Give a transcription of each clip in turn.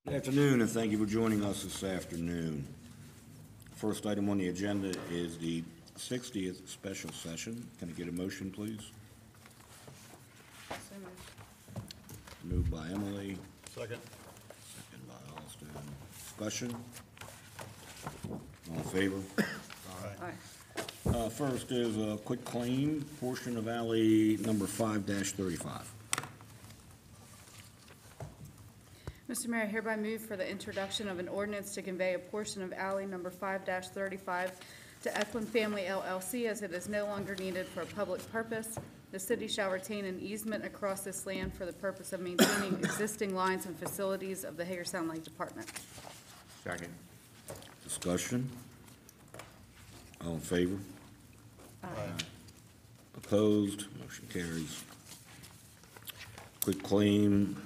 Good afternoon, and thank you for joining us this afternoon. First item on the agenda is the 60th special session. Can I get a motion, please? So moved. Moved by Emily, Second. second by Austin. Discussion? All in favor? Aye. First is a quick claim, portion of alley number 5-35. Mr. Mayor, I hereby move for the introduction of an ordinance to convey a portion of alley number 5-35 to Eklund Family LLC as it is no longer needed for a public purpose. The city shall retain an easement across this land for the purpose of maintaining existing lines and facilities of the Hagerstown Lake Department. Second. Discussion? All in favor? Aye. Opposed? Motion carries. Quick claim,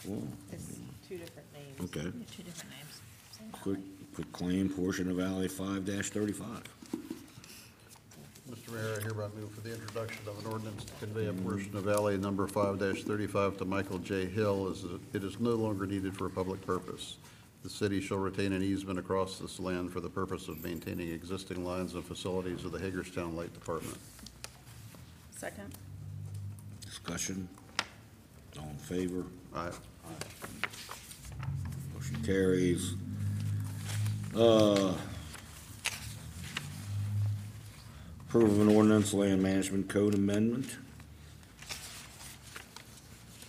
well, It's two different names. okay. Two different names. Same Quick claim, portion of alley 5-35. Mr. Mayor, I hereby move for the introduction of an ordinance to convey a portion of alley number 5-35 to Michael J. Hill as it is no longer needed for a public purpose. The city shall retain an easement across this land for the purpose of maintaining existing lines and facilities of the Hagerstown Lake Department. Second. Discussion? All in favor? Aye. Motion carries. Approval of an ordinance, land management code amendment.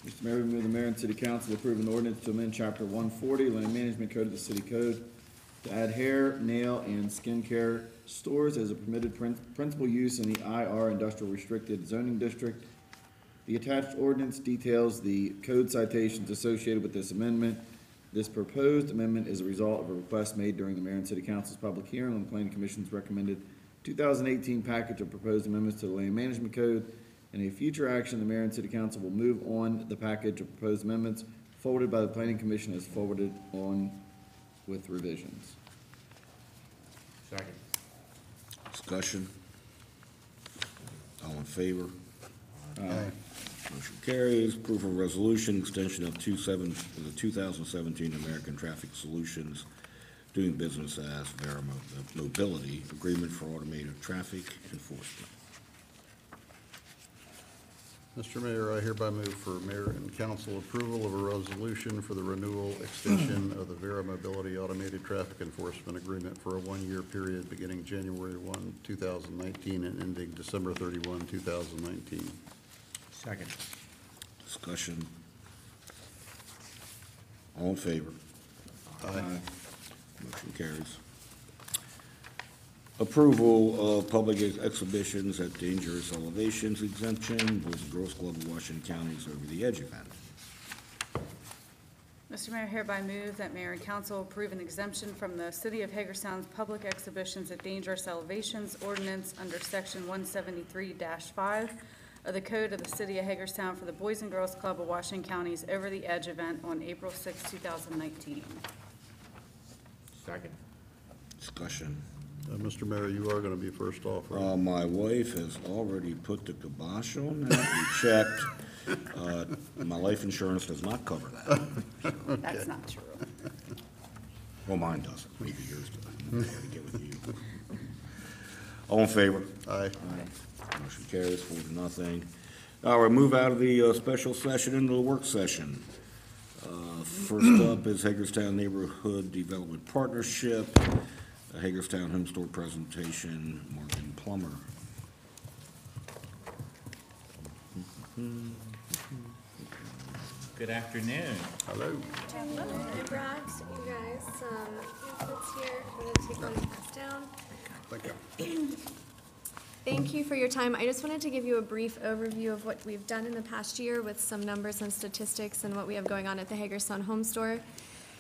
Mr. Mayor, we move the mayor and city council approve an ordinance to amend chapter 140, land management code of the city code, to add hair, nail, and skincare stores as a permitted principal use in the IR industrial restricted zoning district. The attached ordinance details the code citations associated with this amendment. This proposed amendment is a result of a request made during the mayor and city council's public hearing on the planning commission's recommended 2018 package of proposed amendments to the land management code. In a future action, the mayor and city council will move on the package of proposed amendments forwarded by the planning commission as forwarded on with revisions. Second. Discussion? All in favor? Aye. Motion carries. Proof of resolution, extension of the 2017 American Traffic Solutions doing business as Vera Mobility Agreement for Automated Traffic Enforcement. Mr. Mayor, I hereby move for mayor and council approval of a resolution for the renewal extension of the Vera Mobility Automated Traffic Enforcement Agreement for a one-year period beginning January 1, 2019 and ending December 31, 2019. Second. Discussion? All in favor? Aye. Motion carries. Approval of public exhibitions at dangerous elevations exemption, Boys and Girls Club of Washington County's Over the Edge event. Mr. Mayor, hereby move that mayor and council approve an exemption from the City of Hagerstown's public exhibitions at dangerous elevations ordinance under section 173-5 of the Code of the City of Hagerstown for the Boys and Girls Club of Washington County's Over the Edge event on April 6, 2019. Second. Discussion. Mr. Mayor, you are going to be first off, right? My wife has already put the kibosh on that. We checked. My life insurance does not cover that. That's not true. Well, mine doesn't. Maybe yours does. I'm going to get with you. All in favor? Aye. Motion carries 4-0. All right, move out of the special session into the work session. First up is Hagerstown Neighborhood Development Partnership, a Hagerstown Home Store presentation, Morgan Plummer. Good afternoon. Hello. I brought you guys some pamphlets here. I'm going to take one and pass down. Thank you. Thank you for your time. I just wanted to give you a brief overview of what we've done in the past year with some numbers and statistics and what we have going on at the Hagerstown Home Store.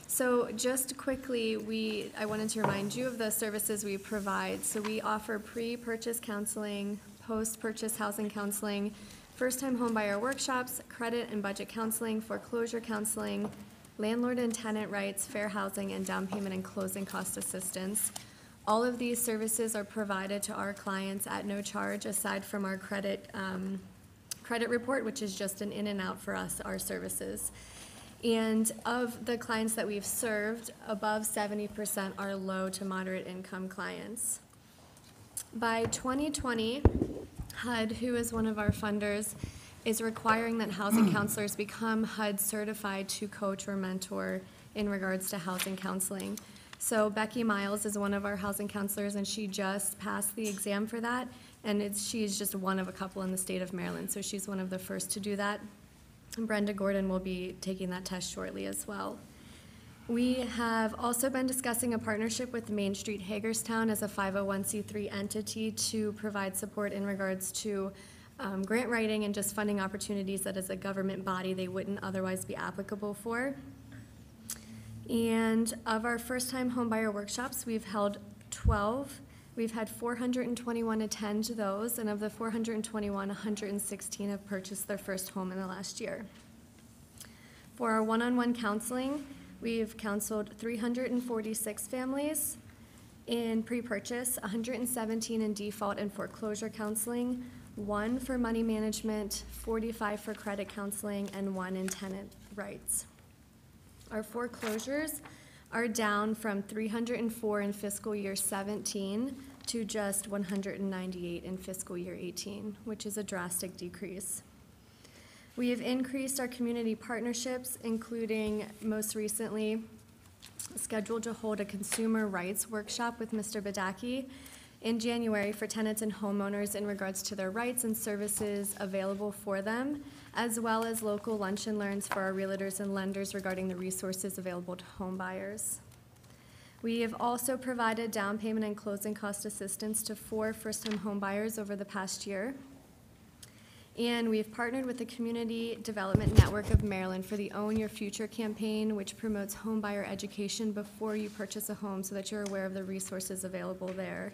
So just quickly, I wanted to remind you of the services we provide. So we offer pre-purchase counseling, post-purchase housing counseling, first-time homebuyer workshops, credit and budget counseling, foreclosure counseling, landlord and tenant rights, fair housing, and down payment and closing cost assistance. All of these services are provided to our clients at no charge, aside from our credit report, which is just an in and out for us, our services. And of the clients that we've served, above 70% are low to moderate income clients. By 2020, HUD, who is one of our funders, is requiring that housing counselors become HUD certified to coach or mentor in regards to housing counseling. So Becky Miles is one of our housing counselors, and she just passed the exam for that, and she's just one of a couple in the state of Maryland, so she's one of the first to do that. And Brenda Gordon will be taking that test shortly as well. We have also been discussing a partnership with Main Street Hagerstown as a 501c3 entity to provide support in regards to grant writing and just funding opportunities that as a government body they wouldn't otherwise be applicable for. And of our first-time homebuyer workshops, we've held 12. We've had 421 attend those, and of the 421, 116 have purchased their first home in the last year. For our one-on-one counseling, we've counseled 346 families in pre-purchase, 117 in default and foreclosure counseling, 1 for money management, 45 for credit counseling, and 1 in tenant rights. Our foreclosures are down from 304 in fiscal year 17 to just 198 in fiscal year 18, which is a drastic decrease. We have increased our community partnerships, including most recently scheduled to hold a consumer rights workshop with Mr. Badaki in January for tenants and homeowners in regards to their rights and services available for them, as well as local lunch and learns for our realtors and lenders regarding the resources available to home buyers. We have also provided down payment and closing cost assistance to 4 first-time home buyers over the past year. And we've partnered with the Community Development Network of Maryland for the Own Your Future campaign, which promotes home buyer education before you purchase a home so that you're aware of the resources available there.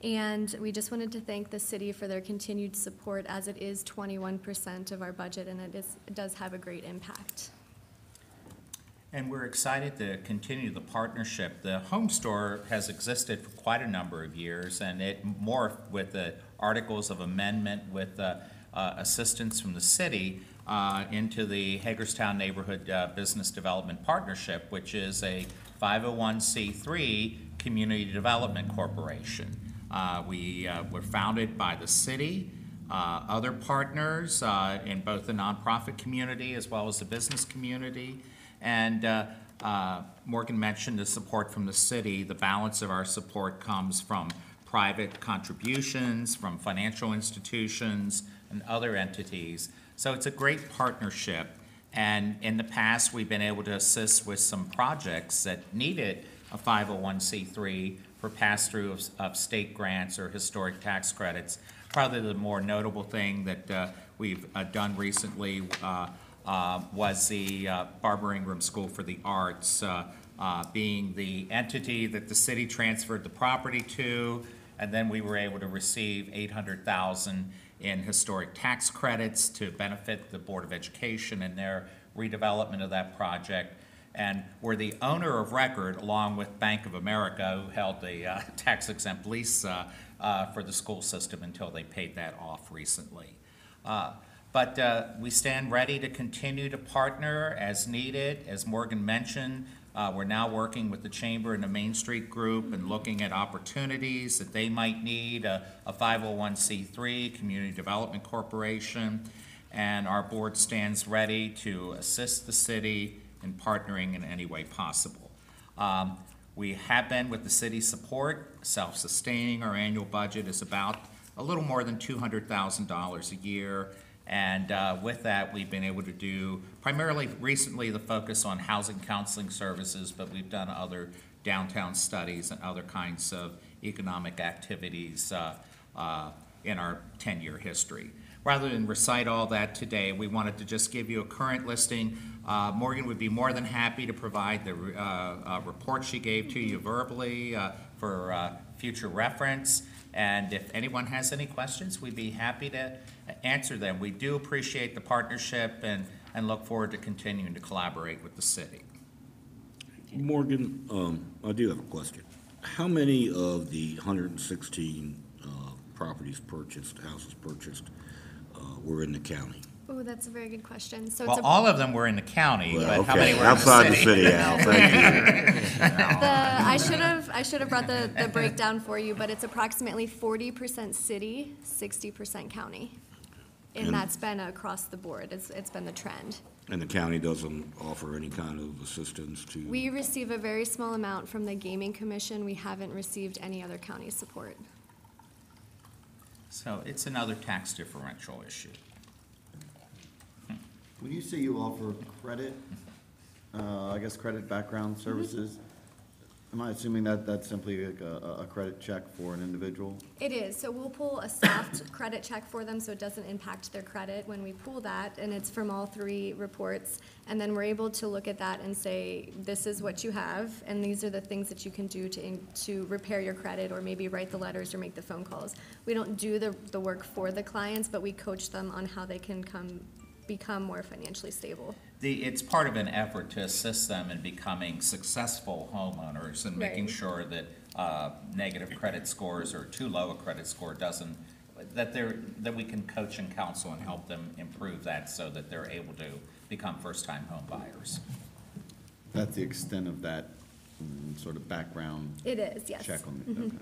And we just wanted to thank the city for their continued support, as it is 21% of our budget, and it does have a great impact. And we're excited to continue the partnership. The home store has existed for quite a number of years, and it morphed with the articles of amendment with assistance from the city into the Hagerstown Neighborhood Business Development Partnership, which is a 501c3 community development corporation. We were founded by the city, other partners in both the nonprofit community as well as the business community. And Morgan mentioned the support from the city. The balance of our support comes from private contributions, from financial institutions and other entities. So it's a great partnership. And in the past, we've been able to assist with some projects that needed a 501c3 for pass-through of state grants or historic tax credits. Probably the more notable thing that we've done recently was the Barbara Ingram School for the Arts, being the entity that the city transferred the property to, and then we were able to receive $800,000 in historic tax credits to benefit the Board of Education in their redevelopment of that project. And we're the owner of record, along with Bank of America, who held the tax-exempt lease for the school system until they paid that off recently. But we stand ready to continue to partner as needed. As Morgan mentioned, we're now working with the Chamber and the Main Street Group and looking at opportunities that they might need, a 501c3 Community Development Corporation, and our board stands ready to assist the city in partnering in any way possible. We have been, with the city's support, self-sustaining. Our annual budget is about a little more than $200,000 a year. And with that, we've been able to do primarily recently the focus on housing counseling services, but we've done other downtown studies and other kinds of economic activities in our 10-year history. Rather than recite all that today, we wanted to just give you a current listing. Morgan would be more than happy to provide the report she gave to you verbally for future reference. And if anyone has any questions, we'd be happy to answer them. We do appreciate the partnership and look forward to continuing to collaborate with the city. Morgan, I do have a question. How many of the 116 properties purchased, houses purchased, were in the county? Oh, that's a very good question. So Well, it's all of them were in the county, Well, but how many okay, were in the outside the city? city, Al, thank you. I should have brought the breakdown for you, but it's approximately 40% city, 60% county. And And- that's been across the board. It's been the trend. And the county doesn't offer any kind of assistance to? We receive a very small amount from the Gaming Commission. We haven't received any other county support. So it's another tax differential issue. When you say you offer credit, I guess credit background services, am I assuming that that's simply like a credit check for an individual? It is, so we'll pull a soft credit check for them, so it doesn't impact their credit when we pull that, and it's from all three reports. And then we're able to look at that and say, this is what you have, and these are the things that you can do to repair your credit, or maybe write the letters or make the phone calls. We don't do the work for the clients, but we coach them on how they can become more financially stable. It's part of an effort to assist them in becoming successful homeowners and making Right. sure that negative credit scores or too low a credit score doesn't, that we can coach and counsel and help them improve that so that they're able to become first-time home buyers. That's the extent of that sort of background It is, yes. check on the, okay.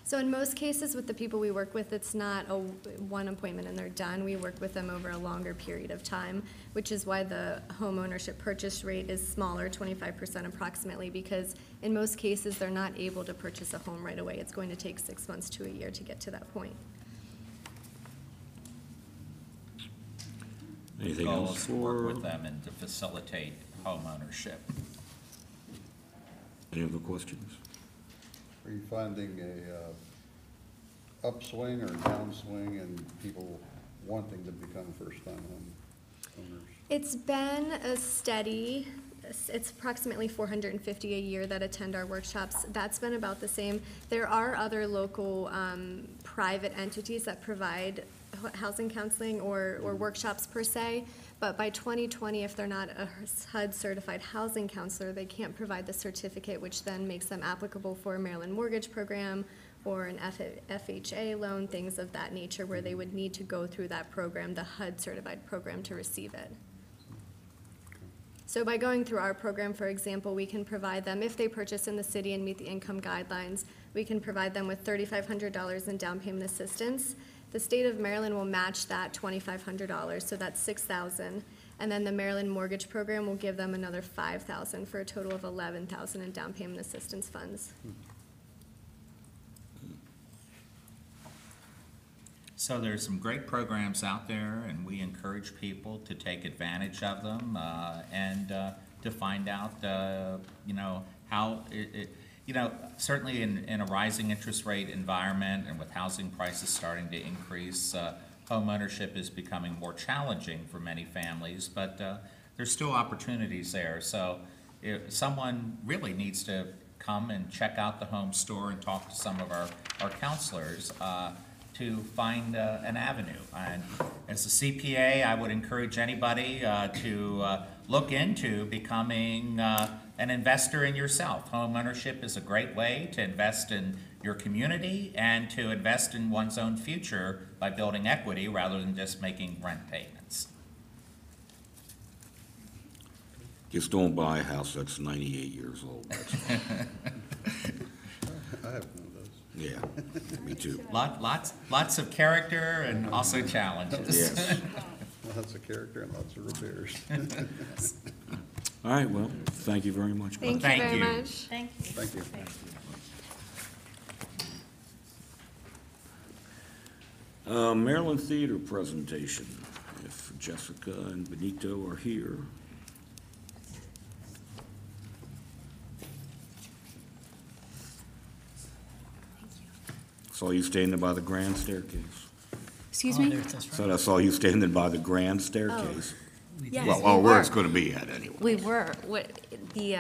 So in most cases with the people we work with, it's not a one appointment and they're done. We work with them over a longer period of time, which is why the home ownership purchase rate is smaller, 25% approximately, because in most cases, they're not able to purchase a home right away. It's going to take 6 months to a year to get to that point. Anything Goal else is to work for, with them and to facilitate home ownership. any other questions? Are you finding a upswing or downswing in people wanting to become first-time home owners? It's been a steady, it's approximately 450 a year that attend our workshops. That's been about the same. There are other local private entities that provide housing counseling or workshops per se, but by 2020, if they're not a HUD-certified housing counselor, they can't provide the certificate, which then makes them applicable for a Maryland mortgage program or an FHA loan, things of that nature, where they would need to go through that program, the HUD-certified program, to receive it. So by going through our program, for example, we can provide them, if they purchase in the city and meet the income guidelines, we can provide them with $3,500 in down payment assistance. The state of Maryland will match that $2,500, so that's $6,000. And then the Maryland Mortgage Program will give them another $5,000 for a total of $11,000 in down payment assistance funds. So there's some great programs out there, and we encourage people to take advantage of them and to find out, how certainly in a rising interest rate environment and with housing prices starting to increase, home ownership is becoming more challenging for many families, but there's still opportunities there. So if someone really needs to come and check out the home store and talk to some of our counselors to find an avenue. And as a CPA, I would encourage anybody to look into becoming an investor in yourself. Home ownership is a great way to invest in your community and to invest in one's own future by building equity rather than just making rent payments. Just don't buy a house that's 98 years old. That's all. I have one of those. Yeah, me too. Lots of character and also challenges. Yes. Lots of character and lots of repairs. All right, well, thank you very much. Bob. Thank you Thank very you. much. Thank you. Thank you. Maryland Theater presentation. If Jessica and Benito are here. Saw you standing by the grand staircase. Excuse me? So I saw you standing by the grand staircase. Yes, Well, we or where were. it's gonna be at anyway. We were. The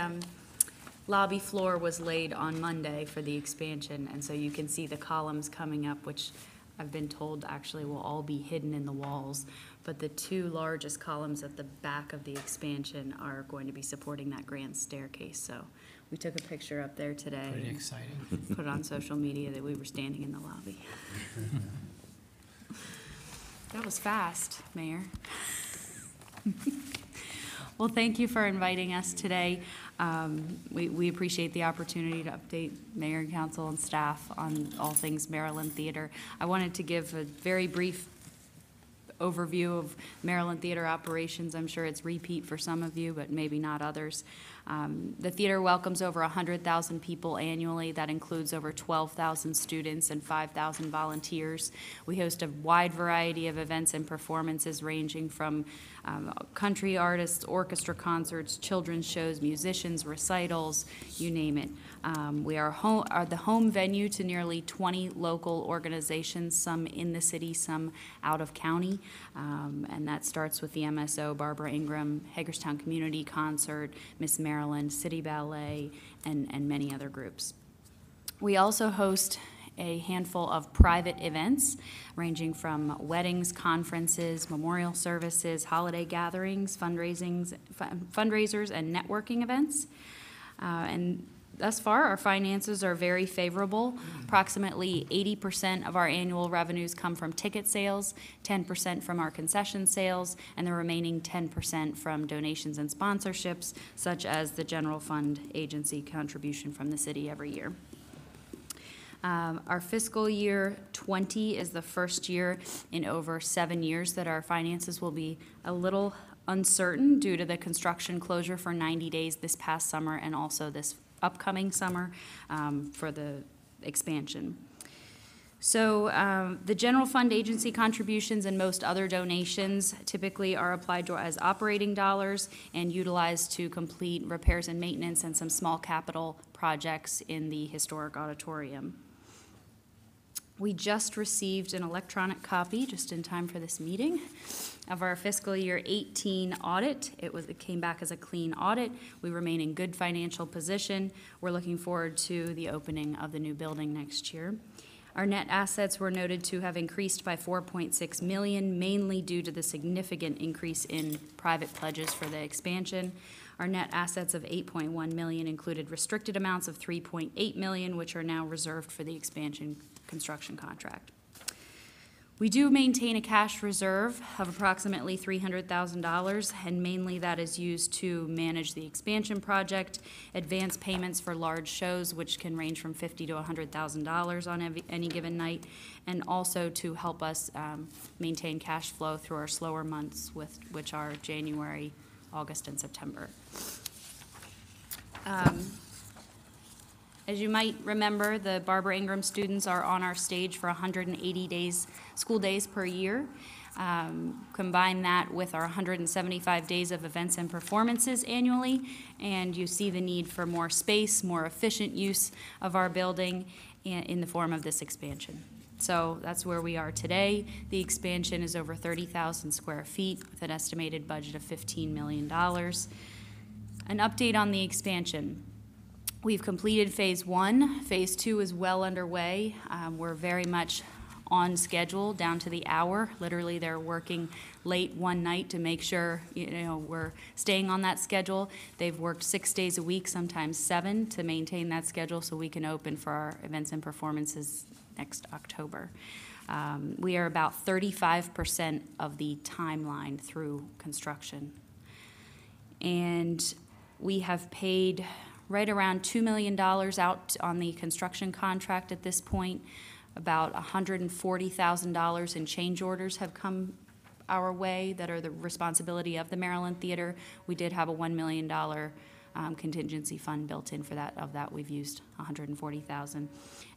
lobby floor was laid on Monday for the expansion, and so you can see the columns coming up, which I've been told actually will all be hidden in the walls. But the two largest columns at the back of the expansion are going to be supporting that grand staircase. So we took a picture up there today. Pretty and exciting. Put it on social media that we were standing in the lobby. That was fast, Mayor. Well, thank you for inviting us today. We appreciate the opportunity to update mayor and council and staff on all things Maryland Theater. I wanted to give a very brief overview of Maryland Theater operations. I'm sure it's repeat for some of you, but maybe not others. The theater welcomes over 100,000 people annually. That includes over 12,000 students and 5,000 volunteers. We host a wide variety of events and performances ranging from country artists, orchestra concerts, children's shows, musicians, recitals, you name it. We are the home venue to nearly 20 local organizations, some in the city, some out of county. And that starts with the MSO, Barbara Ingram, Hagerstown Community Concert, Miss Maryland, City Ballet, and many other groups. We also host a handful of private events ranging from weddings, conferences, memorial services, holiday gatherings, fundraisers, and networking events. And thus far, our finances are very favorable. Approximately 80% of our annual revenues come from ticket sales, 10% from our concession sales, and the remaining 10% from donations and sponsorships, such as the general fund agency contribution from the city every year. Our fiscal year 20 is the first year in over 7 years that our finances will be a little uncertain due to the construction closure for 90 days this past summer and also this upcoming summer for the expansion. So the general fund agency contributions and most other donations typically are applied to as operating dollars and utilized to complete repairs and maintenance and some small capital projects in the historic auditorium. We just received an electronic copy, just in time for this meeting, of our fiscal year 18 audit. It came back as a clean audit. We remain in good financial position. We're looking forward to the opening of the new building next year. Our net assets were noted to have increased by $4.6 million, mainly due to the significant increase in private pledges for the expansion. Our net assets of $8.1 million included restricted amounts of $3.8 million, which are now reserved for the expansion construction contract. We do maintain a cash reserve of approximately $300,000, and mainly that is used to manage the expansion project, advance payments for large shows, which can range from $50,000 to $100,000 on any given night, and also to help us maintain cash flow through our slower months, which are January, August, and September. As you might remember, the Barbara Ingram students are on our stage for 180 days, school days per year. Combine that with our 175 days of events and performances annually, and you see the need for more space, more efficient use of our building in the form of this expansion. So that's where we are today. The expansion is over 30,000 square feet with an estimated budget of $15 million. An update on the expansion. We've completed phase 1. Phase 2 is well underway. We're very much on schedule, down to the hour. Literally, they're working late one night to make sure we're staying on that schedule. They've worked 6 days a week, sometimes 7, to maintain that schedule so we can open for our events and performances next October. We are about 35% of the timeline through construction. And we have paid right around $2 million out on the construction contract at this point. About $140,000 in change orders have come our way that are the responsibility of the Maryland Theater. We did have a $1 million contingency fund built in for that. Of that, we've used $140,000.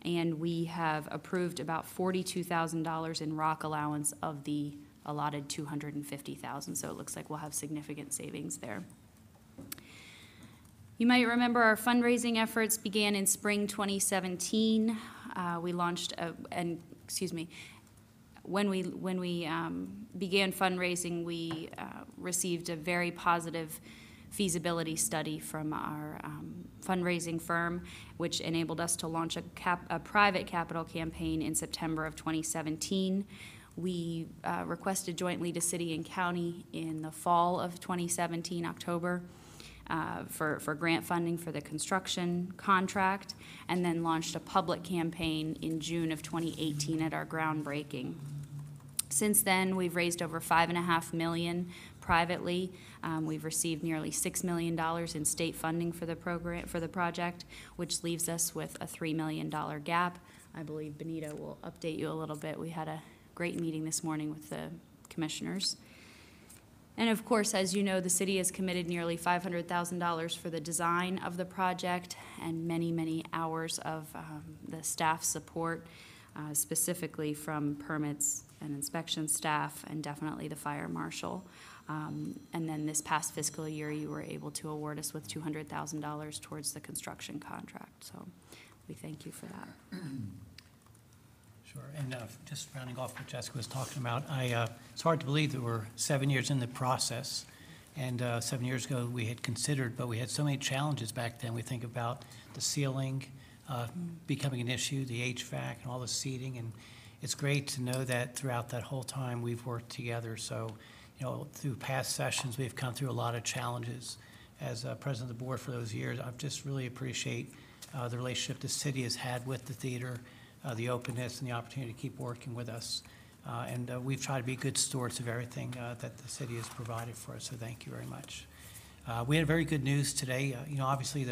And we have approved about $42,000 in rock allowance of the allotted $250,000. So it looks like we'll have significant savings there. You might remember our fundraising efforts began in spring 2017. We launched, when we began fundraising, we received a very positive feasibility study from our fundraising firm, which enabled us to launch a private capital campaign in September of 2017. We requested jointly to city and county in the fall of 2017, October, for grant funding for the construction contract, and then launched a public campaign in June of 2018 at our groundbreaking. Since then, we've raised over $5.5 million privately. We've received nearly $6 million in state funding for the program, for the project, which leaves us with a $3 million gap. I believe Benito will update you a little bit. We had a great meeting this morning with the commissioners. And of course, as you know, the city has committed nearly $500,000 for the design of the project and many, many hours of the staff support, specifically from permits and inspection staff and definitely the fire marshal. And then this past fiscal year, you were able to award us with $200,000 towards the construction contract. So we thank you for that. Sure, and just rounding off what Jessica was talking about, it's hard to believe that we're 7 years in the process, and 7 years ago, we had considered, but we had so many challenges back then. We think about the ceiling becoming an issue, the HVAC, and all the seating, and it's great to know that throughout that whole time, we've worked together. So, you know, through past sessions, we've come through a lot of challenges. As president of the board for those years, I've just really appreciate the relationship the city has had with the theater, the openness and the opportunity to keep working with us. And we've tried to be good stewards of everything that the city has provided for us, so thank you very much. We had very good news today. You know, obviously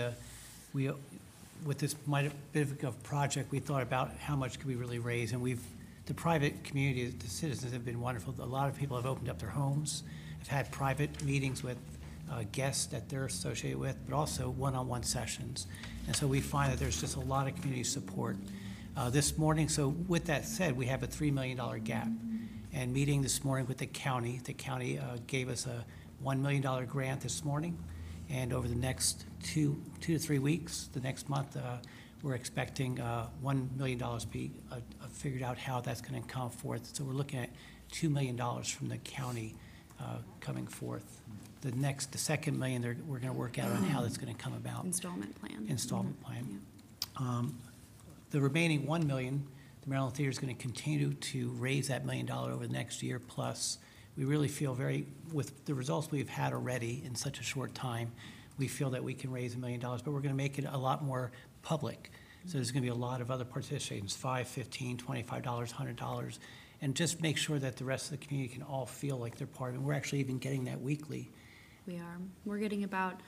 with this bit of project, we thought about how much could we really raise, and the private community, the citizens have been wonderful. A lot of people have opened up their homes, have had private meetings with guests that they're associated with, but also one-on-one sessions. And so we find that there's just a lot of community support. This morning, so with that said, we have a $3 million gap. And meeting this morning with the county gave us a $1 million grant this morning. And over the next two to 3 weeks, the next month, we're expecting $1 million to be figured out how that's going to come forth. So we're looking at $2 million from the county coming forth. The second million, we're going to work out on how that's going to come about. Installment plan. Installment plan. The remaining $1 million, the Maryland Theater is going to continue to raise that $1 million over the next year. Plus, we really feel with the results we've had already in such a short time, we feel that we can raise $1 million, but we're going to make it a lot more public. So there's going to be a lot of other participations, $5, $15, $25, $100, and just make sure that the rest of the community can all feel like they're part of it. We're actually even getting that weekly. We are. We're getting about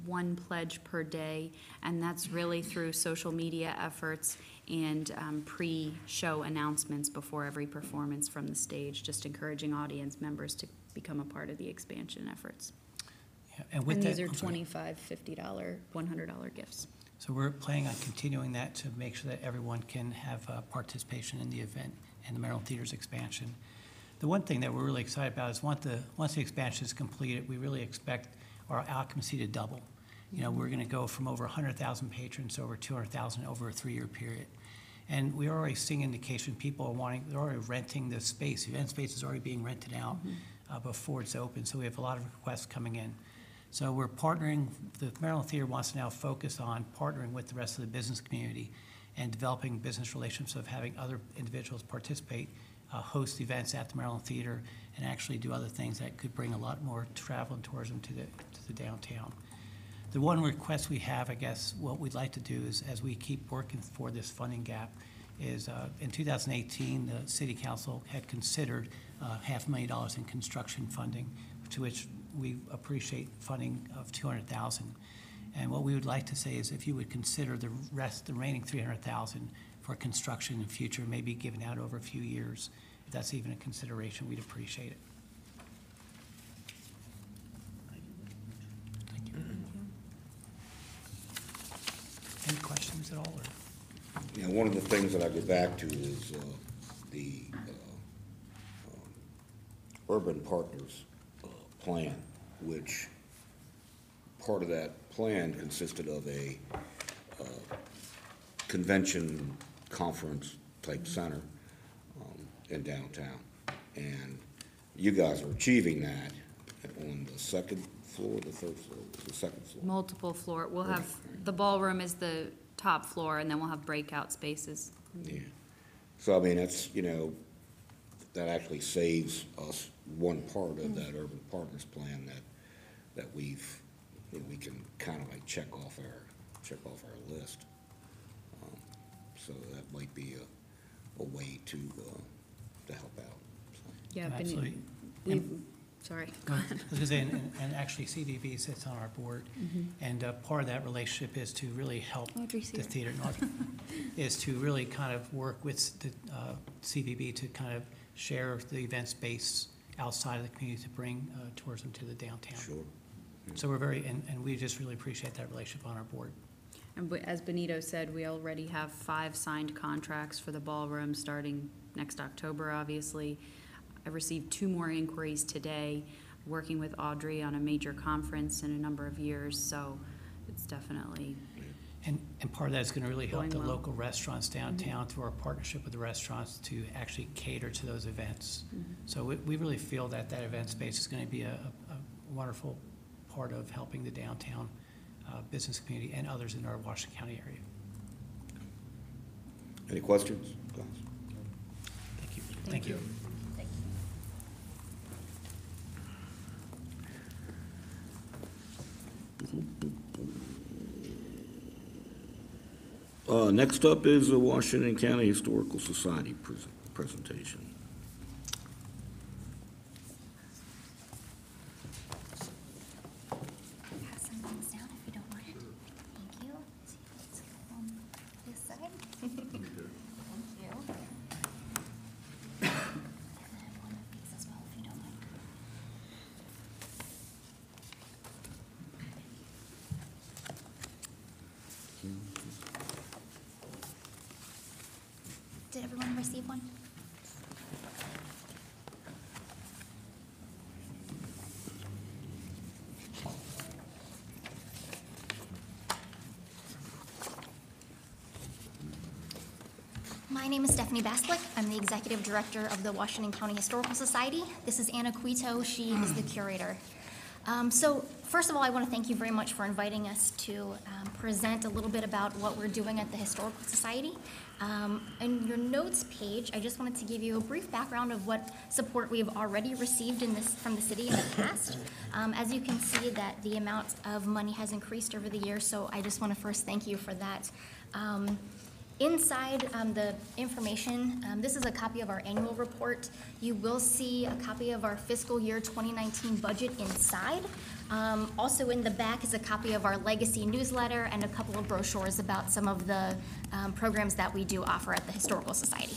one pledge per day, and that's really through social media efforts and pre-show announcements before every performance from the stage, just encouraging audience members to become a part of the expansion efforts. Yeah, And with these that, are I'm sorry. $25, $50, $100 gifts. So we're planning on continuing that to make sure that everyone can have participation in the event and the Maryland Theater's expansion. The one thing that we're really excited about is once the expansion is completed, we really expect our occupancy to double. You know, we're going to go from over 100,000 patrons to over 200,000 over a 3-year period. And we're already seeing indication people are they're already renting the space. The event space is already being rented out before it's open. So we have a lot of requests coming in. So we're partnering, the Maryland Theater wants to now focus on partnering with the rest of the business community and developing business relationships of having other individuals participate, host events at the Maryland Theater, and actually do other things that could bring a lot more travel and tourism to the downtown. The one request we have, I guess, what we'd like to do is, as we keep working for this funding gap, is in 2018, the City Council had considered $500,000 in construction funding, to which we appreciate funding of $200,000. And what we would like to say is if you would consider the remaining $300,000 for construction in the future, maybe given out over a few years, if that's even a consideration, we'd appreciate it. Thank you. Any questions at all? Or? You know, one of the things that I go back to is the Urban Partners plan, which part of that plan consisted of a convention conference type center in downtown. And you guys are achieving that on the second floor, the third floor, the second floor. Multiple floor. We'll have, the ballroom is the top floor, and then we'll have breakout spaces. Yeah. So, I mean, that's, you know, that actually saves us one part of that Urban Partners plan that we've, you know, we can kind of like check off our list. So that might be a way to help out. So. Yeah, Absolutely. Sorry. I was gonna say, and actually CVB sits on our board, and part of that relationship is to really help Audrey's the here. theater, and Audrey, is to really kind of work with the CVB to kind of share the event space outside of the community to bring tourism to the downtown. Sure. So we're very, and we just really appreciate that relationship on our board. And as Benito said, we already have 5 signed contracts for the ballroom starting next October, obviously. I received 2 more inquiries today, working with Audrey on a major conference in a number of years, so it's definitely, And part of that is going to really help Going the well. local restaurants downtown through our partnership with the restaurants to actually cater to those events. So we really feel that that event space is going to be a wonderful part of helping the downtown business community and others in our Washington County area. Any questions? Guys? Thank you. Thank you. Next up is the Washington County Historical Society presentation. Pass some things down if you don't mind. Thank you. Let's go on this side. Thank you. And then one of these as well, if you don't mind. Did everyone receive one? My name is Stephanie Baslick. I'm the Executive Director of the Washington County Historical Society. This is Anna Quito. She is the curator. So first of all, I want to thank you very much for inviting us to present a little bit about what we're doing at the Historical Society. In your notes page, I just wanted to give you a brief background of what support we have already received from the city in the past. As you can see that the amount of money has increased over the years, so I just want to first thank you for that. Inside the information, this is a copy of our annual report. You will see a copy of our fiscal year 2019 budget inside. Also in the back is a copy of our legacy newsletter and a couple of brochures about some of the programs that we do offer at the Historical Society.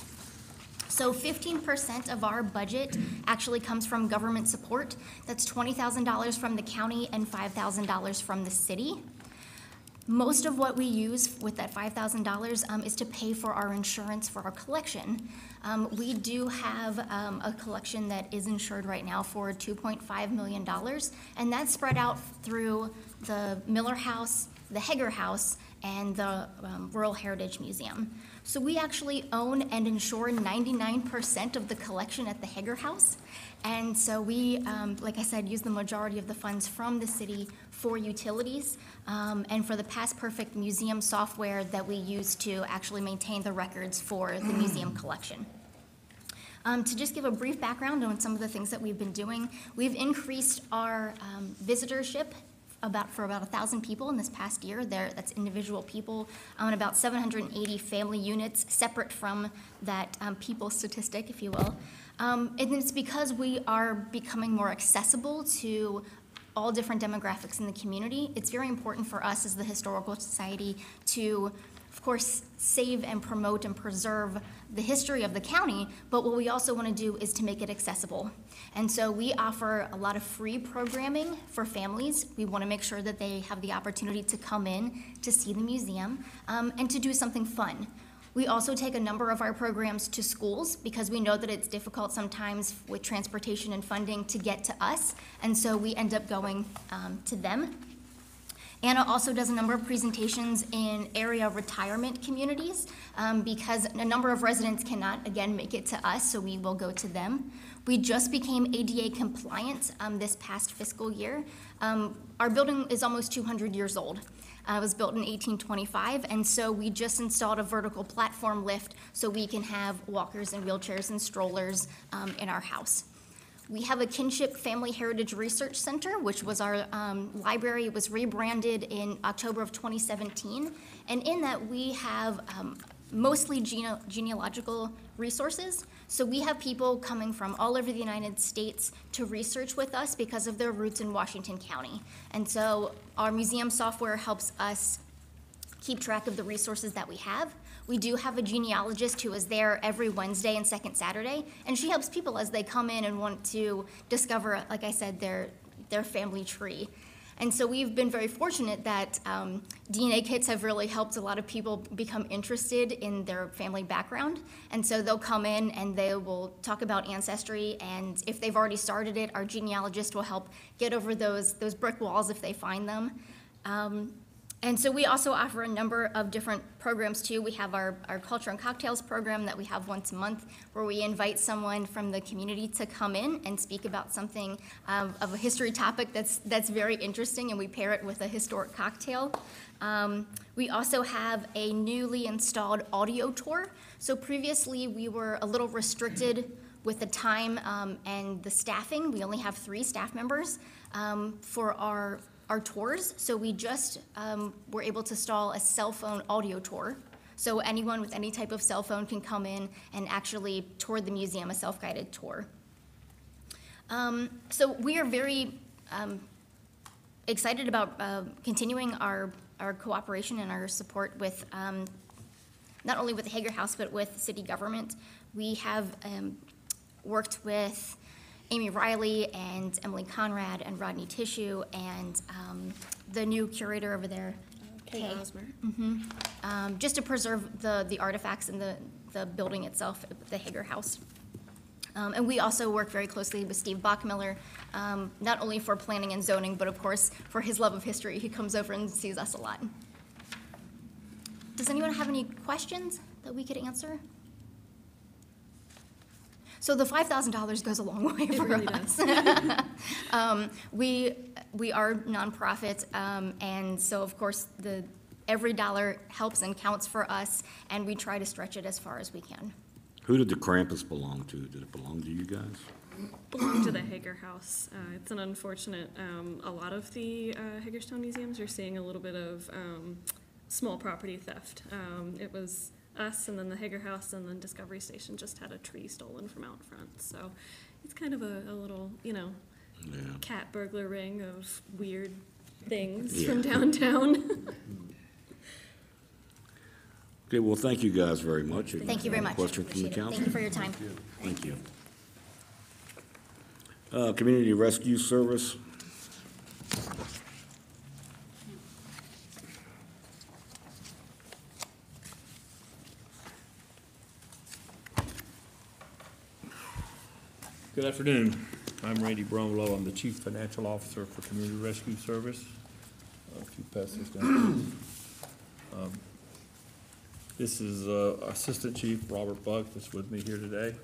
So 15% of our budget actually comes from government support. That's $20,000 from the county and $5,000 from the city. Most of what we use with that $5,000 is to pay for our insurance for our collection. We do have a collection that is insured right now for $2.5 million, and that's spread out through the Miller House, the Hager House, and the Rural Heritage Museum. So we actually own and insure 99% of the collection at the Hager House. And so we, like I said, use the majority of the funds from the city for utilities and for the Past Perfect museum software that we use to actually maintain the records for the museum collection. To just give a brief background on some of the things that we've been doing, we've increased our visitorship for about 1,000 people in this past year. That's individual people, and about 780 family units, separate from that people statistic, if you will. And it's because we are becoming more accessible to all different demographics in the community. It's very important for us as the Historical Society to, of course, save and promote and preserve the history of the county, but what we also want to do is to make it accessible. And so we offer a lot of free programming for families. We want to make sure that they have the opportunity to come in to see the museum and to do something fun. We also take a number of our programs to schools because we know that it's difficult sometimes with transportation and funding to get to us, and so we end up going to them. Anna also does a number of presentations in area retirement communities because a number of residents cannot, again, make it to us, so we will go to them. We just became ADA compliant this past fiscal year. Our building is almost 200 years old. It was built in 1825, and so we just installed a vertical platform lift so we can have walkers and wheelchairs and strollers in our house. We have a Kinship Family Heritage Research Center, which was our library. It was rebranded in October of 2017, and in that we have mostly genealogical resources. So we have people coming from all over the United States to research with us because of their roots in Washington County. And so our museum software helps us keep track of the resources that we have. We do have a genealogist who is there every Wednesday and second Saturday, and she helps people as they come in and want to discover, like I said, their family tree. And so we've been very fortunate that DNA kits have really helped a lot of people become interested in their family background. And so they'll come in and they will talk about ancestry, and if they've already started it, our genealogist will help get over those brick walls if they find them. And so we also offer a number of different programs too. We have our Culture and Cocktails program that we have once a month, where we invite someone from the community to come in and speak about something of a history topic that's very interesting, and we pair it with a historic cocktail. We also have a newly installed audio tour. So previously we were a little restricted with the time and the staffing. We only have 3 staff members for our tours, so we just were able to install a cell phone audio tour. So anyone with any type of cell phone can come in and actually tour the museum, a self-guided tour. So we are very excited about continuing our cooperation and our support with not only with the Hager House, but with city government. We have worked with Amy Riley and Emily Conrad and Rodney Tissue and the new curator over there, Kay Osmer. Just to preserve the artifacts in the building itself, the Hager House. And we also work very closely with Steve Bachmiller, not only for planning and zoning, but of course for his love of history. He comes over and sees us a lot. Does anyone have any questions that we could answer? So the $5,000 goes a long way for us. We are nonprofit, and so of course every dollar helps and counts for us, and we try to stretch it as far as we can. Who did the Krampus belong to? Did it belong to you guys? Belong to the Hager House. It's an unfortunate, a lot of the Hagerstown museums are seeing a little bit of small property theft. It was us, and then the Hager House, and then Discovery Station just had a tree stolen from out front. So it's kind of a little, cat burglar ring of weird things from downtown. Okay, well, thank you guys very much. Thank you very much. Question from the Appreciate it. council? Thank you for your time. Thank you. Community Rescue Service. Good afternoon. I'm Randy Bromlow. I'm the Chief Financial Officer for Community Rescue Service. If you pass this down, please. This is Assistant Chief Robert Buck that's with me here today.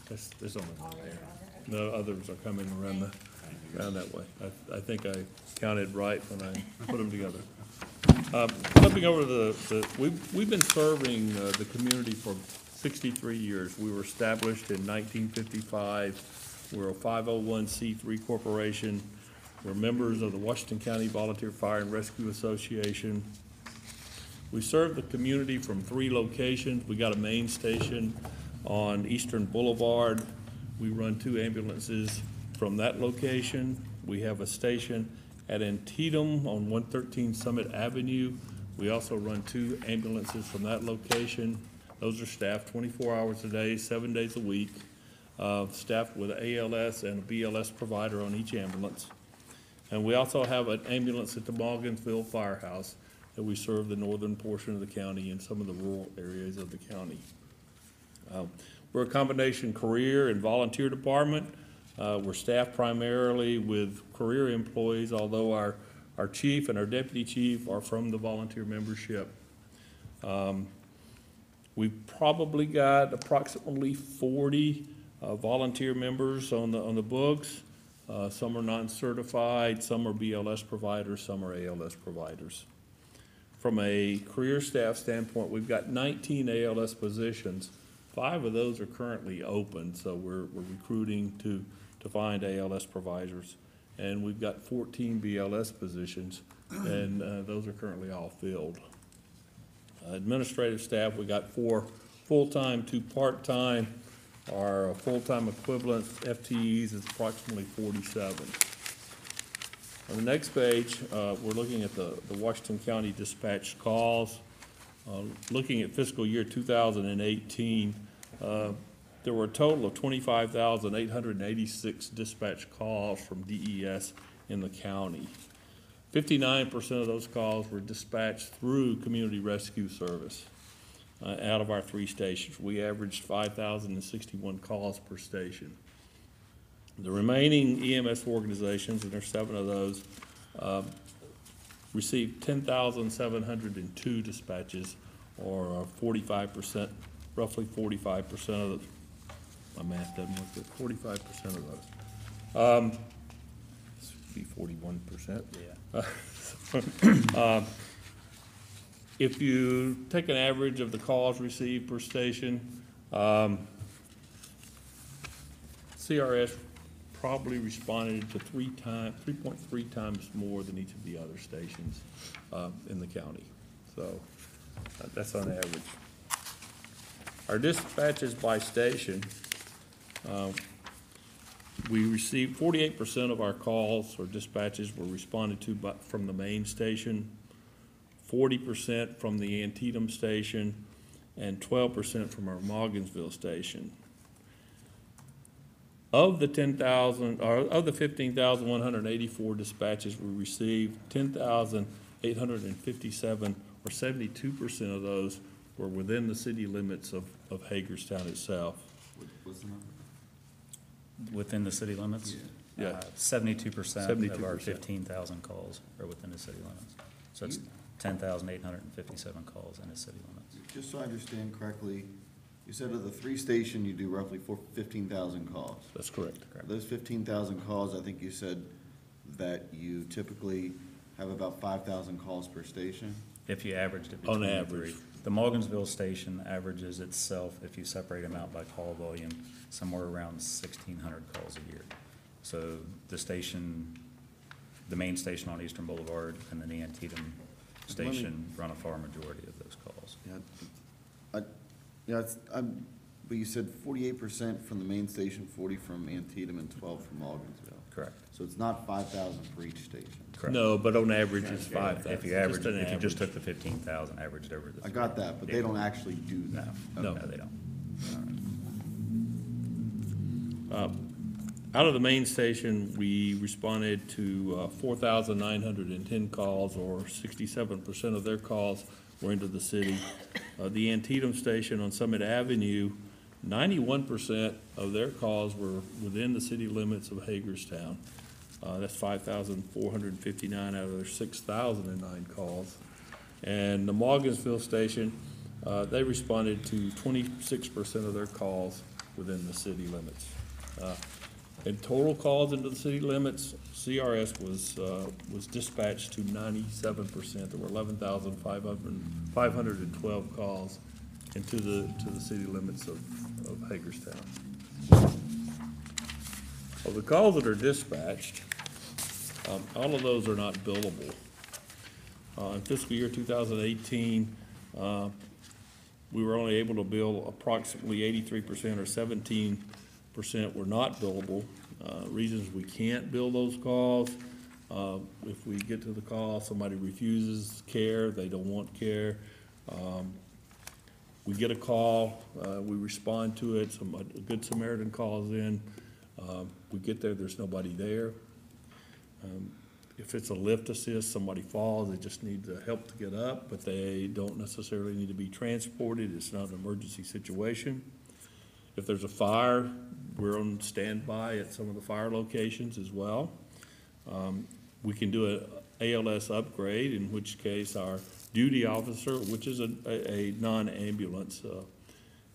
There's only one there. No, others are coming around that way. I think I counted right when I put them together. Flipping over we've been serving the community for 63 years. We were established in 1955. We're a 501c3 corporation. We're members of the Washington County Volunteer Fire and Rescue Association. We serve the community from 3 locations. We got a main station on Eastern Boulevard. We run 2 ambulances from that location. We have a station at Antietam on 113 Summit Avenue. We also run 2 ambulances from that location. Those are staffed 24 hours a day, 7 days a week, staffed with an ALS and a BLS provider on each ambulance. And we also have an ambulance at the Morgansville Firehouse that we serve the northern portion of the county and some of the rural areas of the county. We're a combination career and volunteer department. We're staffed primarily with career employees, although our chief and our deputy chief are from the volunteer membership. We've probably got approximately 40 volunteer members on the books. Some are non-certified, some are BLS providers, some are ALS providers. From a career staff standpoint, we've got 19 ALS positions. 5 of those are currently open, so we're recruiting to find ALS providers. And we've got 14 BLS positions, and those are currently all filled. Administrative staff, we got 4 full-time, 2 part-time. Our full-time equivalent FTEs is approximately 47. On the next page, we're looking at the Washington County dispatch calls. Looking at fiscal year 2018, there were a total of 25,886 dispatch calls from DES in the county. 59% of those calls were dispatched through Community Rescue Service out of our 3 stations. We averaged 5,061 calls per station. The remaining EMS organizations, and there's 7 of those, received 10,702 dispatches, or 45%, roughly 45% of the, my math doesn't work, but 45% of those. This would be 41%. Yeah. If you take an average of the calls received per station, CRS probably responded to 3.3 times more than each of the other stations in the county. So that's on average. Our dispatches by station, we received 48% of our calls or dispatches were responded to from the main station, 40% from the Antietam station, and 12% from our Morgansville station. Of the 15,184 dispatches we received, 10,857, or 72% of those, were within the city limits of Hagerstown itself. What's the number? Within the city limits? Yeah. 72% of our 72%. 15,000 calls are within the city limits. So it's 10,857 calls in the city limits. Just so I understand correctly, you said at the 3 station, you do roughly 15,000 calls. That's correct. Those 15,000 calls, I think you said that you typically have about 5,000 calls per station? If you averaged it On between the average. 3. The Morgansville station averages itself, if you separate them out by call volume, somewhere around 1,600 calls a year. So the station, the main station on Eastern Boulevard and then the Antietam station run a far majority of those calls. But you said 48% from the main station, 40 from Antietam, and 12 from Morgansville. Correct. So it's not 5,000 for each station. Correct. No, but on average, it's 5,000. If you average, Just an if you just average. took the 15,000, averaged over the. I got that, but they don't actually do that. No. No, they don't. Out of the main station, we responded to 4,910 calls, or 67% of their calls were into the city. The Antietam station on Summit Avenue, 91% of their calls were within the city limits of Hagerstown. That's 5,459 out of their 6,009 calls. And the Morgansville station, they responded to 26% of their calls within the city limits. In total calls into the city limits, CRS was dispatched to 97%. There were 11,512 calls into the city limits of Hagerstown. Of the calls that are dispatched, all of those are not billable. In fiscal year 2018, we were only able to bill approximately 83%, or 17% were not billable. Reasons we can't bill those calls: if we get to the call, somebody refuses care, they don't want care. We get a call, we respond to it, a Good Samaritan calls in, we get there, there's nobody there. If it's a lift assist, somebody falls, they just need the help to get up, but they don't necessarily need to be transported, it's not an emergency situation. If there's a fire, we're on standby at some of the fire locations as well. We can do an ALS upgrade, in which case our duty officer, which is a non-ambulance,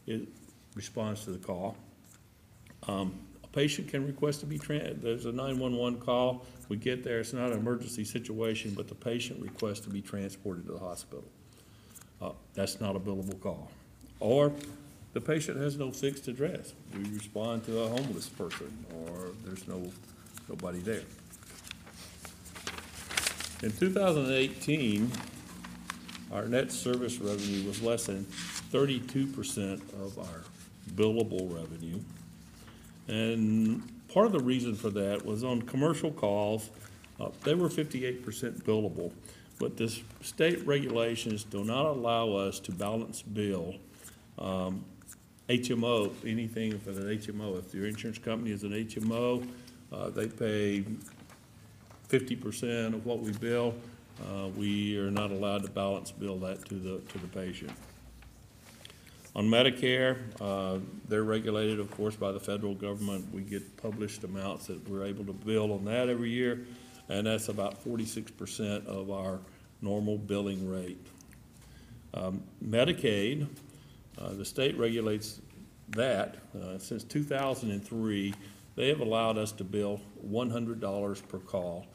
it responds to the call. A patient can request to be there's a 911 call, we get there, it's not an emergency situation, but the patient requests to be transported to the hospital. That's not a billable call. Or the patient has no fixed address. We respond to a homeless person, or there's nobody there. In 2018, our net service revenue was less than 32% of our billable revenue. And part of the reason for that was on commercial calls, they were 58% billable. But this state regulations do not allow us to balance bill HMO, anything for the HMO. If your insurance company is an HMO, they pay 50% of what we bill. We are not allowed to balance bill that to the patient. On Medicare, they're regulated, of course, by the federal government. We get published amounts that we're able to bill on that every year, and that's about 46% of our normal billing rate. Medicaid, the state regulates that. Since 2003, they have allowed us to bill $100 per call.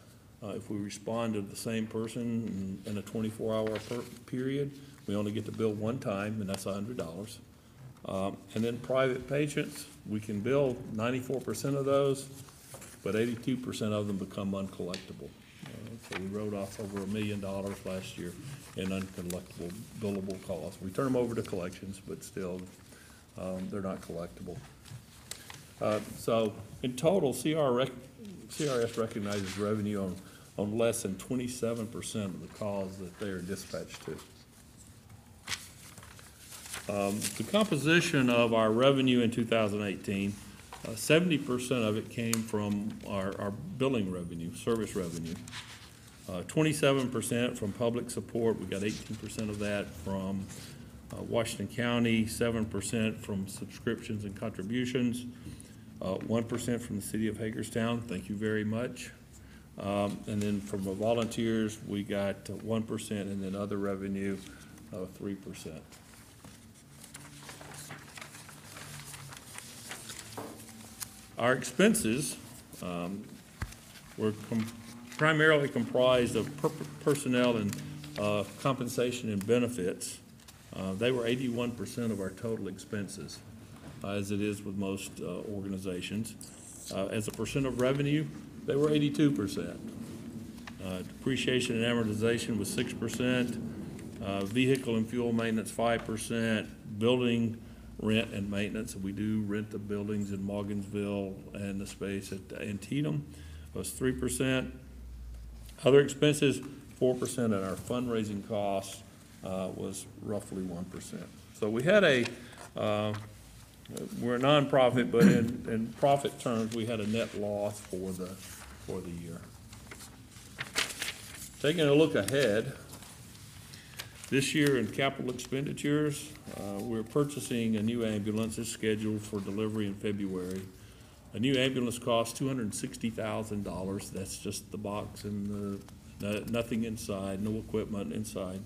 If we respond to the same person in a 24-hour period, we only get to bill one time, and that's $100. And then private patients, we can bill 94% of those, but 82% of them become uncollectible. So we wrote off over $1 million last year in uncollectible billable calls. We turn them over to collections, but still, they're not collectible. So in total, CRS recognizes revenue on less than 27% of the calls that they are dispatched to. The composition of our revenue in 2018, 70% of it came from our billing revenue, service revenue. 27% from public support. We got 18% of that from Washington County, 7% from subscriptions and contributions, 1% from the city of Hagerstown. Thank you very much. And then from the volunteers, we got 1%, and then other revenue, 3%. Our expenses were primarily comprised of personnel and compensation and benefits. They were 81% of our total expenses, as it is with most organizations. As a percent of revenue, they were 82%. Depreciation and amortization was 6%. Vehicle and fuel maintenance, 5%. Building rent and maintenance, we do rent the buildings in Morgansville and the space at Antietam, was 3%. Other expenses, 4%, and our fundraising costs was roughly 1%. So we had we're a nonprofit, but in profit terms, we had a net loss for the year. Taking a look ahead, this year in capital expenditures, we're purchasing a new ambulance. It's scheduled for delivery in February. A new ambulance costs $260,000. That's just the box and nothing inside, no equipment inside.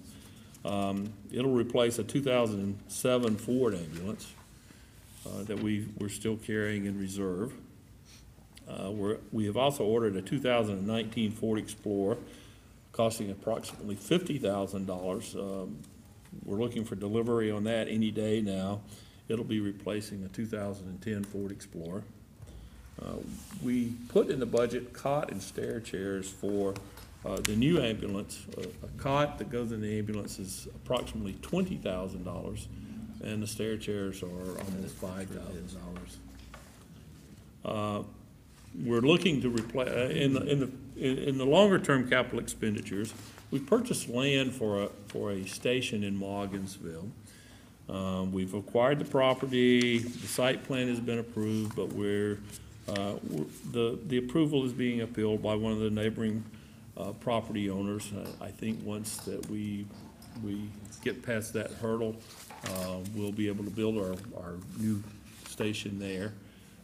It'll replace a 2007 Ford ambulance that we're still carrying in reserve. We have also ordered a 2019 Ford Explorer costing approximately $50,000. We're looking for delivery on that any day now. It'll be replacing a 2010 Ford Explorer. We put in the budget cot and stair chairs for the new ambulance. A cot that goes in the ambulance is approximately $20,000, and the stair chairs are almost $5,000. We're looking to replace in the longer term capital expenditures. We purchased land for a station in Morgansville. We've acquired the property. The site plan has been approved, but the approval is being appealed by one of the neighboring property owners. I think once that we get past that hurdle, we'll be able to build our new station there.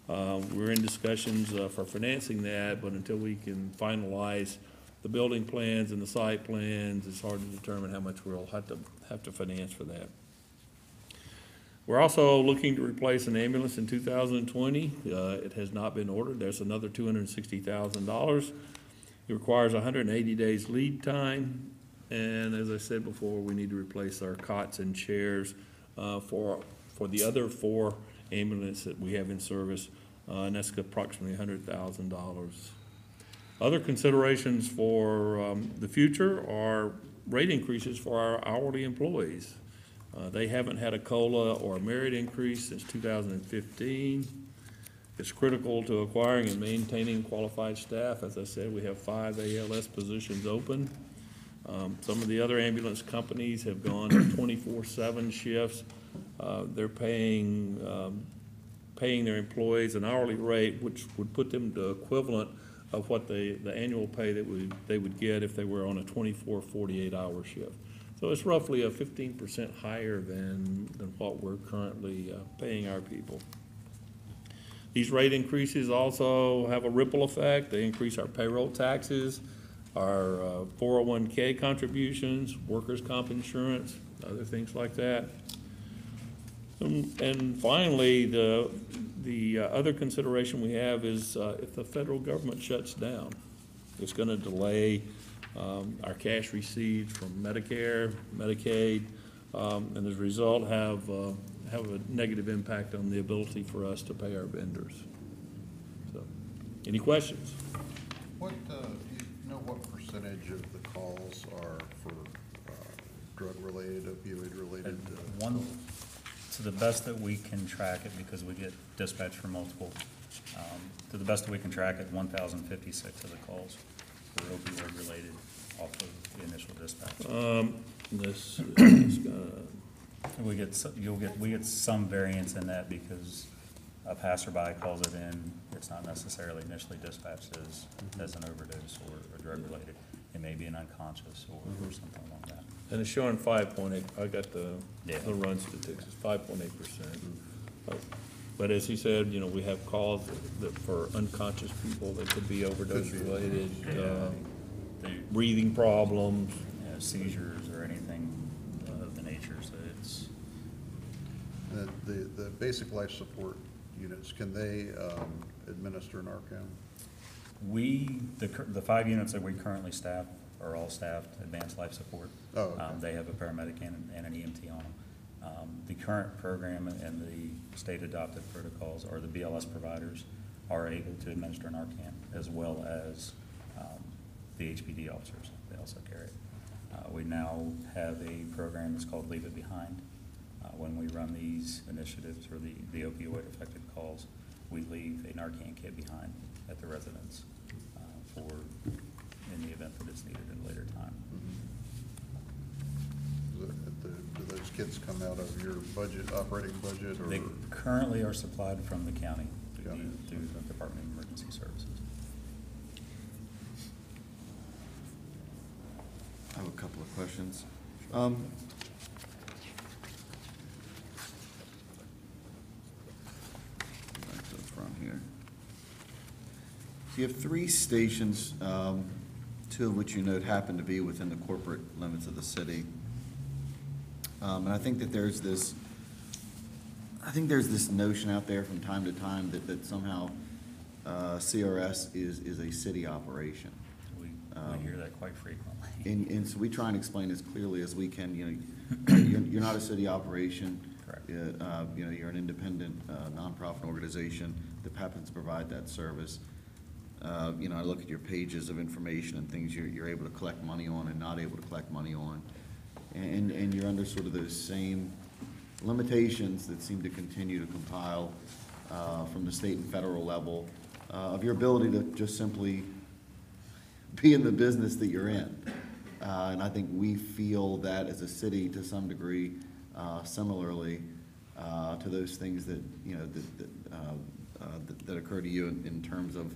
We're in discussions for financing that, but until we can finalize the building plans and the site plans, it's hard to determine how much we'll have to finance for that. We're also looking to replace an ambulance in 2020. It has not been ordered. There's another $260,000. It requires 180 days lead time, and as I said before, we need to replace our cots and chairs for the other 4 ambulances that we have in service, and that's approximately $100,000. Other considerations for the future are rate increases for our hourly employees. They haven't had a COLA or a merit increase since 2015. It's critical to acquiring and maintaining qualified staff. As I said, we have 5 ALS positions open. Some of the other ambulance companies have gone to 24/7 shifts. They're paying their employees an hourly rate, which would put them to equivalent of what the annual pay that they would get if they were on a 24, 48-hour shift. So it's roughly a 15% higher than what we're currently paying our people. These rate increases also have a ripple effect. They increase our payroll taxes, our 401K contributions, workers' comp insurance, other things like that. And finally, the other consideration we have is if the federal government shuts down, it's going to delay our cash receipts from Medicare, Medicaid, and as a result have a negative impact on the ability for us to pay our vendors. So, any questions? What, do you know what percentage of the calls are for drug-related, opioid-related? To the best that we can track it, because we get dispatch from multiple, to the best that we can track it, 1,056 of the calls were opioid-related off of the initial dispatch. We get some variance in that because a passerby calls it in. It's not necessarily initially dispatched as an overdose or drug-related. It may be an unconscious or something along that. And it's showing 5.8, I got the run statistics, it's 5.8%. But as he said, you know, we have calls that for unconscious people, that could be overdose related, breathing problems. Seizures or anything of the nature, so it's. The basic life support units, can they administer Narcan? The 5 units that we currently staff are all staffed advanced life support. Oh, okay. They have a paramedic and an EMT on them. The current program and the state adopted protocols, or the BLS providers, are able to administer Narcan, as well as the HPD officers. They also carry it. We now have a program that's called Leave It Behind. When we run these initiatives or the opioid affected calls, we leave a Narcan kit behind at the residence in the event that it's needed at a later time. Do those kits come out of your budget, operating budget, or? They currently are supplied from the county through County. the Department of Emergency Services. I have a couple of questions. Back to the front here. So you have 3 stations, 2 of which you note happen to be within the corporate limits of the city. And I think that there's this notion out there from time to time that somehow CRS is a city operation. We hear that quite frequently. And so we try and explain as clearly as we can, you know, you're not a city operation. Correct. You know, you're an independent, nonprofit organization that happens to provide that service. You know, I look at your pages of information and things you're able to collect money on and not able to collect money on. And you're under sort of those same limitations that seem to continue to compile from the state and federal level of your ability to just simply be in the business that you're in. And I think we feel that as a city to some degree, similarly to those things that, you know, that occur to you in terms of,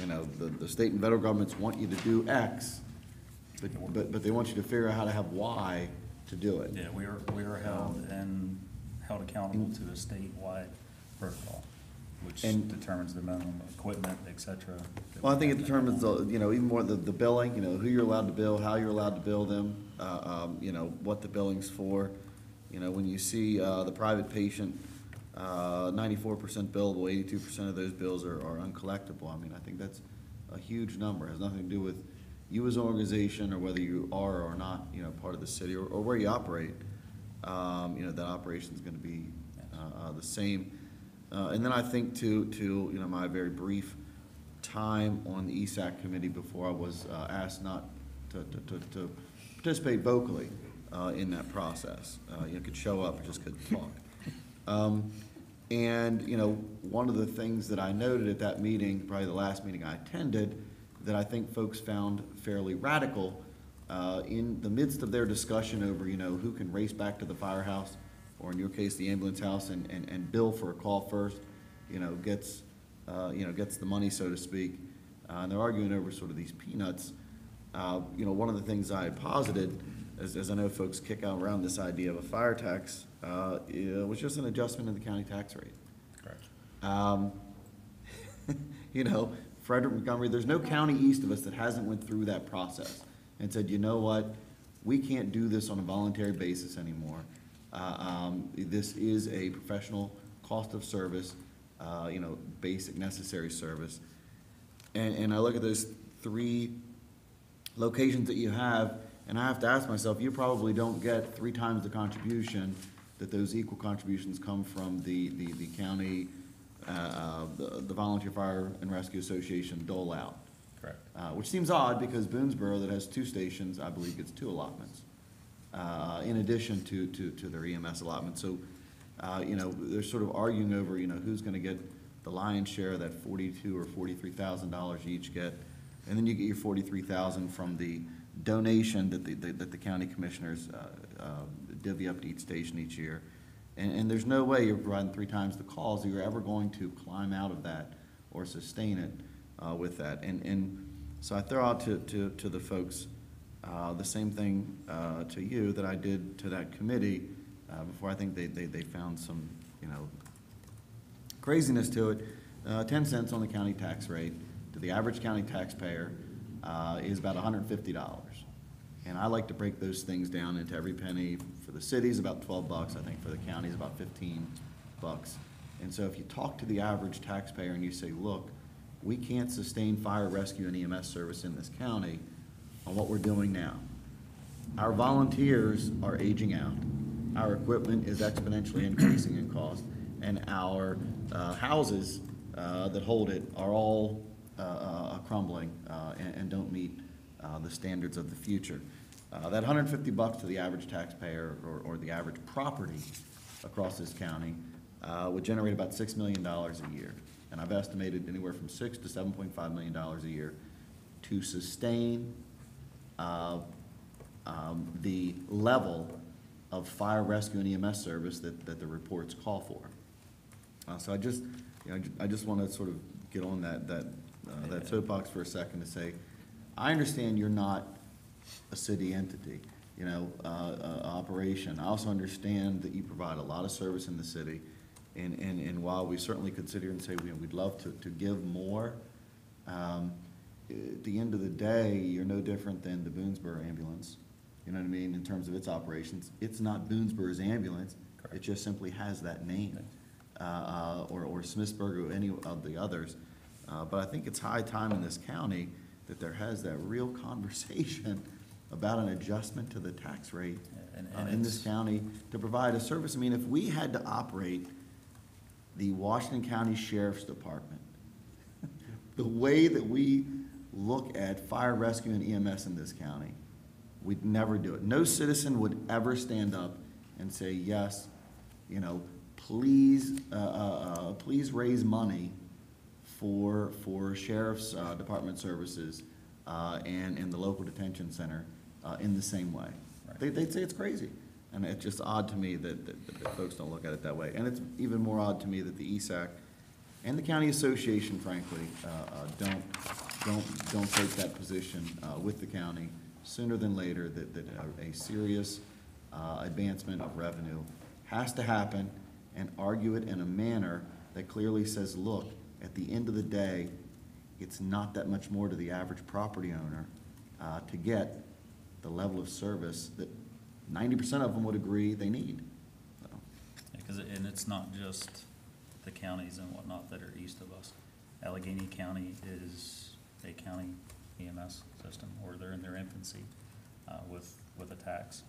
you know, the state and federal governments want you to do X, but they want you to figure out how to have Y to do it. Yeah, we are held accountable to a statewide protocol, which determines the minimum equipment, et cetera. Well, I think it determines, you know, even more the billing, you know, who you're allowed to bill, how you're allowed to bill them, you know, what the billing's for. You know, when you see the private patient, 94% billable, 82% of those bills are uncollectible. I mean, I think that's a huge number. It has nothing to do with you as an organization or whether you are or not, you know, part of the city or where you operate. You know, that operation's going to be the same. And then I think to you know, my very brief time on the ESAC committee before I was asked not to participate vocally in that process. You could show up, but just couldn't talk. And, you know, one of the things that I noted at that meeting, probably the last meeting I attended, that I think folks found fairly radical, in the midst of their discussion over, you know, who can race back to the firehouse, or in your case, the ambulance house, and bill for a call first, you know, gets the money, so to speak. And they're arguing over sort of these peanuts. You know, one of the things I had posited, as I know folks kick out around this idea of a fire tax, was just an adjustment in the county tax rate. Correct. You know, Frederick, Montgomery, there's no county east of us that hasn't went through that process and said, you know what, we can't do this on a voluntary basis anymore. This is a professional cost of service, you know, basic necessary service. And I look at those 3 locations that you have, and I have to ask myself, you probably don't get 3 times the contribution that those equal contributions come from the county, the Volunteer Fire and Rescue Association dole out. Correct. Which seems odd because Boonesboro, that has 2 stations, I believe gets 2 allotments, in addition to their EMS allotment. So, you know, they're sort of arguing over, you know, who's gonna get the lion's share of that $42,000 or $43,000 you each get. And then you get your $43,000 from the donation that the county commissioners divvy up to each station each year. And there's no way you're providing 3 times the calls that you're ever going to climb out of that or sustain it with that. And so I throw out to the folks the same thing to you that I did to that committee before. I think they found some, you know, craziness to it. 10 cents on the county tax rate to the average county taxpayer is about $150. And I like to break those things down into every penny. For the cities, about 12 bucks. I think for the counties, about 15 bucks. And so if you talk to the average taxpayer and you say, look, we can't sustain fire, rescue, and EMS service in this county on what we're doing now. Our volunteers are aging out. Our equipment is exponentially increasing in cost. And our houses that hold it are all crumbling and don't meet the standards of the future. That $150 to the average taxpayer or the average property across this county would generate about $6 million a year. And I've estimated anywhere from $6 to $7.5 million a year to sustain the level of fire, rescue, and EMS service that the reports call for. So I just want to sort of get on that soapbox for a second to say, I understand you're not a city entity, you know, operation. I also understand that you provide a lot of service in the city, and while we certainly could sit here and say we'd love to give more, at the end of the day, you're no different than the Boonesboro ambulance. You know what I mean? In terms of its operations, it's not Boonesboro's ambulance. Correct. It just simply has that name, or Smithsburg or any of the others. But I think it's high time in this county that there has that real conversation about an adjustment to the tax rate in this county to provide a service. I mean, if we had to operate the Washington County Sheriff's Department the way that we look at fire, rescue, and EMS in this county, we'd never do it. No citizen would ever stand up and say, yes, you know, please raise money for sheriff's department services and in the local detention center in the same way. Right. They'd say it's crazy. And it's just odd to me that folks don't look at it that way. And it's even more odd to me that the ESAC and the county association, frankly, don't take that position with the county sooner than later, that a serious advancement of revenue has to happen, and argue it in a manner that clearly says, look, at the end of the day, it's not that much more to the average property owner to get the level of service that 90% of them would agree they need. So. Yeah, and it's not just the counties and whatnot that are east of us. Allegheny County is a county EMS system, or they're in their infancy with a tax.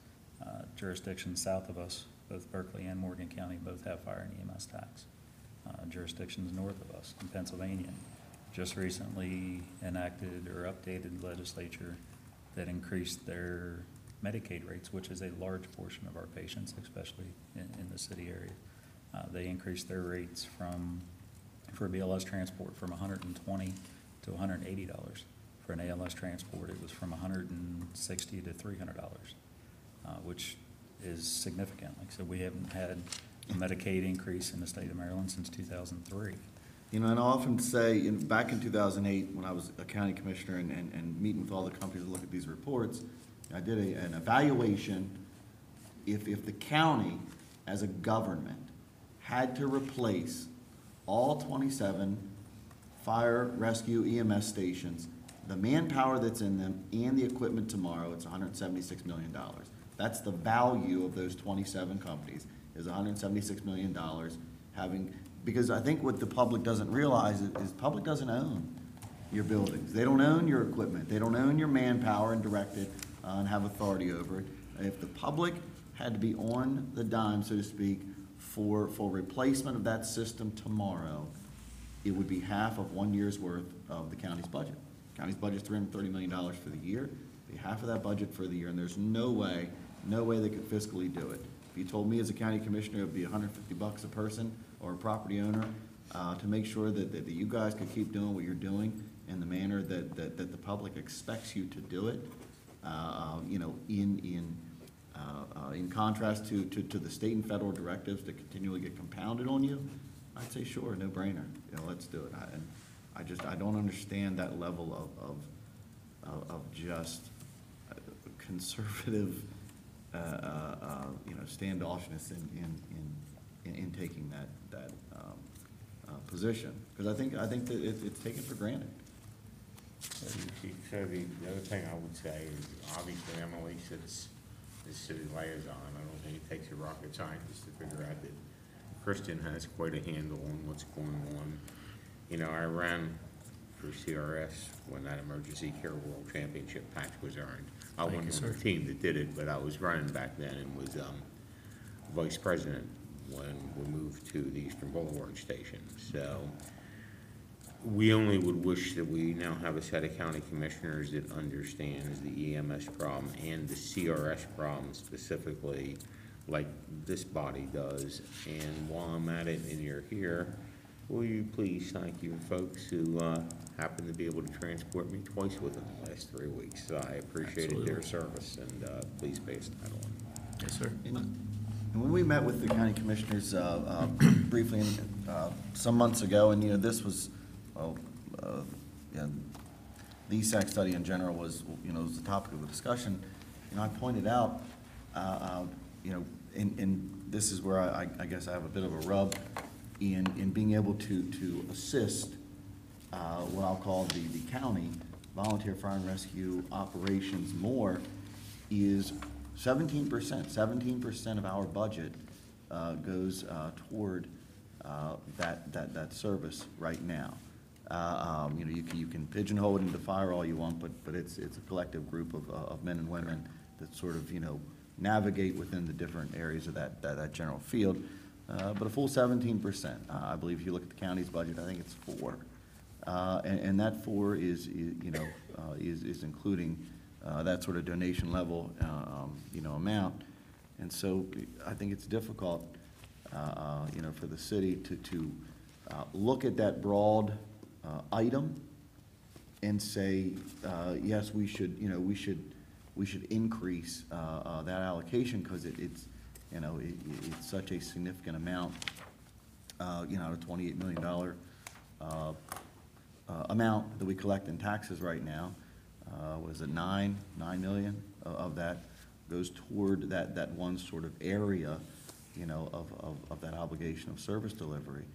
Jurisdictions south of us, both Berkeley and Morgan County, both have fire and EMS tax. Jurisdictions north of us in Pennsylvania just recently enacted or updated legislature that increased their Medicaid rates, which is a large portion of our patients, especially in the city area. They increased their rates for BLS transport from $120 to $180. For an ALS transport, it was from $160 to $300, which is significant. Like I said, we haven't had a Medicaid increase in the state of Maryland since 2003. You know, and I often say, back in 2008, when I was a county commissioner and meeting with all the companies to look at these reports, I did an evaluation. If the county, as a government, had to replace all 27 fire, rescue, EMS stations, the manpower that's in them and the equipment tomorrow, it's $176 million. That's the value of those 27 companies, is $176 million because I think what the public doesn't realize is the public doesn't own your buildings. They don't own your equipment. They don't own your manpower and direct it and have authority over it. If the public had to be on the dime, so to speak, for replacement of that system tomorrow, it would be half of 1 year's worth of the county's budget. County's budget's $330 million for the year. It'd be half of that budget for the year, and there's no way they could fiscally do it. If you told me as a county commissioner it would be $150 a person or a property owner to make sure that you guys could keep doing what you're doing in the manner that the public expects you to do it, you know, in contrast to the state and federal directives that continually get compounded on you, I'd say sure, no brainer. You know, let's do it. I don't understand that level of just conservative, you know, standoffishness in taking that position, because I think that it's taken for granted. So the other thing I would say is, obviously, Emily sits the city liaison. I don't think it takes a rocket scientist to figure out that Kristen has quite a handle on what's going on. You know, I ran for CRS when that Emergency Care World Championship patch was earned. I wasn't on the team that did it, but I was running back then and was vice president when we moved to the Eastern Boulevard station. So we only would wish that we now have a set of county commissioners that understands the EMS problem and the CRS problem specifically, like this body does. And while I'm at it and you're here, will you please thank you folks who happened to be able to transport me twice within the last 3 weeks. I appreciated their service, and please pass that on. Yes, sir. And when we met with the county commissioners briefly some months ago, and, you know, this was, well, yeah, the ESAC study in general was, you know, was the topic of the discussion. You know, I pointed out, you know, and this is where I guess I have a bit of a rub in being able to assist what I'll call the county volunteer fire and rescue operations more, is 17% of our budget goes toward that service right now. You know, you can pigeonhole it into fire all you want, but it's a collective group of men and women that sort of, you know, navigate within the different areas of that general field. But a full 17%. I believe if you look at the county's budget, I think it's 4. And that 4 is you know, is including that sort of donation level, you know, amount. And so I think it's difficult, you know, for the city to look at that broad item and say, yes, we should, you know, we should increase that allocation, because it's, you know, it's such a significant amount, you know, a $28 million amount that we collect in taxes right now. Was it 9 million of that goes toward that one sort of area, you know, of that obligation of service delivery.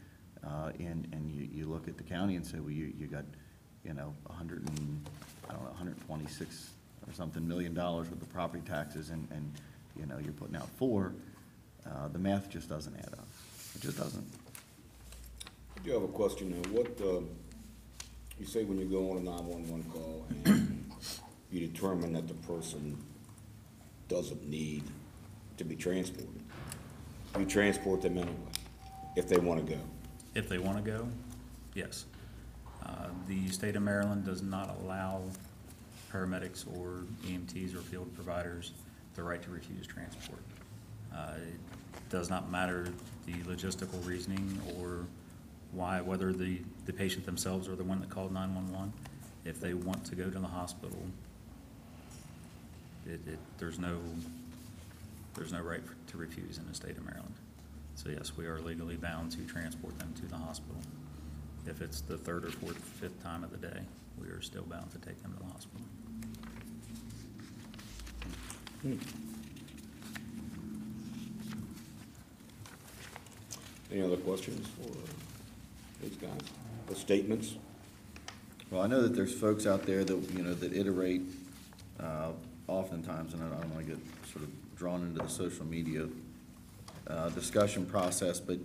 And you look at the county and say, well, you got, you know, 126 or something $million worth of property taxes, and you know, you're putting out 4. The math just doesn't add up. It just doesn't. I do have a question now. What, you say when you go on a 911 call and you determine that the person doesn't need to be transported, you transport them anyway, if they want to go? If they want to go, yes. The state of Maryland does not allow paramedics or EMTs or field providers the right to refuse transport. It does not matter the logistical reasoning or why, whether the patient themselves are the one that called 911. If they want to go to the hospital, there's no right to refuse in the state of Maryland. So yes, we are legally bound to transport them to the hospital. If it's the third or fourth, fifth time of the day, we are still bound to take them to the hospital. Any other questions for these guys? The statements? Well, I know that there's folks out there that, you know, that iterate oftentimes, and I don't want to get sort of drawn into the social media discussion process, but,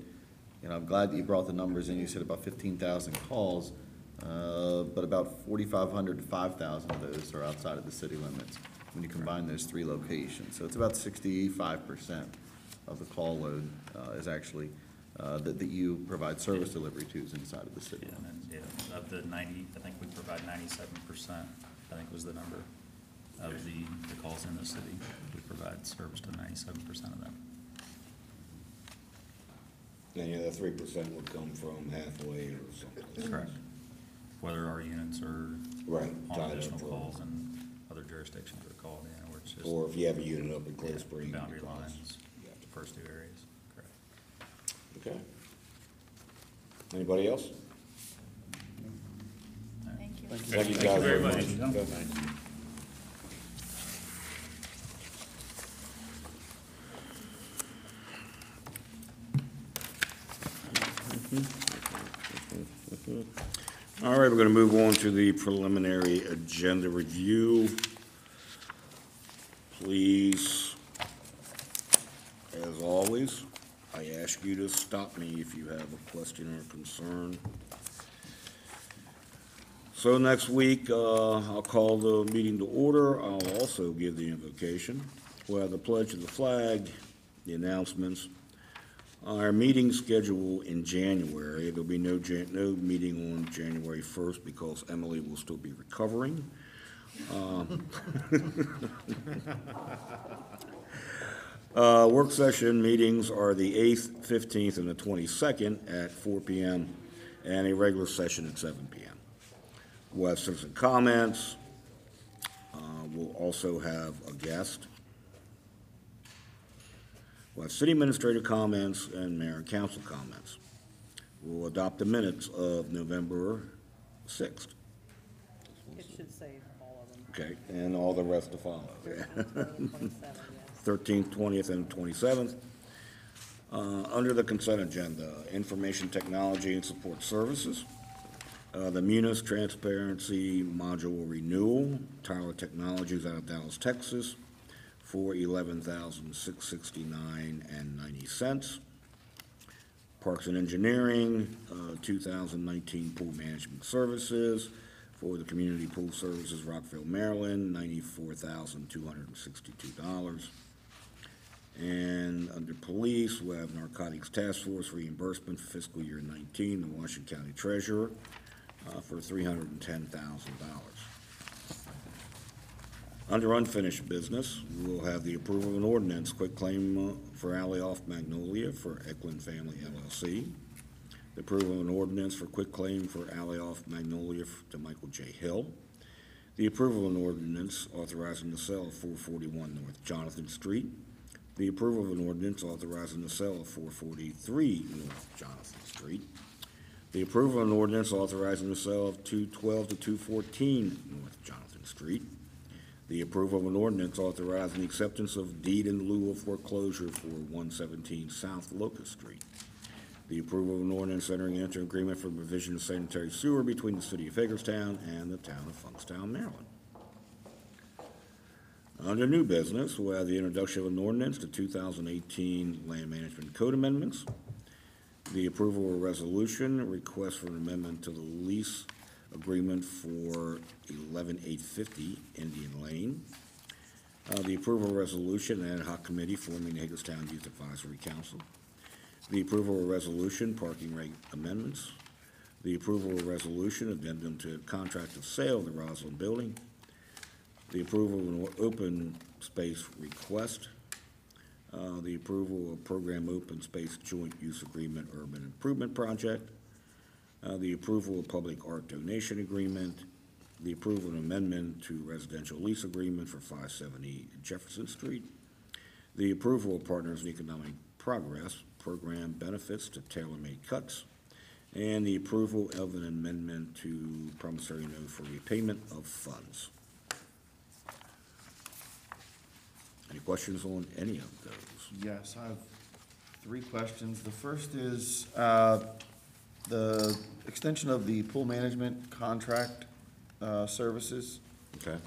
you know, I'm glad that you brought the numbers in. You said about 15,000 calls, but about 4,500 to 5,000 of those are outside of the city limits when you combine those three locations. So it's about 65% of the call load is actually that you provide service delivery to is inside of the city. Yeah, and yeah, of the 90, I think we provide 97%, I think was the number of the calls in the city. We provide service to 97% of them. And the other 3% would come from halfway or something. Correct. Whether our units are Right, on tied additional up for- calls and other jurisdictions are called in, or it's just. Or if you have a unit up in Clear Yeah, Spring. boundary you cross. lines, the first two areas, correct. Okay. Anybody else? Thank you. Thank you guys very much. Okay, thanks. All right, we're going to move on to the preliminary agenda review. Please, as always, I ask you to stop me if you have a question or concern. So next week, I'll call the meeting to order. I'll also give the invocation. We'll have the pledge of the flag, the announcements. Our meeting schedule in January, there'll be no meeting on January 1st because Emily will still be recovering. Work session meetings are the 8th, 15th, and the 22nd at 4 p.m. and a regular session at 7 p.m. We'll have citizen comments. We'll also have a guest. We'll have city administrator comments and mayor and council comments. We'll adopt the minutes of November 6th. It should say all of them. Okay, and all the rest to follow. 13th, 13th, 20th, 27th, yes. 20th, and 27th. Under the consent agenda, information technology and support services. The Munis Transparency Module Renewal, Tyler Technologies out of Dallas, Texas, for $11,669.90. Parks and Engineering, 2019 Pool Management Services for the Community Pool Services, Rockville, Maryland, $94,262. And under Police, we have Narcotics Task Force reimbursement for fiscal year 19, the Washington County Treasurer, for $310,000. Under unfinished business, we'll have the approval of an ordinance, quitclaim for alley off Magnolia for Eklund Family LLC. The approval of an ordinance for quitclaim for alley off Magnolia to Michael J. Hill. The approval of an ordinance authorizing the sale of 441 North Jonathan Street. The approval of an ordinance authorizing the sale of 443 North Jonathan Street. The approval of an ordinance authorizing the sale of 212 to 214 North Jonathan Street. The approval of an ordinance authorizing the acceptance of deed in lieu of foreclosure for 117 South Locust Street. The approval of an ordinance entering into agreement for provision of sanitary sewer between the city of Hagerstown and the town of Funkstown, Maryland. Under new business, we'll have the introduction of an ordinance to 2018 Land Management Code amendments. The approval of a resolution, request for an amendment to the lease agreement for 11850 Indian Lane. The approval of resolution, ad hoc committee forming the Hagerstown Youth Advisory Council. The approval of resolution, parking rate amendments. The approval of resolution, addendum to contract of sale of the Roslyn Building. the approval of an open space request, the approval of program open space joint use agreement urban improvement project, the approval of public art donation agreement, the approval of amendment to residential lease agreement for 570 Jefferson Street, the approval of Partners in Economic Progress program benefits to tailor-made cuts, and the approval of an amendment to promissory note for repayment of funds. Any questions on any of those? Yes, I have 3 questions. The first is, the extension of the pool management contract, services. Okay.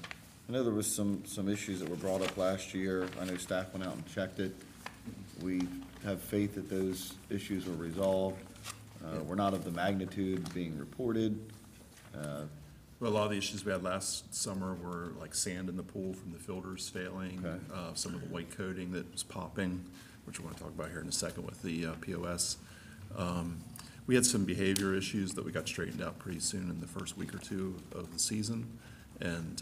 I know there was some issues that were brought up last year. I know staff went out and checked it. We have faith that those issues were resolved. We're not of the magnitude being reported. Well, a lot of the issues we had last summer were like sand in the pool from the filters failing, Okay. Some of the white coating that was popping, which we're going to talk about here in a second with the POS. We had some behavior issues that we got straightened out pretty soon in the first week or 2 of the season. And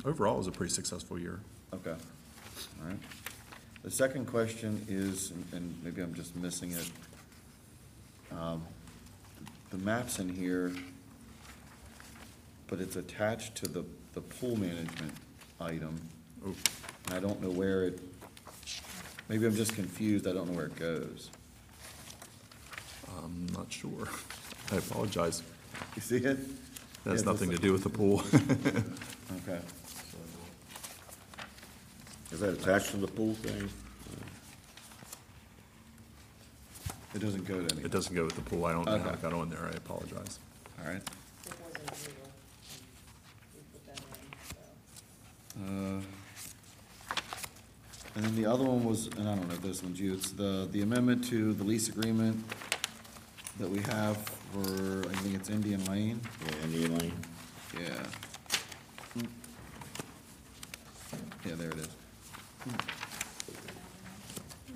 overall, it was a pretty successful year. Okay, all right. The second question is, and maybe I'm just missing it, the map's in here, but it's attached to the pool management item. Oh. And I don't know where it, maybe I'm just confused, I don't know where it goes. I'm not sure. I apologize. You see it? That has Yeah, nothing to just do with the pool. Okay. Is that attached to the pool thing? It doesn't go to anything. It doesn't go with the pool. I don't know how Okay. it got on there. I apologize. All right. It wasn't legal. We put that in, so. And then the other one was, and I don't know if this one's you, it's the amendment to the lease agreement that we have for, I think it's Indian Lane. Yeah, Indian Lane? Yeah. Yeah, there it is.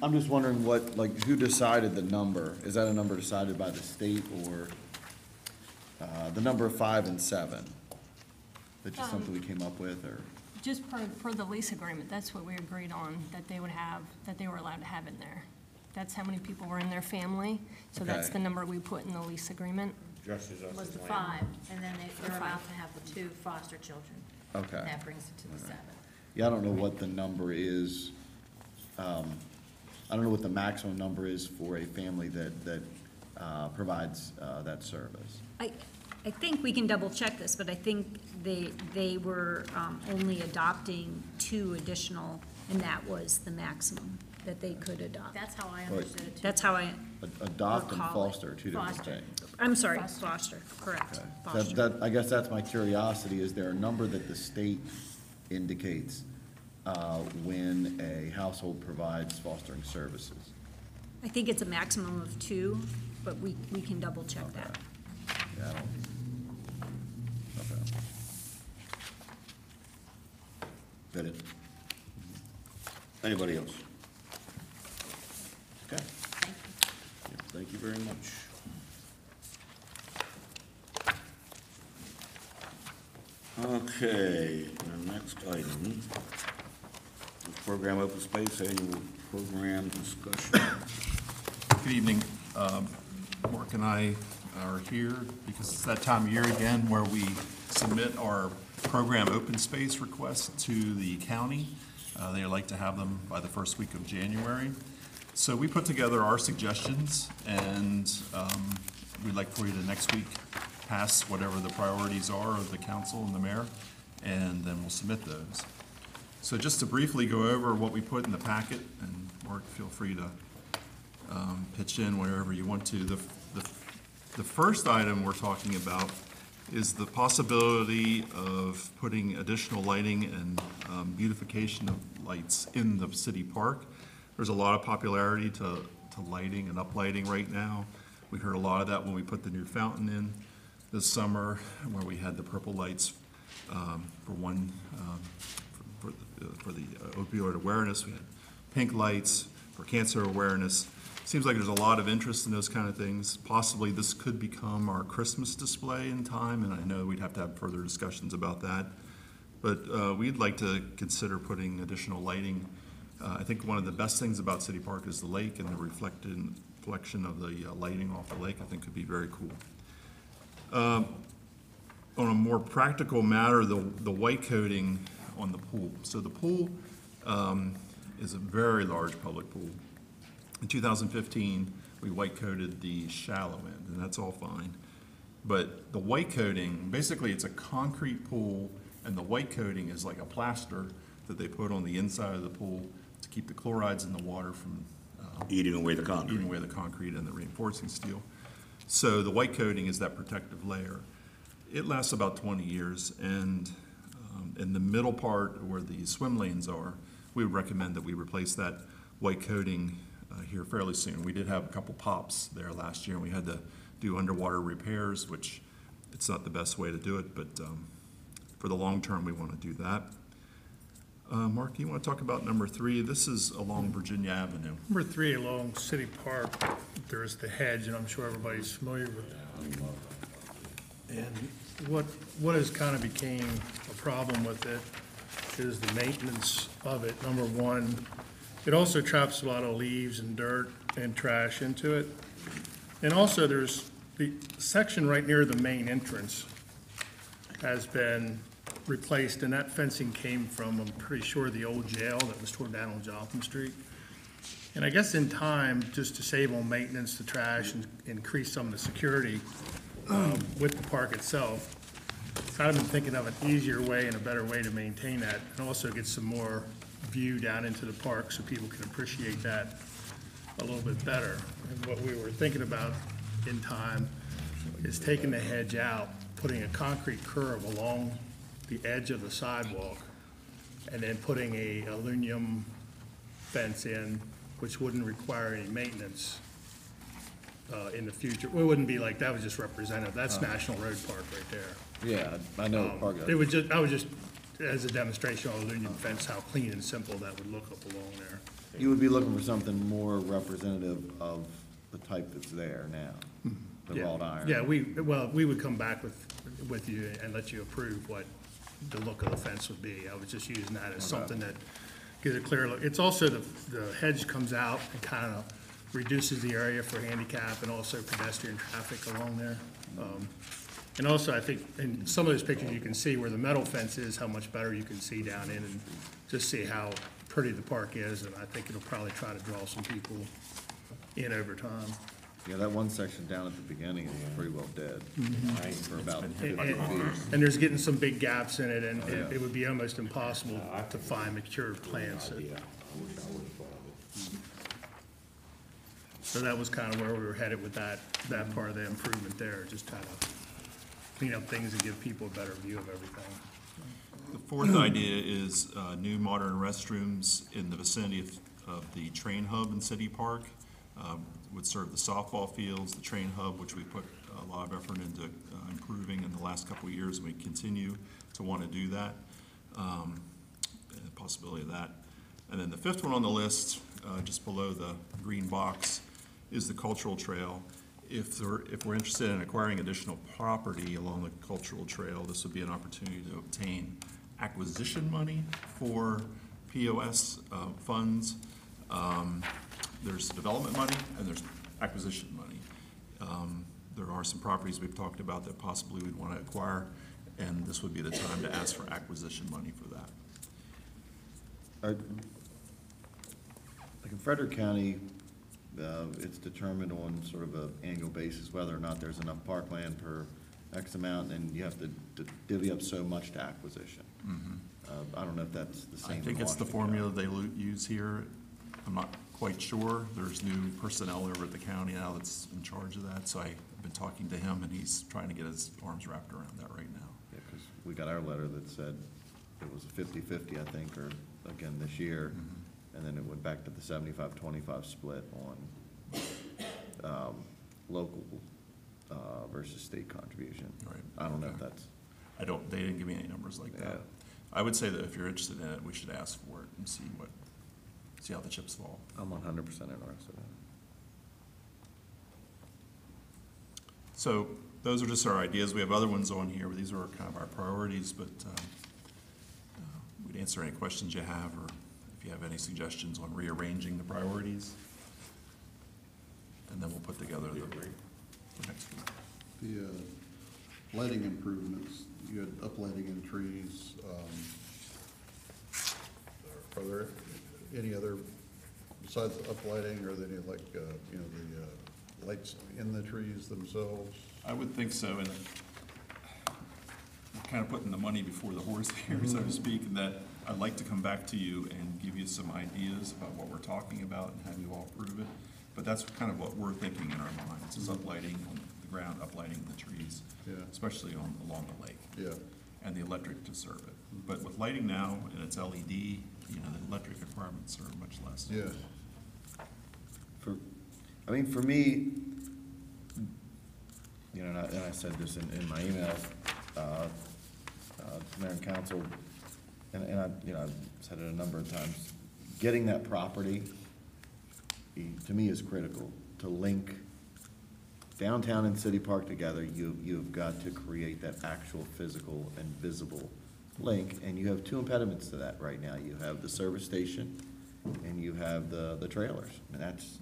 I'm just wondering what, like, who decided the number? Is that a number decided by the state or, the number 5 and 7? That's just something we came up with, or? Just per the lease agreement, that's what we agreed on, that they would have, that they were allowed to have in there. That's how many people were in their family, so that's Okay. the number we put in the lease agreement. Just as us Was as the land. 5, and then they're The allowed 5. to have the 2 foster children. Okay. And that brings it to the 7. Yeah, I don't know what the number is. I don't know what the maximum number is for a family that provides that service. I think we can double check this, but I think they were only adopting 2 additional, and that was the maximum that they could adopt. That's how I understood it too. That's how I, Adopt and Recall it. foster are 2 different Foster. things. I'm sorry, foster, correct, Okay. foster. I guess that's my curiosity, is there a number that the state indicates when a household provides fostering services? I think it's a maximum of 2, but we can double check that. Yeah, I don't. Okay. That it? Anybody else? Okay. Yeah, thank you very much. Okay, the next item is program open space annual program discussion. Good evening. Mark and I are here because it's that time of year again where we submit our program open space requests to the county. They like to have them by the first week of January. So we put together our suggestions, and we'd like for you to next week pass whatever the priorities are of the council and the mayor, and then we'll submit those. So just to briefly go over what we put in the packet, and Mark, feel free to pitch in wherever you want to. The first item we're talking about is the possibility of putting additional lighting and beautification of lights in the city park. There's a lot of popularity to lighting and uplighting right now. We heard a lot of that when we put the new fountain in this summer, where we had the purple lights for the opioid awareness. We had pink lights for cancer awareness. Seems like there's a lot of interest in those kind of things. Possibly this could become our Christmas display in time, and I know we'd have to have further discussions about that. But we'd like to consider putting additional lighting. I think one of the best things about City Park is the lake, and the reflection of the lighting off the lake, I think could be very cool. On a more practical matter, the white coating on the pool. So the pool is a very large public pool. In 2015, we white coated the shallow end, and that's all fine. But the white coating, basically it's a concrete pool, and the white coating is like a plaster that they put on the inside of the pool to keep the chlorides in the water from Eating away the concrete. eating away the concrete and the reinforcing steel. So the white coating is that protective layer. It lasts about 20 years, and in the middle part where the swim lanes are, we would recommend that we replace that white coating here fairly soon. We did have a couple pops there last year, and we had to do underwater repairs, which it's not the best way to do it, but for the long term, we want to do that. Mark, you want to talk about number 3? This is along Virginia Avenue. Number 3 along City Park, there's the hedge, and I'm sure everybody's familiar with that. And what has kind of became a problem with it is the maintenance of it. Number one, it also traps a lot of leaves and dirt and trash into it. And also there's the section right near the main entrance has been replaced, and that fencing came from, I'm pretty sure, the old jail that was torn down on Jotham Street. And I guess in time, just to save on maintenance, the trash, and increase some of the security with the park itself, kind of been thinking of an easier way and a better way to maintain that, and also get some more view down into the park so people can appreciate that a little bit better. And what we were thinking about in time is taking the hedge out, putting a concrete curve along the edge of the sidewalk, and then putting a aluminum fence in, which wouldn't require any maintenance in the future. It wouldn't be like, that was just representative. That's National Road Park right there. Yeah, I know park. It would just, I was just, as a demonstration on aluminum fence, how clean and simple that would look up along there. You would be looking for something more representative of the type that's there now, the Yeah. wrought iron. Yeah, we would come back with you and let you approve what the look of the fence would be. I was just using that as something that gives a clear look. It's also the hedge comes out and kind of reduces the area for handicap and also pedestrian traffic along there. And also, I think in some of those pictures, you can see where the metal fence is, how much better you can see down in, and just see how pretty the park is, and I think it'll probably try to draw some people in over time. Yeah, that one section down at the beginning is pretty well dead for about 50 feet. And there's getting some big gaps in it, and it would be almost impossible to find mature plants. So that was kind of where we were headed with that part of the improvement there, just try to clean up things and give people a better view of everything. The fourth idea is new modern restrooms in the vicinity of the train hub in City Park. Would serve the softball fields, the train hub, which we put a lot of effort into improving in the last couple of years, and we continue to want to do that, and the possibility of that. And then the fifth one on the list, just below the green box, is the cultural trail. If we're interested in acquiring additional property along the cultural trail, this would be an opportunity to obtain acquisition money for POS funds. There's development money and there's acquisition money. There are some properties we've talked about that possibly we'd want to acquire, and this would be the time to ask for acquisition money for that. Like in Frederick County, it's determined on sort of an annual basis whether or not there's enough parkland per X amount, and you have to divvy up so much to acquisition. I don't know if that's the same. I think it's the formula they use here. I'm not quite sure. There's new personnel over at the county now that's in charge of that, so I've been talking to him, and he's trying to get his arms wrapped around that right now. Yeah, because we got our letter that said it was 50-50, I think, or again this year, and then it went back to the 75-25 split on local versus state contribution. Right. I don't know if that's. They didn't give me any numbers like that. I would say that if you're interested in it, we should ask for it and see how the chips fall. I'm 100% interested in it. So those are just our ideas. We have other ones on here, but these are kind of our priorities, but answer any questions you have, or if you have any suggestions on rearranging the priorities. And then we'll put together the next week. The lighting improvements, you had uplighting in trees. Are there any other, besides the uplighting, are there any like, you know, the lights in the trees themselves? I would think so, and we're kind of putting the money before the horse here, so to speak, and that I'd like to come back to you and give you some ideas about what we're talking about and have you all approve it. But that's kind of what we're thinking in our minds, is uplighting on the ground, uplighting the trees, especially along the lake. Yeah. And the electric to serve it. But with lighting now, and it's LED, you know, the electric requirements are much less. Yeah. For me, you know, and I said this in my email, Mayor and Council, and I, you know, I've said it a number of times, getting that property, to me, is critical. To link downtown and City Park together, you've got to create that actual physical and visible link, and you have two impediments to that right now. You have the service station, and you have the trailers. And that's,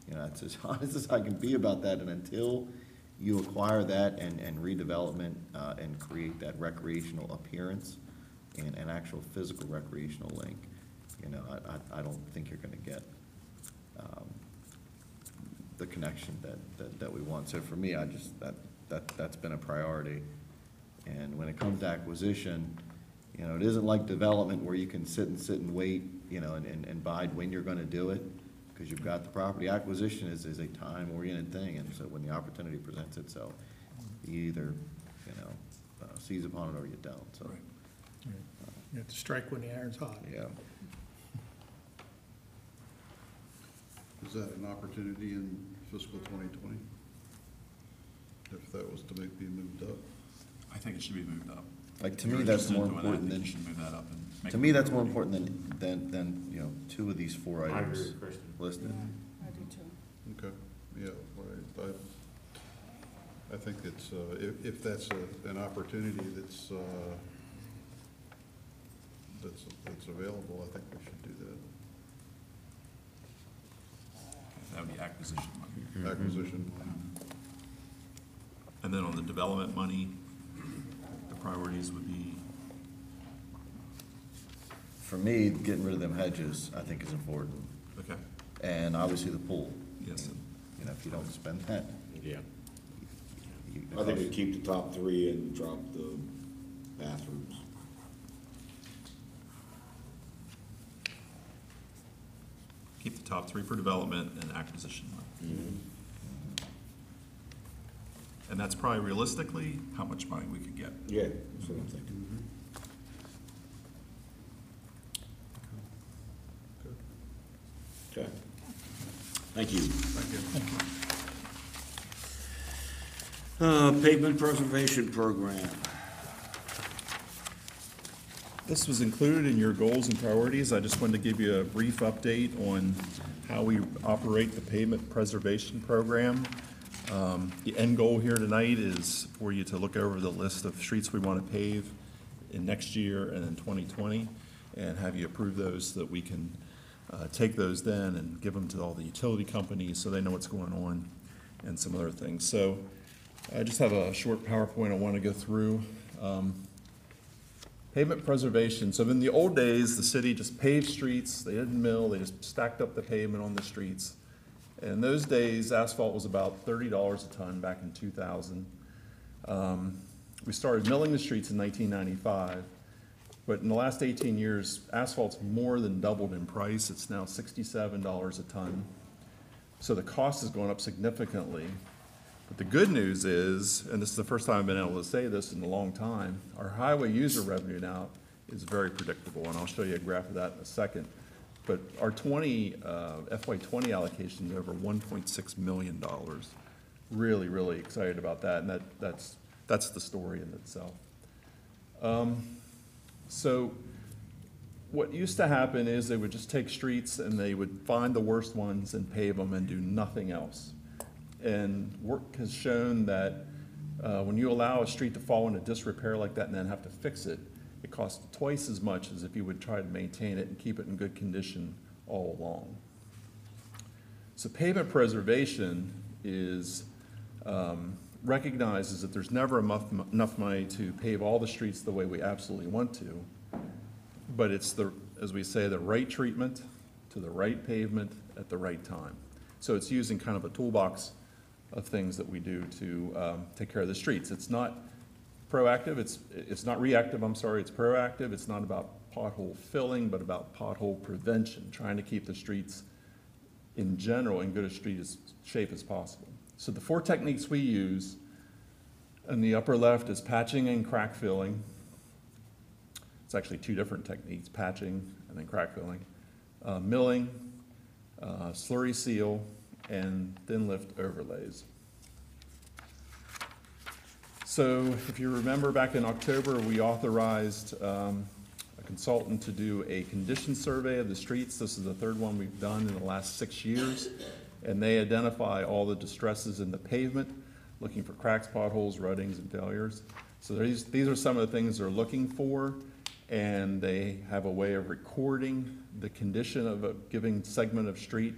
you know, that's as honest as I can be about that, and until you acquire that and redevelopment, and create that recreational appearance and an actual physical recreational link, you know, I don't think you're gonna get the connection that we want. So for me, that's been a priority. And when it comes to acquisition, you know, it isn't like development where you can sit and wait, you know, and bide when you're gonna do it, because you've got the property. Acquisition is a time-oriented thing, and so when the opportunity presents itself, you either, you know, seize upon it or you don't, so. You have to strike when the iron's hot. Yeah. Is that an opportunity in fiscal 2020? If that was to be moved up? I think it should be moved up. Like, to If me, you're that's interested more in doing that, I important think than, you should move that up and make to it me, a that's more priority. important than, you know, two of these four I agree items with Kristen. listed. I do too. Okay, yeah, right. I think it's, if that's an opportunity that's available, I think we should do that. That would be acquisition money. Acquisition. And then on the development money, the priorities would be, For me, getting rid of them hedges, I think, is important. okay, And obviously the pool. yes. You know, if you don't spend that. Yeah. I think we keep the top three and drop the bathrooms. Keep the top three for development and acquisition money. And that's probably realistically how much money we could get. Yeah, that's what I'm thinking. Okay. Thank you. Pavement preservation program. This was included in your goals and priorities. I just wanted to give you a brief update on how we operate the pavement preservation program. The end goal here tonight is for you to look over the list of streets we want to pave in next year and in 2020, and have you approve those so that we can take those then and give them to all the utility companies so they know what's going on, and some other things. So I just have a short PowerPoint I want to go through. Pavement preservation. So in the old days, the city just paved streets. They didn't mill. They just stacked up the pavement on the streets. And in those days, asphalt was about $30 a ton back in 2000. We started milling the streets in 1995. But in the last 18 years, asphalt's more than doubled in price. It's now $67 a ton. So the cost has gone up significantly. But the good news is, and this is the first time I've been able to say this in a long time, our highway user revenue now is very predictable, and I'll show you a graph of that in a second. But our FY 20 allocation is over $1.6 million. Really, really excited about that, and that's the story in itself. So what used to happen is they would just take streets and they would find the worst ones and pave them and do nothing else. And work has shown that when you allow a street to fall into disrepair like that and then have to fix it, it costs twice as much as if you would try to maintain it and keep it in good condition all along. So pavement preservation is, recognizes that there's never enough money to pave all the streets the way we absolutely want to, but it's the, as we say, the right treatment to the right pavement at the right time. So it's using kind of a toolbox of things that we do to take care of the streets. It's not proactive, it's not reactive, I'm sorry, it's proactive. It's not about pothole filling, but about pothole prevention, trying to keep the streets in general in good a shape as possible. So the 4 techniques we use in the upper left is patching and crack filling. It's actually 2 different techniques, patching and then crack filling. Milling, slurry seal, and thin lift overlays. So if you remember back in October, we authorized a consultant to do a condition survey of the streets. This is the 3rd one we've done in the last 6 years. And they identify all the distresses in the pavement, looking for cracks, potholes, ruttings, and failures. So these are some of the things they're looking for, and they have a way of recording the condition of a given segment of street.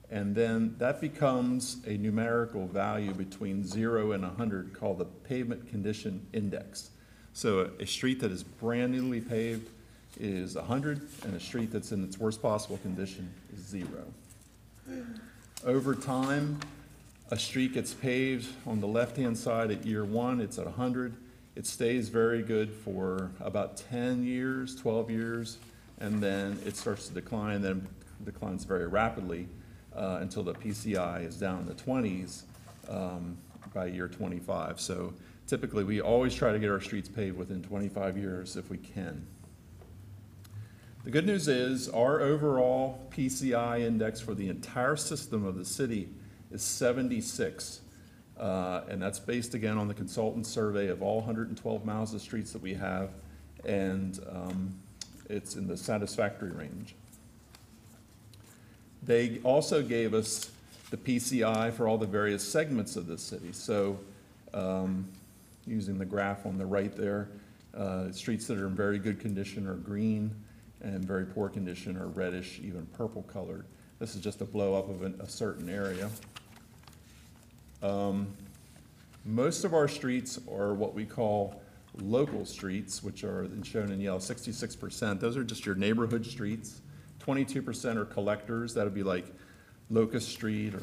And then that becomes a numerical value between 0 and 100 called the pavement condition index. So a street that is brand newly paved is 100, and a street that's in its worst possible condition is 0. Over time, a street gets paved on the left-hand side at year 1, it's at 100. It stays very good for about 10 years, 12 years, and then it starts to decline, then declines very rapidly until the PCI is down in the 20s by year 25. So typically, we always try to get our streets paved within 25 years if we can. The good news is our overall PCI index for the entire system of the city is 76. And that's based again on the consultant survey of all 112 miles of streets that we have, and it's in the satisfactory range. They also gave us the PCI for all the various segments of the city. So using the graph on the right there, streets that are in very good condition are green, and very poor condition are reddish, even purple colored. This is just a blow up of a certain area. Most of our streets are what we call local streets, which are shown in yellow, 66%. Those are just your neighborhood streets. 22% are collectors. That would be like Locust Street or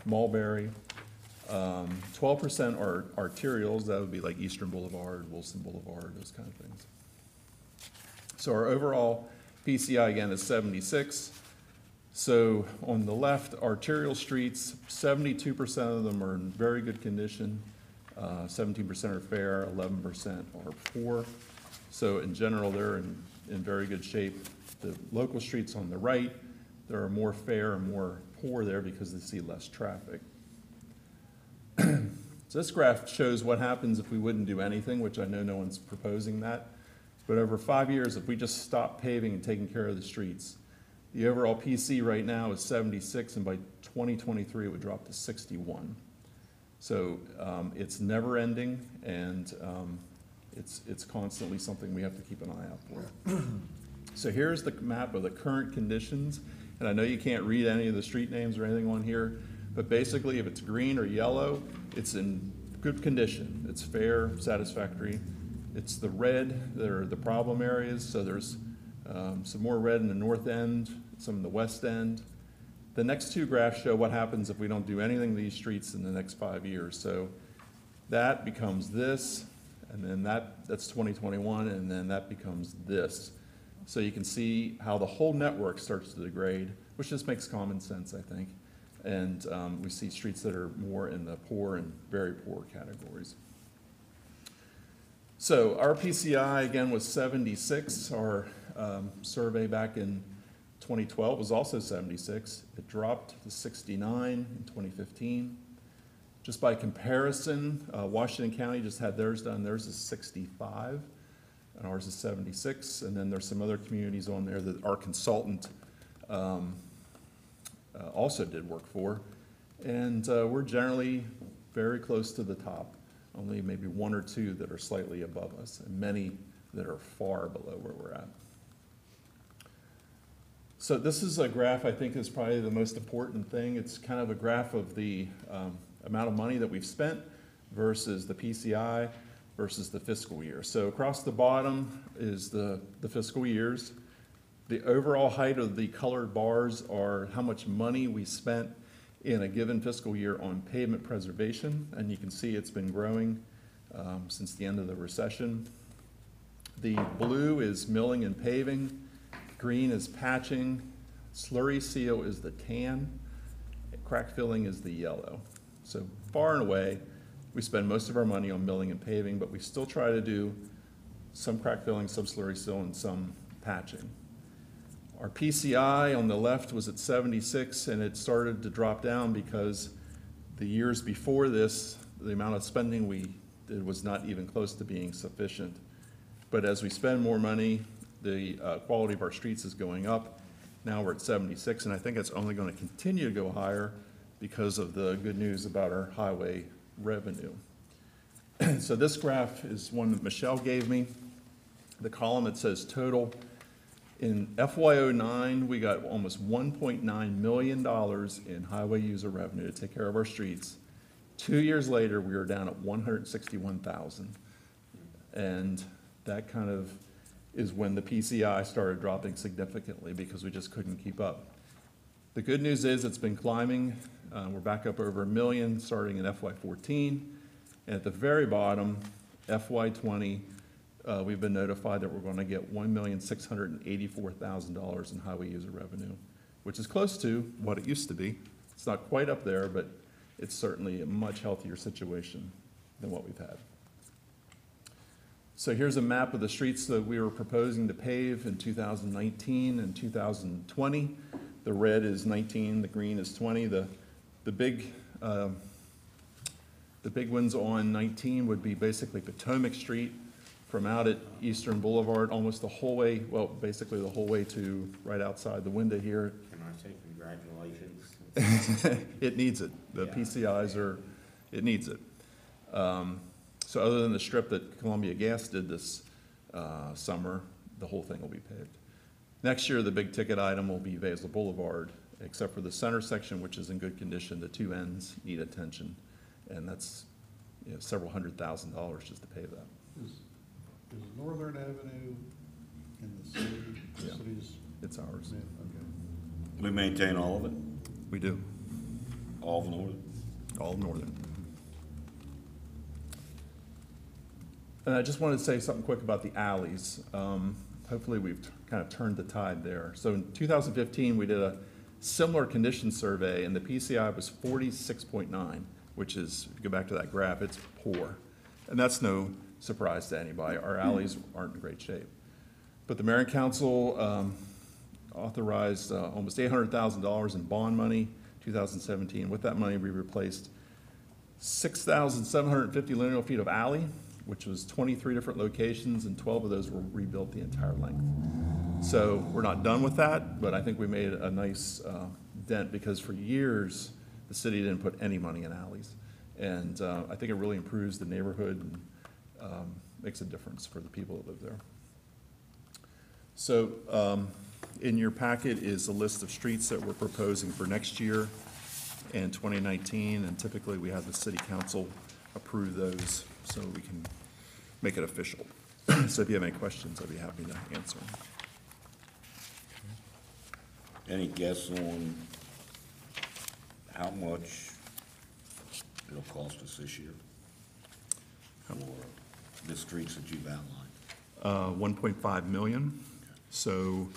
Mulberry. 12% are arterials. That would be like Eastern Boulevard, Wilson Boulevard, those kind of things. So our overall PCI, again, is 76. So on the left, arterial streets, 72% of them are in very good condition, 17% are fair, 11% are poor. So in general, they're in very good shape. The local streets on the right, there are more fair and more poor there because they see less traffic. So this graph shows what happens if we wouldn't do anything, which I know no one's proposing that. But over 5 years, if we just stop paving and taking care of the streets, the overall PC right now is 76, and by 2023, it would drop to 61. So it's never ending, and it's constantly something we have to keep an eye out for. So here's the map of the current conditions, and I know you can't read any of the street names or anything on here, but basically if it's green or yellow, it's in good condition. It's fair, satisfactory. It's the red that are the problem areas, so there's some more red in the north end, some in the west end. The next 2 graphs show what happens if we don't do anything to these streets in the next 5 years. So that becomes this, and then that's 2021, and then that becomes this. So you can see how the whole network starts to degrade, which just makes common sense, I think. And we see streets that are more in the poor and very poor categories. So our PCI, again, was 76. Our survey back in 2012 was also 76. It dropped to 69 in 2015. Just by comparison, Washington County just had theirs done. Theirs is 65, and ours is 76. And then there's some other communities on there that our consultant also did work for. And we're generally very close to the top. Only maybe 1 or 2 that are slightly above us, and many that are far below where we're at. So this is a graph I think is probably the most important thing. It's kind of a graph of the amount of money that we've spent versus the PCI versus the fiscal year. So across the bottom is the fiscal years. The overall height of the colored bars are how much money we spent in a given fiscal year on pavement preservation, and you can see it's been growing since the end of the recession. The blue is milling and paving, green is patching, slurry seal is the tan, crack filling is the yellow. So far and away, we spend most of our money on milling and paving, but we still try to do some crack filling, some slurry seal, and some patching. Our PCI on the left was at 76, and it started to drop down because the years before this, the amount of spending we did was not even close to being sufficient. But as we spend more money, the quality of our streets is going up. Now we're at 76, and I think it's only going to continue to go higher because of the good news about our highway revenue. So this graph is one that Michelle gave me. The column that says total. In FY09, we got almost $1.9 million in highway user revenue to take care of our streets. 2 years later, we were down at $161,000. And that kind of is when the PCI started dropping significantly because we just couldn't keep up. The good news is it's been climbing. We're back up over $1 million starting in FY14. And at the very bottom, FY20, we've been notified that we're going to get $1,684,000 in highway user revenue, which is close to what it used to be. It's not quite up there, but it's certainly a much healthier situation than what we've had. So here's a map of the streets that we were proposing to pave in 2019 and 2020. The red is 19, the green is 20. The big ones on 19 would be basically Potomac Street from out at Eastern Boulevard almost the whole way, well, basically the whole way to right outside the window here. Can I say congratulations? It needs it. The PCIs are, it needs it. So other than the strip that Columbia Gas did this summer, the whole thing will be paved. Next year, the big ticket item will be Vasel Boulevard, except for the center section, which is in good condition. The two ends need attention, and that's several $100,000 just to pave that. Is Northern Avenue in the city? Yeah. City's? It's ours. Yeah, okay. We maintain all of it? We do. All of Northern? All Northern. And I just wanted to say something quick about the alleys. Hopefully we've kind of turned the tide there. So in 2015, we did a similar condition survey, and the PCI was 46.9, which is, if you go back to that graph, it's poor. And that's no surprise to anybody. Our alleys aren't in great shape. But the Mayor and Council authorized almost $800,000 in bond money, 2017. With that money, we replaced 6,750 linear feet of alley, which was 23 different locations, and 12 of those were rebuilt the entire length. So we're not done with that, but I think we made a nice dent because for years, the city didn't put any money in alleys. And I think it really improves the neighborhood and makes a difference for the people that live there. So in your packet is a list of streets that we're proposing for next year and 2019, and typically we have the city council approve those so we can make it official. So if you have any questions, I'd be happy to answer them. Any guess on how much it'll cost us this year for the streets that you've outlined? 1.5 million. So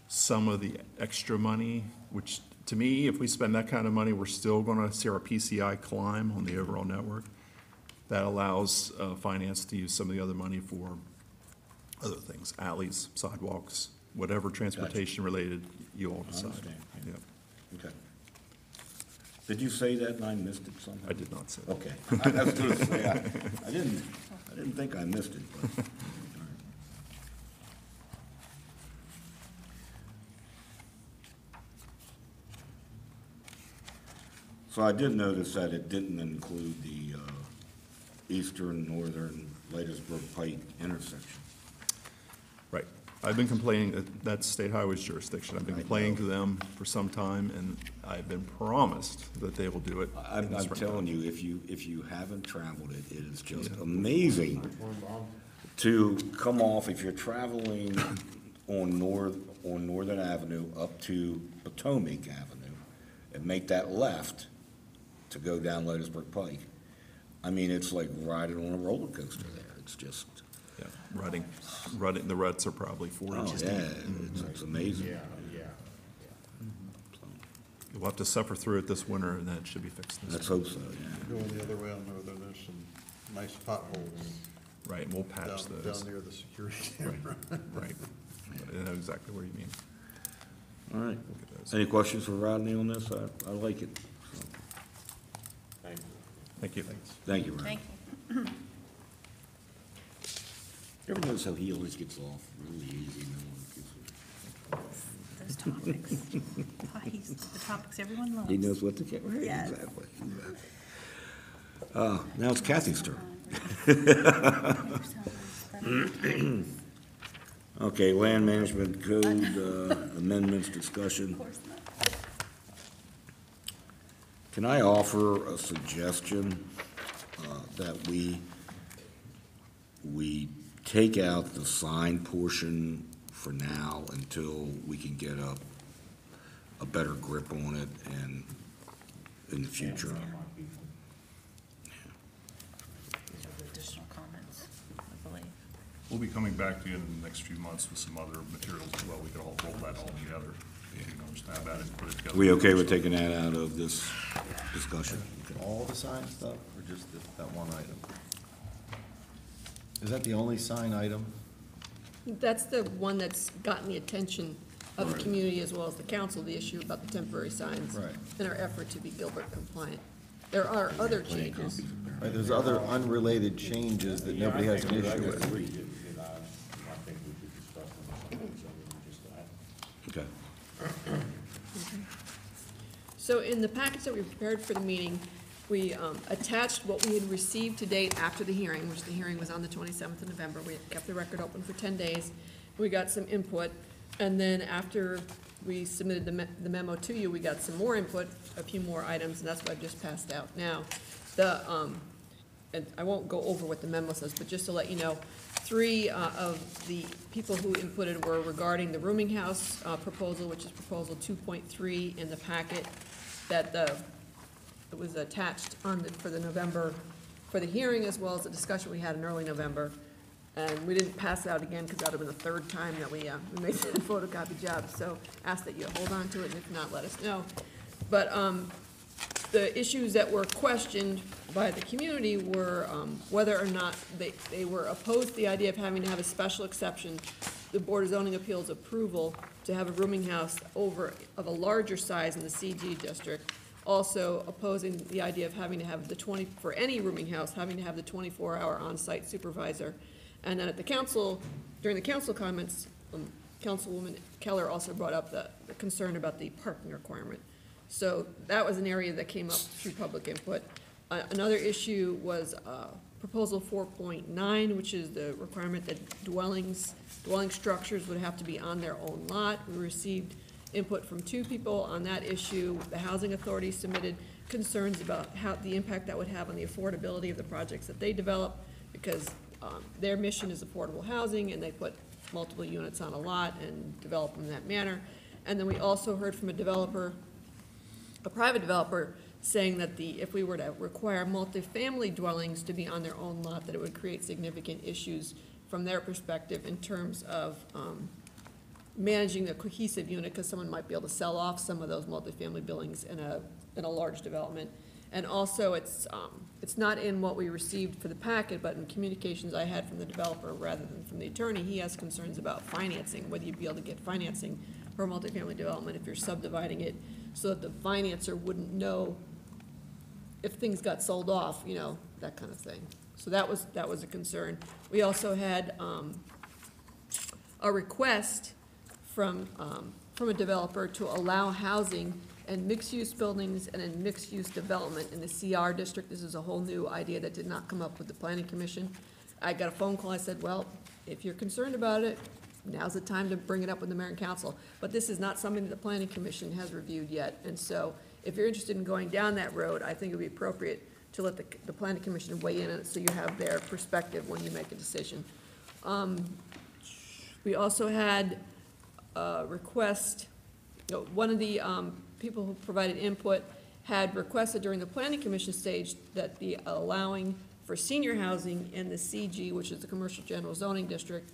some of the extra money, which to me, if we spend that kind of money, we're still going to see our PCI climb on the overall network. That allows finance to use some of the other money for other things, alleys, sidewalks, whatever transportation related you all decide. I understand. Yeah. Okay. Did you say that and I missed it somehow? I did not say that. Okay. I was going to say, I didn't think I missed it. But, all right. So I did notice that it didn't include the eastern, northern Ladysburg Pike intersection. I've been complaining, that's State Highways jurisdiction. I've been complaining to them for some time, and I've been promised that they will do it. I'm telling you, if you haven't traveled it, it is just amazing to come off, if you're traveling on Northern Avenue up to Potomac Avenue, and make that left to go down Lotusburg Pike. I mean, it's like riding on a roller coaster there. It's just. Yeah, rutting, the ruts are probably 4 inches deep. Yeah, it's amazing. Yeah. We'll have to suffer through it this winter, and then it should be fixed this Let's winter. hope so, yeah. Going the other way on Northern, there's some nice potholes Right, and we'll patch those. down near the security camera. Right. I know exactly what you mean. All right. Look at those. Any questions for Rodney on this? I like it. Thank you. Thank you. Thank you, Rodney. Thank you. You ever notice how he always gets off really easy? No one Those topics. The topics everyone loves. He knows what to get, right? Yes. Exactly. Now it's Kathy's turn. Okay, land management code amendments discussion. Can I offer a suggestion that we take out the sign portion for now until we can get a better grip on it and in the future? Additional comments, I believe. We'll be coming back to you in the next few months with some other materials as well. We could all roll that all together. You can stab at it and put it together. We okay with taking that out of this discussion? Okay. All the sign stuff, or just that one item? Is that the only sign item? That's the one that's gotten the attention of the community as well as the council, the issue about the temporary signs. Right. In our effort to be Gilbert compliant. There are other changes. Right, there's other unrelated changes that nobody has an issue with. I think we should discuss them. Okay. So in the package that we prepared for the meeting, we attached what we had received to date after the hearing, which the hearing was on the 27th of November. We kept the record open for 10 days. We got some input, and then after we submitted the memo to you, we got some more input, a few more items, and that's what I've just passed out now. And I won't go over what the memo says, but just to let you know, 3 of the people who inputted were regarding the rooming house proposal, which is proposal 2.3 in the packet, that it was attached for the hearing, as well as the discussion we had in early November. And we didn't pass it out again, because that would have been the 3rd time that we made the photocopy job, so ask that you hold on to it, and if not, let us know. But the issues that were questioned by the community were whether or not they were opposed to the idea of having to have a special exception, the Board of Zoning Appeals approval to have a rooming house of a larger size in the CG district. Also opposing the idea of having to have for any rooming house, having to have the 24-hour on-site supervisor. And then at the council, during the council comments, Councilwoman Keller also brought up the concern about the parking requirement. So that was an area that came up through public input. Another issue was proposal 4.9, which is the requirement that dwelling structures would have to be on their own lot. We received input from 2 people on that issue. The Housing Authority submitted concerns about the impact that would have on the affordability of the projects that they develop, because their mission is affordable housing, and they put multiple units on a lot and develop them in that manner. And then we also heard from a private developer, saying that if we were to require multifamily dwellings to be on their own lot, that it would create significant issues from their perspective in terms of managing the cohesive unit, because someone might be able to sell off some of those multifamily buildings in a large development. And also, it's not in what we received for the packet, but in communications I had from the developer rather than from the attorney, he has concerns about financing, whether you'd be able to get financing for a multifamily development if you're subdividing it, so that the financer wouldn't know if things got sold off, that kind of thing. So that was a concern. We also had a request from a developer to allow housing and mixed-use buildings and in mixed-use development in the CR district. This is a whole new idea that did not come up with the planning commission. I got a phone call, I said, well, if you're concerned about it, now's the time to bring it up with the mayor and council. But this is not something that the planning commission has reviewed yet. And so if you're interested in going down that road, I think it would be appropriate to let the planning commission weigh in on it so you have their perspective when you make a decision. We also had a request, one of the people who provided input had requested during the planning commission stage that the allowing for senior housing in the CG, which is the commercial general zoning district,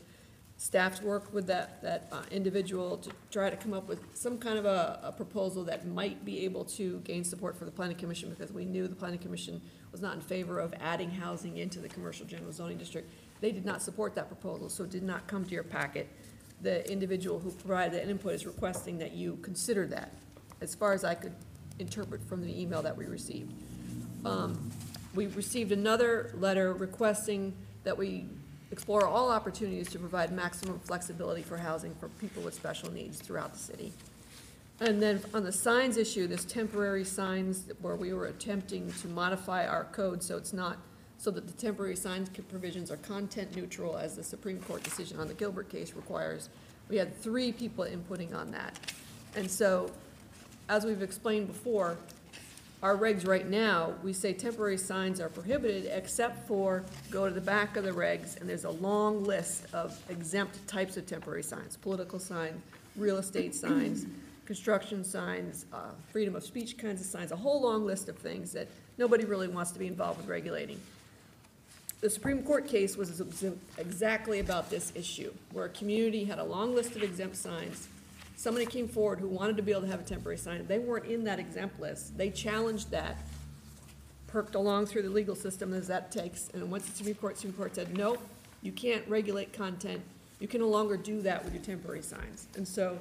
staff's worked with that individual to try to come up with some kind of a proposal that might be able to gain support for the planning commission, because we knew the planning commission was not in favor of adding housing into the commercial general zoning district. They did not support that proposal, so it did not come to your packet. The individual who provided that input is requesting that you consider that, as far as I could interpret from the email that we received. We received another letter requesting that we explore all opportunities to provide maximum flexibility for housing for people with special needs throughout the city. And then on the signs issue, this temporary signs where we were attempting to modify our code so it's not, so that the temporary signs provisions are content neutral, as the Supreme Court decision on the Gilbert case requires. We had 3 people inputting on that. And so, as we've explained before, our regs right now, we say temporary signs are prohibited except for, go to the back of the regs, and there's a long list of exempt types of temporary signs: political signs, real estate signs, construction signs, freedom of speech kinds of signs, a whole long list of things that nobody really wants to be involved with regulating. The Supreme Court case was exactly about this issue, where a community had a long list of exempt signs. Somebody came forward who wanted to be able to have a temporary sign. They weren't in that exempt list. They challenged that, perked along through the legal system as that takes, and went to the Supreme Court said, nope, you can't regulate content. You can no longer do that with your temporary signs. And so,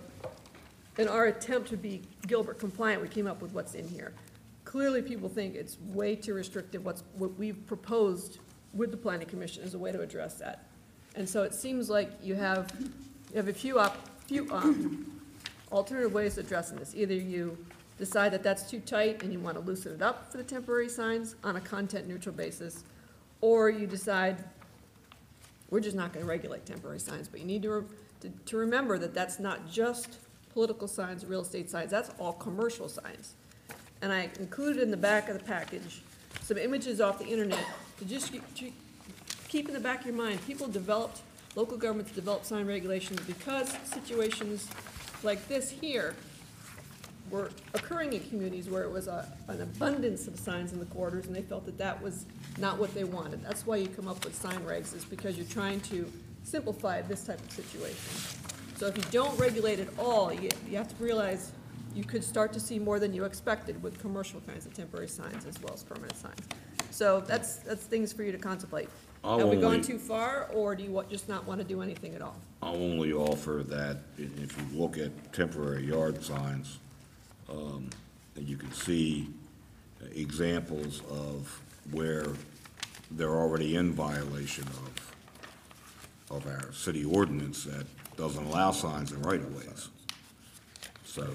in our attempt to be Gilbert compliant, we came up with what's in here. Clearly, people think it's way too restrictive. What we've proposed with the planning commission is a way to address that. And so it seems like you have a few alternative ways of addressing this. Either you decide that that's too tight and you want to loosen it up for the temporary signs on a content neutral basis, or you decide we're just not going to regulate temporary signs. But you need to remember that that's not just political signs, real estate signs, that's all commercial signs. And I included in the back of the package some images off the internet to just keep in the back of your mind. Local governments developed sign regulations because situations like this here were occurring in communities where it was an abundance of signs in the corridors, and they felt that that was not what they wanted. That's why you come up with sign regs, is because you're trying to simplify this type of situation. So if you don't regulate at all, you have to realize you could start to see more than you expected with commercial kinds of temporary signs as well as permanent signs. So that's things for you to contemplate. Have we gone too far, or do you just not want to do anything at all? I'll only offer that if you look at temporary yard signs, and you can see examples of where they're already in violation of our city ordinance that doesn't allow signs in right-of-ways. So,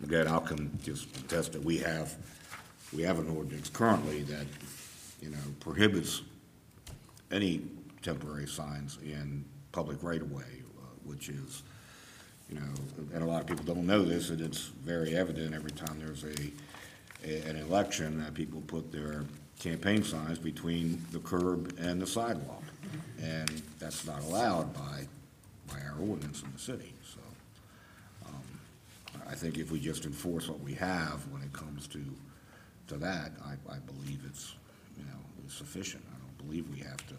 again, I'll just attest that we have an ordinance currently that, prohibits any temporary signs in public right-of-way, which is, and a lot of people don't know this, and it's very evident every time there's an election that people put their campaign signs between the curb and the sidewalk. And that's not allowed by our ordinance in the city. So I think if we just enforce what we have when it comes to that, I believe it's sufficient. I don't believe we have to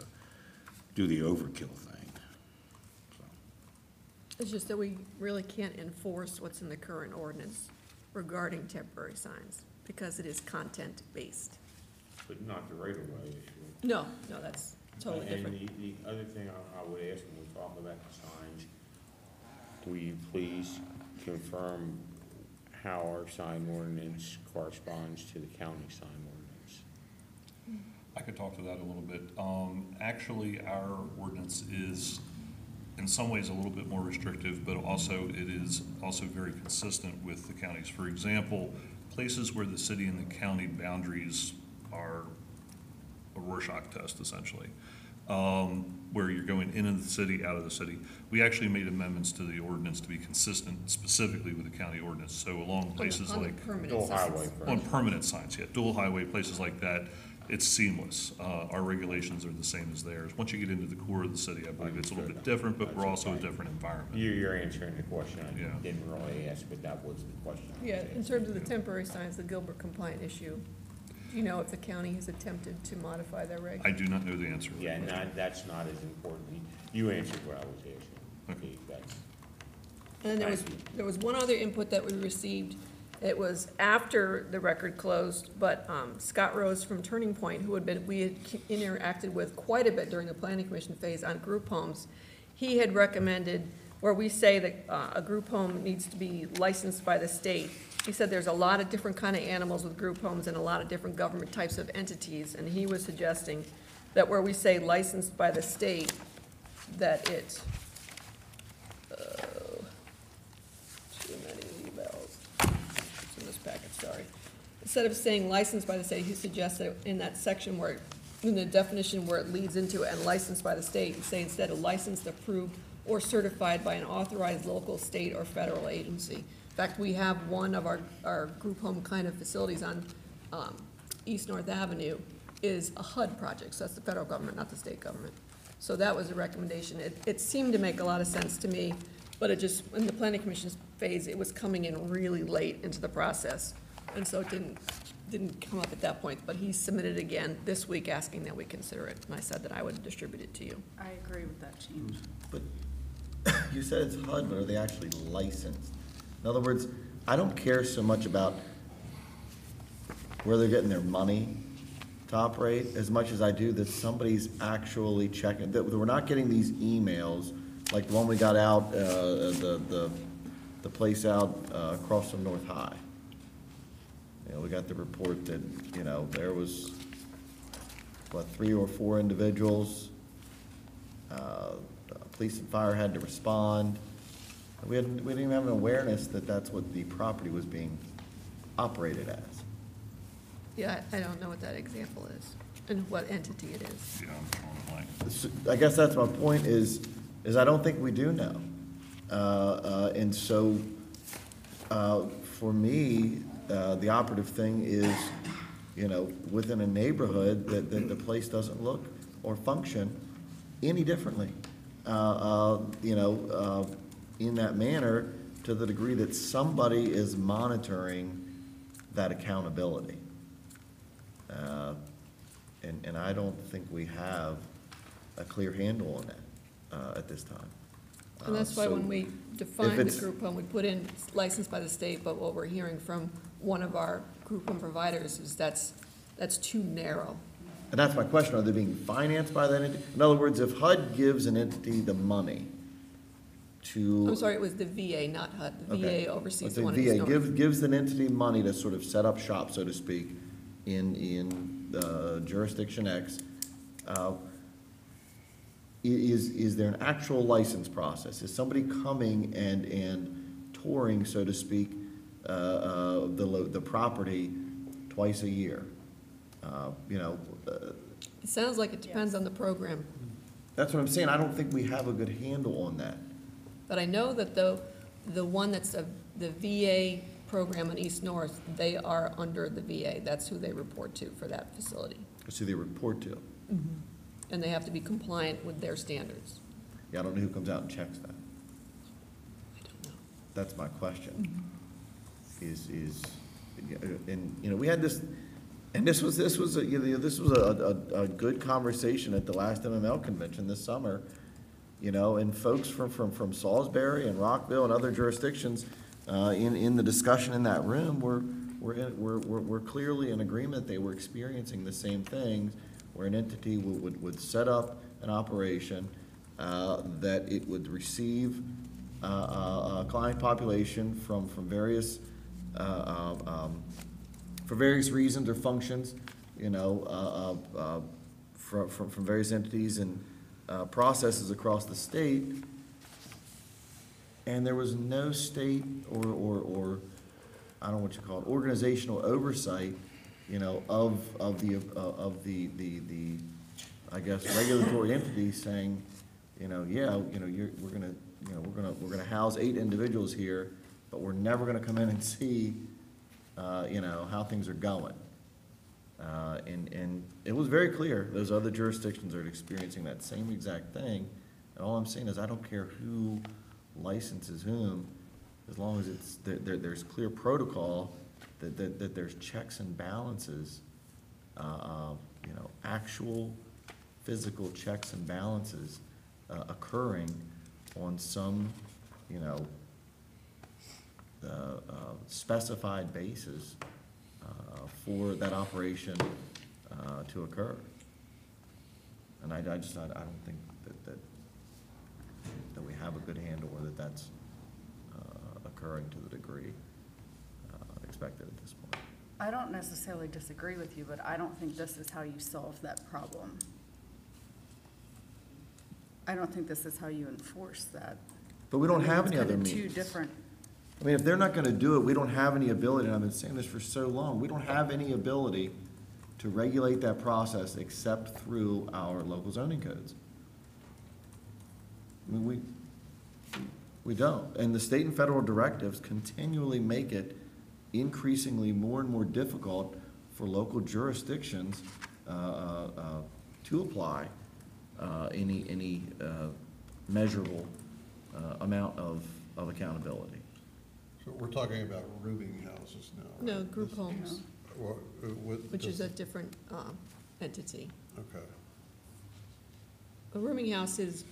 do the overkill thing. So. It's just that we really can't enforce what's in the current ordinance regarding temporary signs because it is content-based. But not the right-of-way issue. No, that's totally different. And the other thing I would ask when we talk about the signs, will you please confirm how our sign ordinance corresponds to the county sign ordinance? I could talk to that a little bit. Actually, our ordinance is in some ways a little bit more restrictive, but also it is also very consistent with the counties. For example, places where the city and the county boundaries are a Rorschach test, essentially. where you're going into the city, out of the city. We actually made amendments to the ordinance to be consistent specifically with the county ordinance. So along places On the like, permanent Dual signs. highway. on permanent signs, yeah, dual highway, places like that, it's seamless. Our regulations are the same as theirs. Once you get into the core of the city, I believe it's a little bit different, but we're also a different environment. You're answering the question I Yeah. didn't really ask, but that was the question. Yeah, in terms of the temporary signs, the Gilbert compliant issue, do you know if the county has attempted to modify their regs? I do not know the answer. Yeah, that's not as important. You answered what I was asking. Okay, that's. And then there was one other input that we received. It was after the record closed, but Scott Rose from Turning Point, we had interacted with quite a bit during the planning commission phase on group homes. He had recommended, where we say that a group home needs to be licensed by the state. He said there's a lot of different kind of animals with group homes and a lot of different government types of entities. And he was suggesting that where we say licensed by the state, that it, too many emails. It's in this packet, sorry. Instead of saying licensed by the state, he suggested in that section where, in the definition where it leads into and licensed by the state, say instead of licensed, approved, or certified by an authorized local, state, or federal agency. In fact, we have one of our group home kind of facilities on East North Avenue is a HUD project, so that's the federal government, not the state government. So that was a recommendation. It seemed to make a lot of sense to me, but it just, in the planning commission's phase, it was coming in really late into the process. And so it didn't come up at that point, but he submitted again this week asking that we consider it, and I said that I would distribute it to you. I agree with that change. But you said it's HUD, but are they actually licensed? In other words, I don't care so much about where they're getting their money to operate as much as I do that somebody's actually checking, that we're not getting these emails like the one we got out, the place out across from North High. You know, we got the report that, you know, there was, what, 3 or 4 individuals. Police and fire had to respond. We didn't even have an awareness that that's what the property was being operated as. Yeah, I don't know what that example is and what entity it is. Yeah, I'm drawing a blank. So, I guess that's my point is I don't think we do know. And so, for me, the operative thing is, you know, within a neighborhood that the place doesn't look or function any differently, you know, in that manner to the degree that somebody is monitoring that accountability. And I don't think we have a clear handle on that at this time. And that's why So when we define the it's- group home, we put in licensed by the state, but what we're hearing from one of our group home providers is that's too narrow. And that's my question, are they being financed by that entity? In other words, if HUD gives an entity the money to. I'm sorry, it was the VA, not HUD. The Okay. VA oversees Let's the say one in East VA North. gives an entity money to sort of set up shop, so to speak, in jurisdiction X. Is there an actual license process? Is somebody coming and touring, so to speak, the property twice a year? You know, It sounds like it depends on the program. that's what I'm saying, I don't think we have a good handle on that. But I know that the one that's the VA program in East North, they are under the VA. That's who they report to for that facility. That's who they report to. And they have to be compliant with their standards. Yeah, I don't know who comes out and checks that. I don't know. That's my question. And, you know, we had this, and this was a good conversation at the last MML convention this summer, you know, and folks from Salisbury and Rockville and other jurisdictions, in the discussion in that room, were clearly in agreement. They were experiencing the same things, where an entity would set up an operation, that it would receive a client population from various, for various reasons or functions, you know, from various entities and processes across the state. And there was no state or I don't know what you call it, organizational oversight, you know, of the I guess, regulatory entities saying, we're gonna house 8 individuals here, but we're never gonna come in and see, how things are going. And it was very clear, those other jurisdictions are experiencing that same exact thing. And all I'm saying is, I don't care who licenses whom, as long as there's clear protocol, that there's checks and balances, actual physical checks and balances occurring on some, specified basis for that operation to occur. And I don't think that we have a good handle, or that's occurring to the degree expected at this point. I don't necessarily disagree with you, but I don't think this is how you solve that problem. I don't think this is how you enforce that. But we don't have It's any other kind of means. two different. I mean, if they're not gonna do it, we don't have any ability, and I've been saying this for so long, we don't have any ability to regulate that process except through our local zoning codes. I mean, we don't. And the state and federal directives continually make it increasingly more and more difficult for local jurisdictions to apply any measurable amount of accountability. So we're talking about rooming houses now. No, group homes, which is a this- different entity. Okay. A rooming house is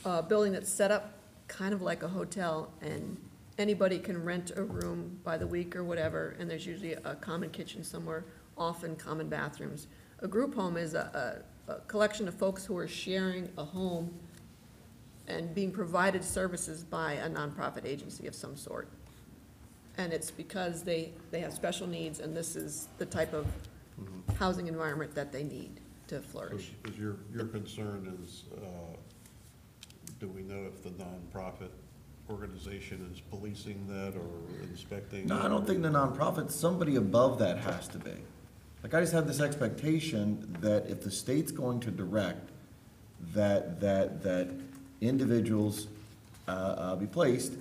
a building that's set up kind of like a hotel, and anybody can rent a room by the week or whatever, and there's usually a common kitchen somewhere, often common bathrooms. A group home is a collection of folks who are sharing a home and being provided services by a nonprofit agency of some sort. And it's because they have special needs, and this is the type of housing environment that they need to flourish. Is your concern is, do we know if the nonprofit organization is policing that or inspecting? No, I don't think the nonprofit, somebody above that has to be. Like, I just have this expectation that if the state's going to direct that individuals be placed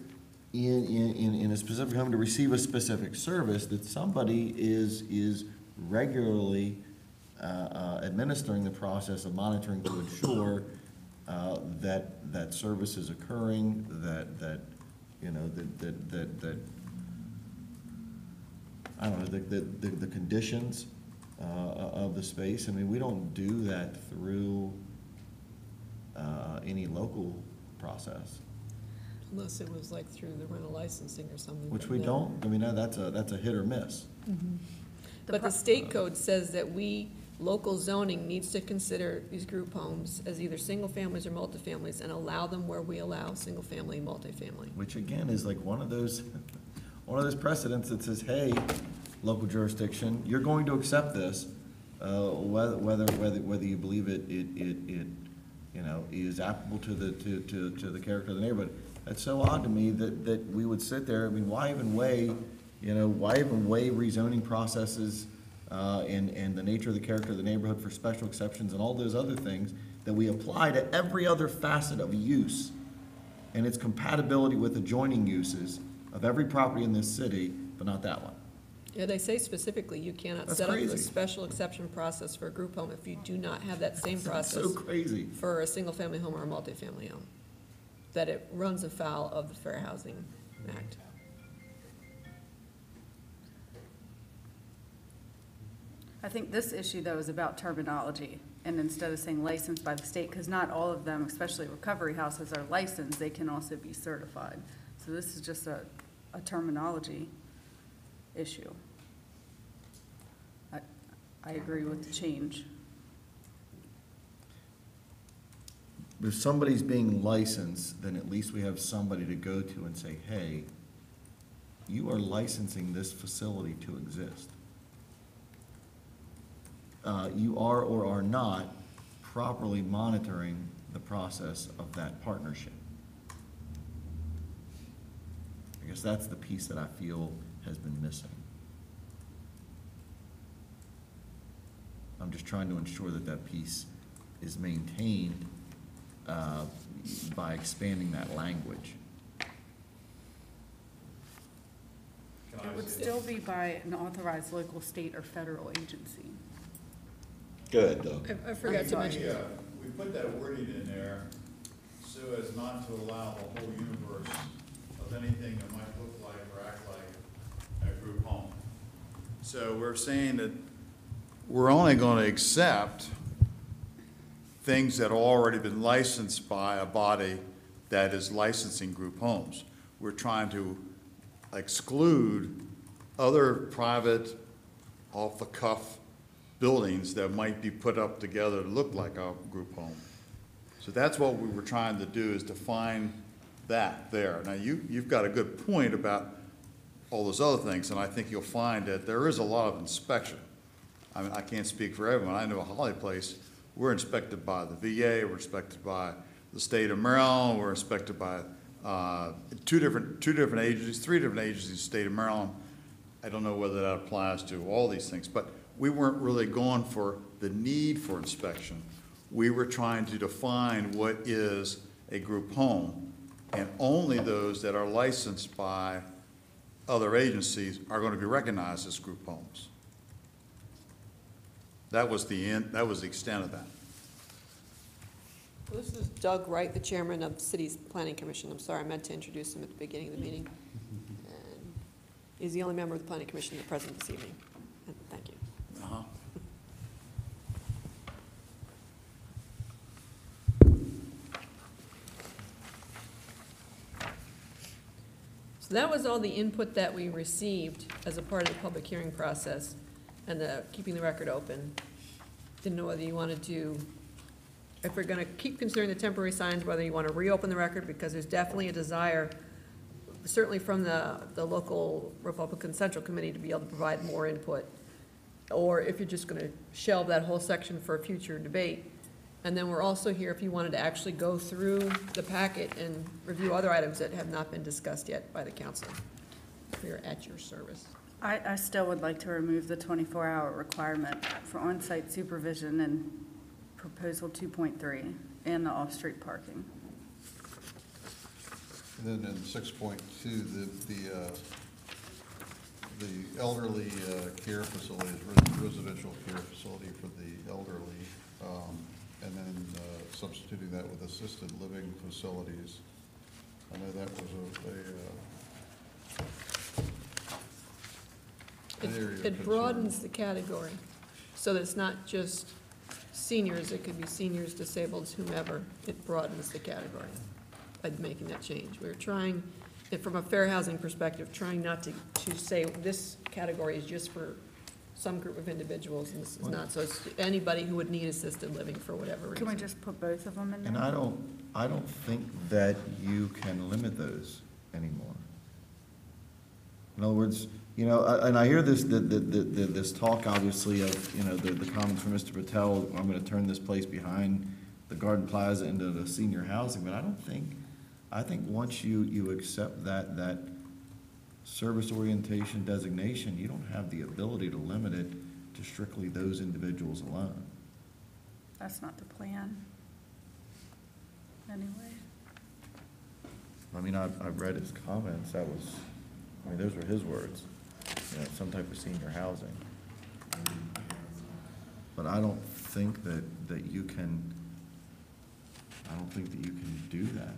in a specific home to receive a specific service, that somebody is regularly administering the process of monitoring to ensure that service is occurring, that I don't know, the conditions of the space. I mean, we don't do that through any local process. Unless it was like through the rental licensing or something. Which but we no. don't, I mean, that's a hit or miss. But the state code says that local zoning needs to consider these group homes as either single families or multifamilies and allow them where we allow single family and multifamily. Which again is like one of those precedents that says, hey, local jurisdiction, you're going to accept this, whether you believe it is applicable to the character of the neighborhood. It's so odd to me that we would sit there, I mean, why even weigh rezoning processes and the nature of the character of the neighborhood for special exceptions and all those other things that we apply to every other facet of use and its compatibility with adjoining uses of every property in this city, but not that one. Yeah, they say specifically you cannot That's set up a crazy. special exception process for a group home if you do not have that same process. So crazy. For a single family home or a multifamily home, that it runs afoul of the Fair Housing Act. I think this issue, though, is about terminology. And instead of saying licensed by the state, because not all of them, especially recovery houses, are licensed, they can also be certified. So this is just a terminology issue. I agree with the change. If somebody's being licensed, then at least we have somebody to go to and say, hey, you are licensing this facility to exist. You are or are not properly monitoring the process of that partnership. I guess that's the piece that I feel has been missing. I'm just trying to ensure that piece is maintained by expanding that language. It would still be by an authorized local, state, or federal agency. Go ahead, Doug. I forgot to mention. We put that wording in there so as not to allow the whole universe of anything that might look like or act like a group home. So we're saying that we're only going to accept things that have already been licensed by a body that is licensing group homes. We're trying to exclude other private, off-the-cuff buildings that might be put up together to look like a group home. So that's what we were trying to do, is define that there. Now, you've got a good point about all those other things, and I think you'll find that there is a lot of inspection. I mean, I can't speak for everyone. I know a Holly Place, we're inspected by the VA, we're inspected by the state of Maryland, we're inspected by two different agencies, 3 different agencies in the state of Maryland. I don't know whether that applies to all these things, but we weren't really going for the need for inspection. We were trying to define what is a group home, and only those that are licensed by other agencies are going to be recognized as group homes. That was the extent of that. Well, this is Doug Wright, the chairman of the city's planning commission. I'm sorry, I meant to introduce him at the beginning of the meeting. And he's the only member of the planning commission that's present this evening. And thank you. Uh-huh. So that was all the input that we received as a part of the public hearing process and the keeping the record open. Didn't know whether you wanted to, if we're gonna keep considering the temporary signs, whether you want to reopen the record, because there's definitely a desire, certainly from the local Republican Central Committee, to be able to provide more input. Or if you're just gonna shelve that whole section for a future debate. And then we're also here if you wanted to actually go through the packet and review other items that have not been discussed yet by the council. We are at your service. I still would like to remove the 24-hour requirement for on-site supervision and proposal 2.3 and the off-street parking. And then in 6.2, the elderly care facilities, residential care facility for the elderly, and then substituting that with assisted living facilities. I know that was an area of It concern. broadens the category, so that it's not just seniors, it could be seniors, disabled, whomever. It broadens the category by making that change. We're trying, from a fair housing perspective, trying not to say this category is just for some group of individuals, and this is not. So it's anybody who would need assisted living for whatever reason. Can we just put both of them in there? And I don't think that you can limit those anymore. In other words, you know, and I hear this talk, obviously, of, you know, the comments from Mr. Patel, I'm gonna turn this place behind the Garden Plaza into the senior housing, but I think once you accept that service orientation designation, you don't have the ability to limit it to strictly those individuals alone. That's not the plan. Anyway. I mean, I've read his comments, those were his words, you know, some type of senior housing. But I don't think that you can do that.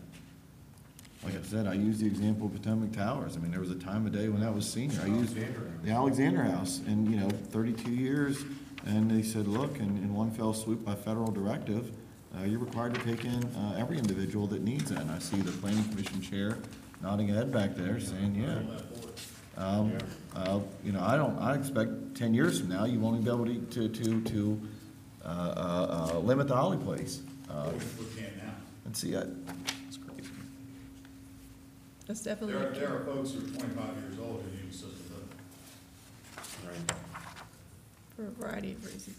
Like I said, I used the example of Potomac Towers. I mean, there was a time of day when that was senior. I used the Alexander House, and, you know, 32 years, and they said, look, in one fell swoop by federal directive, you're required to take in every individual that needs that. And I see the planning commission chair nodding a head back there saying, yeah. You know, I expect 10 years from now, you won't even be able to limit the Holly Place. We can now. And see, it's crazy. That's definitely. There are folks who are 25 years old who need assisted living. For a variety of reasons.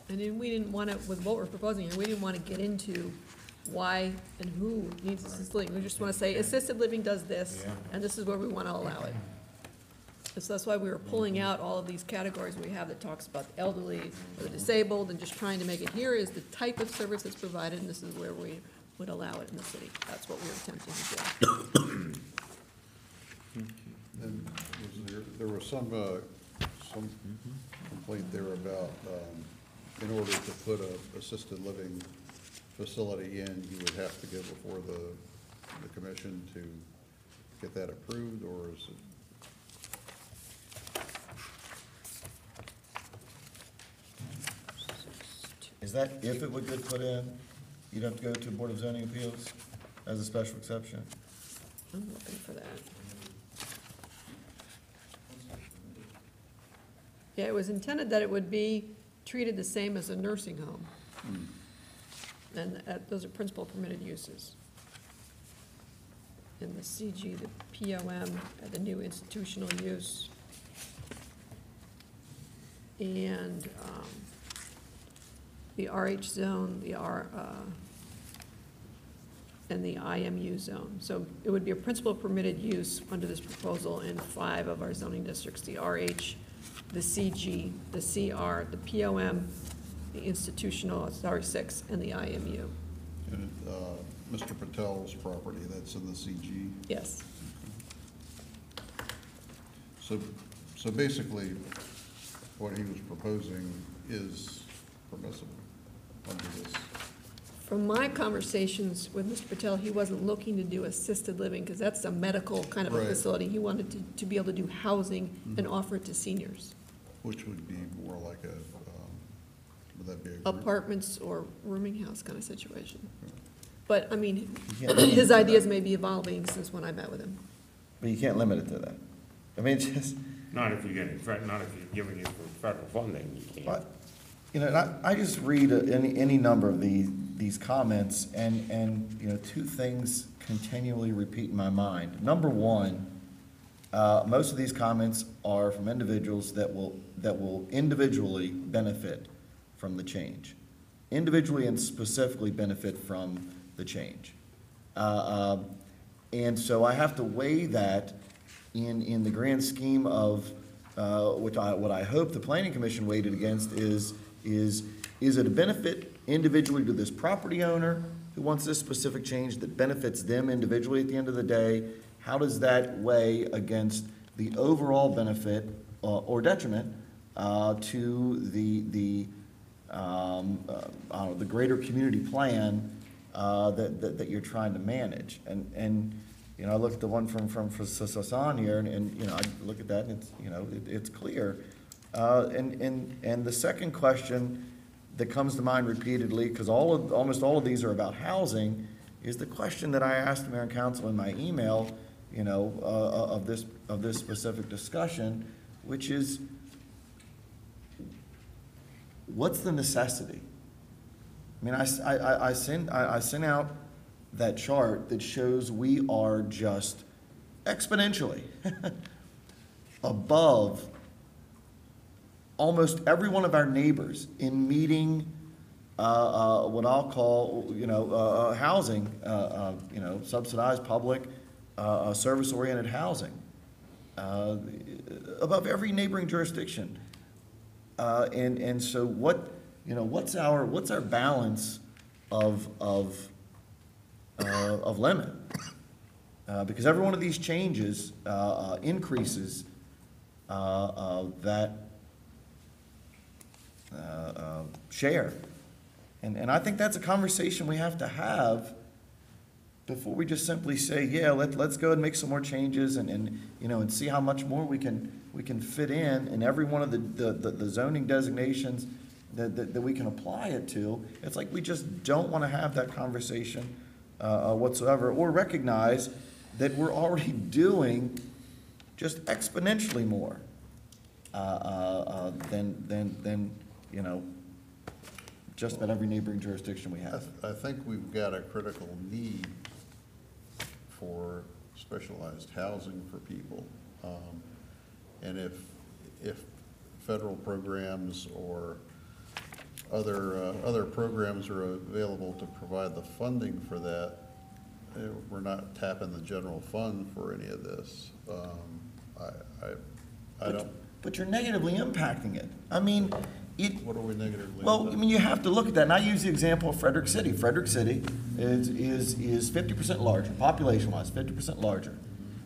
And then we didn't want to, with what we're proposing here, we didn't want to get into why and who needs assisted living. We just want to say assisted living does this, and this is where we want to allow it. And so that's why we were pulling out all of these categories we have that talks about the elderly or the disabled, and just trying to make it, here is the type of service that's provided, and this is where we would allow it in the city. That's what we were attempting to do. And there was some complaint there about, in order to put a assisted living facility in, you would have to go before the commission to get that approved, or is it? Is that if it would get put in, you'd have to go to Board of Zoning Appeals as a special exception? I'm looking for that. Yeah, it was intended that it would be treated the same as a nursing home. And those are principal permitted uses. And the CG, the POM, the new institutional use. And the RH zone, and the IMU zone. So it would be a principal permitted use under this proposal in 5 of our zoning districts: the RH, the CG, the CR, the POM, the institutional, it's R6, and the IMU. And Mr. Patel's property, that's in the CG? Yes. So basically, what he was proposing is permissible under this. From my conversations with Mr. Patel, he wasn't looking to do assisted living, because that's a medical kind of a Right. facility. He wanted to be able to do housing and offer it to seniors. Which would be more like a, would that be a group? Apartments or rooming house kind of situation. But, I mean, Yeah. his ideas may be evolving since when I met with him. But you can't limit it to that. I mean, it's just, Not if you're getting, not if you're giving it for federal funding, you can't. but, you know, I just read any number of these comments, and, you know, two things continually repeat in my mind. Number one, most of these comments are from individuals that will individually benefit from the change. Individually and specifically benefit from the change. And so I have to weigh that in the grand scheme of, what I hope the planning commission weighed it against is it a benefit individually to this property owner who wants this specific change that benefits them individually at the end of the day? How does that weigh against the overall benefit or detriment to the greater community plan that you're trying to manage? And you know, I look at the one from Sasan here, and you know, I look at that, and it's, you know, it's clear. And the second question that comes to mind repeatedly, because almost all of these are about housing, is the question that I asked the mayor and council in my email, you know, of this specific discussion, which is, what's the necessity? I mean, I sent out that chart that shows we are just exponentially above almost every one of our neighbors in meeting what I'll call, you know, housing, you know, subsidized public, service-oriented housing, above every neighboring jurisdiction. And so what, you know, what's our balance of limit? Because every one of these changes increases that share. And I think that's a conversation we have to have before we just simply say, yeah, let's go and make some more changes and you know, and see how much more we can fit in every one of the zoning designations that we can apply it to. It's like we just don't want to have that conversation whatsoever, or recognize that we're already doing just exponentially more than you know, just about every neighboring jurisdiction we have. I think we've got a critical need for specialized housing for people. And if federal programs or other programs are available to provide the funding for that, we're not tapping the general fund for any of this. I don't, But you're negatively impacting it. I mean, what are we negatively? well, I mean, you have to look at that, and I use the example of Frederick City. Frederick City is 50% larger, population-wise, 50% larger.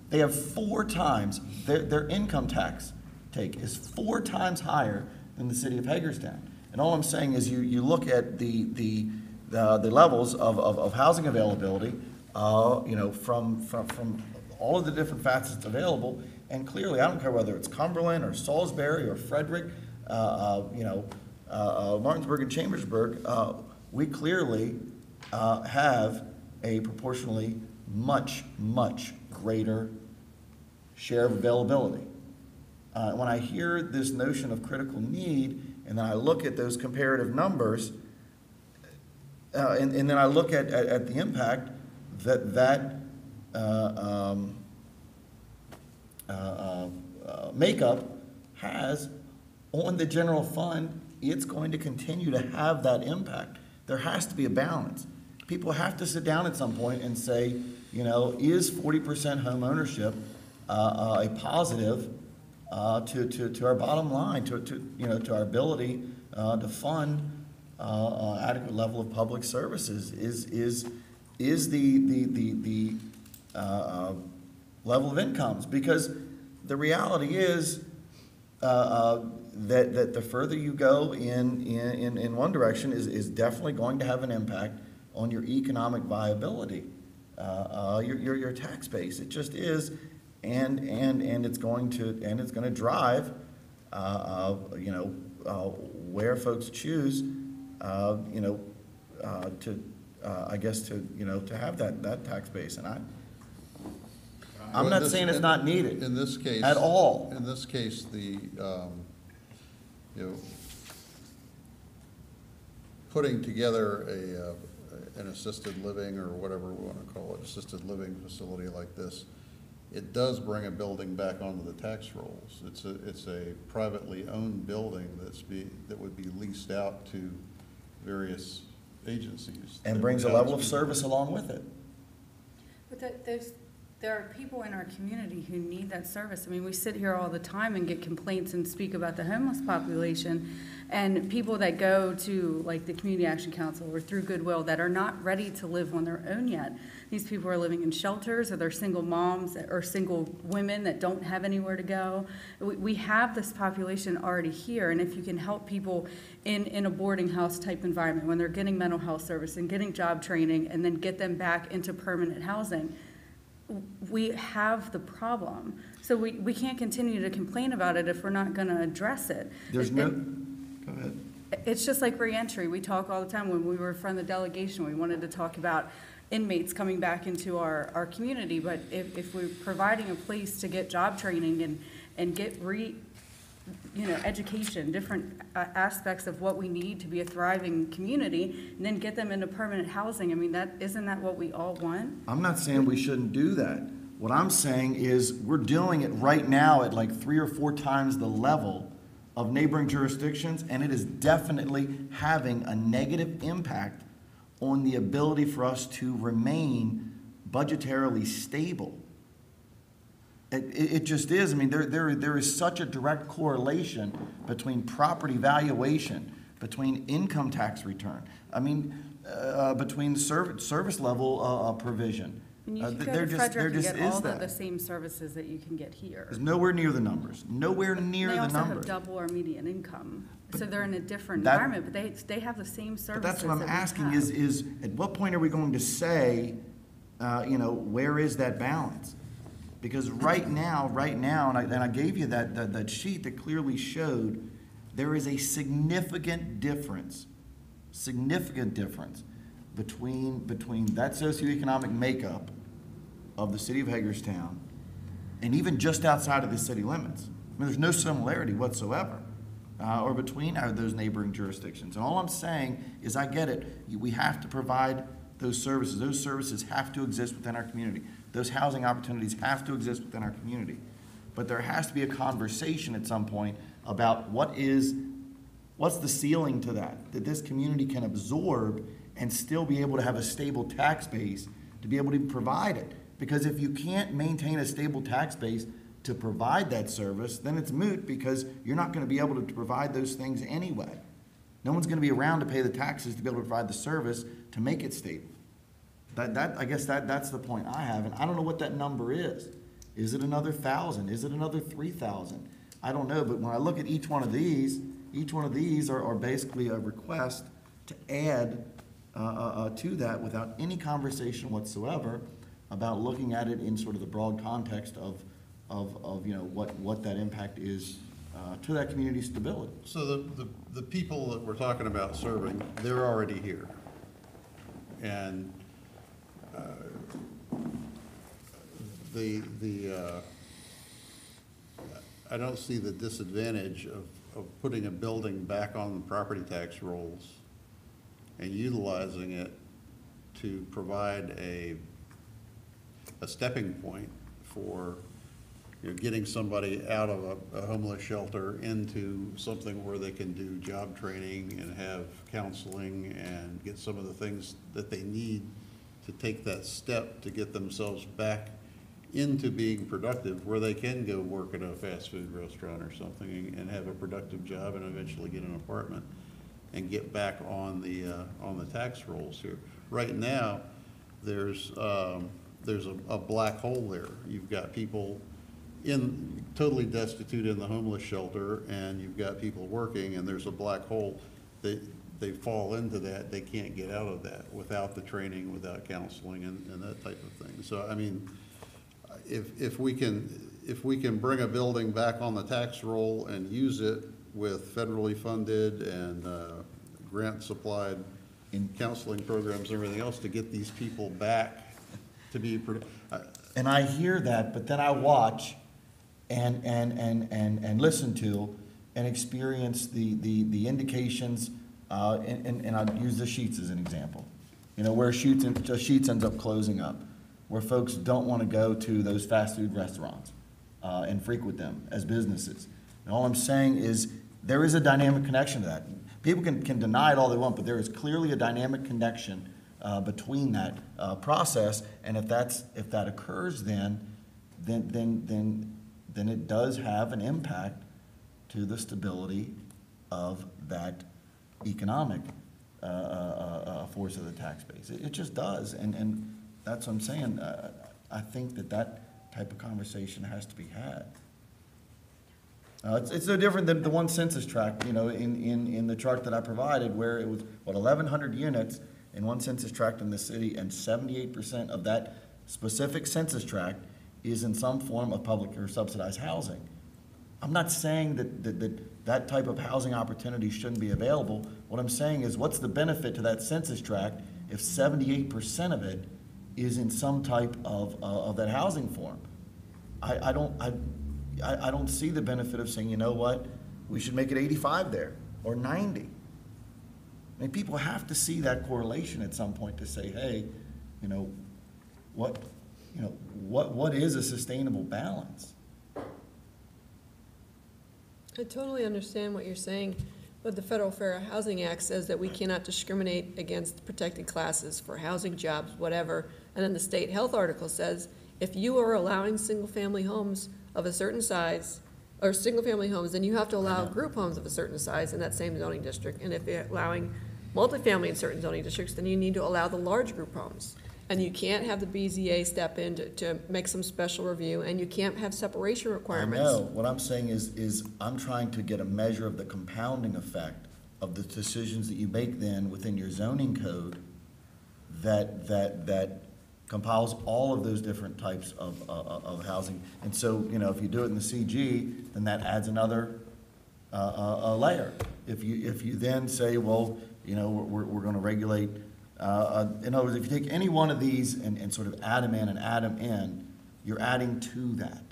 They have 4 times, their income tax take is 4 times higher than the city of Hagerstown. And all I'm saying is you look at the levels of housing availability, you know, from all of the different facets available, and clearly, I don't care whether it's Cumberland or Salisbury or Frederick, you know, Martinsburg and Chambersburg, we clearly have a proportionally much greater share of availability. When I hear this notion of critical need, and then I look at those comparative numbers, and then I look at the impact that makeup has on the general fund, it's going to continue to have that impact. There has to be a balance. People have to sit down at some point and say, you know, is 40% home ownership a positive to our bottom line, you know, to our ability to fund adequate level of public services? Is the level of incomes? Because the reality is that the further you go in one direction is definitely going to have an impact on your economic viability, your tax base. It just is, and it's going to drive, you know, where folks choose, you know, to I guess to have that tax base. And I'm not saying it's not needed. In this case. At all. In this case, you know, putting together an assisted living, or whatever we want to call it, assisted living facility like this, it does bring a building back onto the tax rolls. It's a privately owned building that would be leased out to various agencies. And brings a level of service along with it. But there are people in our community who need that service. I mean, we sit here all the time and get complaints and speak about the homeless population, and people that go to like the Community Action Council or through Goodwill that are not ready to live on their own yet. These people are living in shelters, or they're single moms or single women that don't have anywhere to go. We have this population already here, and if you can help people in a boarding house type environment when they're getting mental health service and getting job training and then get them back into permanent housing, we have the problem. So we can't continue to complain about it if we're not going to address it. Go ahead. It's just like reentry. We talk all the time. When we were in front of the delegation, we wanted to talk about inmates coming back into our community. But if we're providing a place to get job training and get education, different aspects of what we need to be a thriving community, and then get them into permanent housing. I mean, isn't that what we all want? I'm not saying we shouldn't do that. What I'm saying is we're doing it right now at like 3 or 4 times the level of neighboring jurisdictions, and it is definitely having a negative impact on the ability for us to remain budgetarily stable. It just is. I mean, there is such a direct correlation between property valuation, between income tax return, I mean, between service level provision. And you can go to Frederick and get all of the same services that you can get here. It's nowhere near the numbers. Nowhere near the numbers. They also have double or median income, so they're in a different environment, but they have the same services. But that's what I'm asking is at what point are we going to say, where is that balance? Because right now, and I gave you that sheet that clearly showed there is a significant difference between that socioeconomic makeup of the city of Hagerstown and even just outside of the city limits. I mean, there's no similarity whatsoever, or between those neighboring jurisdictions. And all I'm saying is I get it. We have to provide those services. Those services have to exist within our community. Those housing opportunities have to exist within our community. But there has to be a conversation at some point about what's the ceiling to that this community can absorb and still be able to have a stable tax base to be able to provide it. Because if you can't maintain a stable tax base to provide that service, then it's moot because you're not gonna be able to provide those things anyway. No one's gonna be around to pay the taxes to be able to provide the service to make it stable. I guess that's the point I have, and I don't know what that number is. Is it another 1,000? Is it another 3,000? I don't know, but when I look at each one of these are basically a request to add to that without any conversation whatsoever about looking at it in sort of the broad context of you know, what that impact is to that community stability. So the people that we're talking about serving, they're already here. And I don't see the disadvantage of putting a building back on the property tax rolls and utilizing it to provide a stepping point for, you know, getting somebody out of a homeless shelter into something where they can do job training and have counseling and get some of the things that they need to take that step to get themselves back into being productive, where they can go work at a fast food restaurant or something and have a productive job and eventually get an apartment and get back on the tax rolls here. Right now, there's a black hole there. You've got people totally destitute in the homeless shelter, and you've got people working, and there's a black hole. They fall into that. They can't get out of that without the training, without counseling, and that type of thing. So, I mean, if we can bring a building back on the tax roll and use it with federally funded and grant supplied counseling programs and everything else to get these people back to be and I hear that, but then I watch and listen to and experience the indications, and I'll use the Sheets as an example. You know, where Sheets ends up closing up, where folks don't want to go to those fast food restaurants and frequent them as businesses. And all I'm saying is there is a dynamic connection to that. People can deny it all they want, but there is clearly a dynamic connection between that process, and if that occurs, then it does have an impact to the stability of that economic force of the tax base. It just does, and that's what I'm saying. I think that type of conversation has to be had. It's no different than the one census tract, you know, in the chart that I provided, where it was, 1,100 units in one census tract in the city, and 78% of that specific census tract is in some form of public or subsidized housing. I'm not saying that type of housing opportunity shouldn't be available. What I'm saying is, what's the benefit to that census tract if 78% of it is in some type of that housing form? I don't see the benefit of saying, you know what, we should make it 85 there, or 90. I mean, people have to see that correlation at some point to say, hey, you know, what is a sustainable balance? I totally understand what you're saying, but the Federal Fair Housing Act says that we cannot discriminate against protected classes for housing, jobs, whatever. And then the state health article says, if you are allowing single-family homes of a certain size, or single-family homes, then you have to allow group homes of a certain size in that same zoning district. And if you're allowing multifamily in certain zoning districts, then you need to allow the large group homes. And you can't have the BZA step in to make some special review, and you can't have separation requirements. I know. What I'm saying is I'm trying to get a measure of the compounding effect of the decisions that you make then within your zoning code that compiles all of those different types of housing. And so, you know, if you do it in the CG, then that adds another layer. If you then say, well, you know, we're going to regulate, in other words, if you take any one of these and sort of add them in, you're adding to that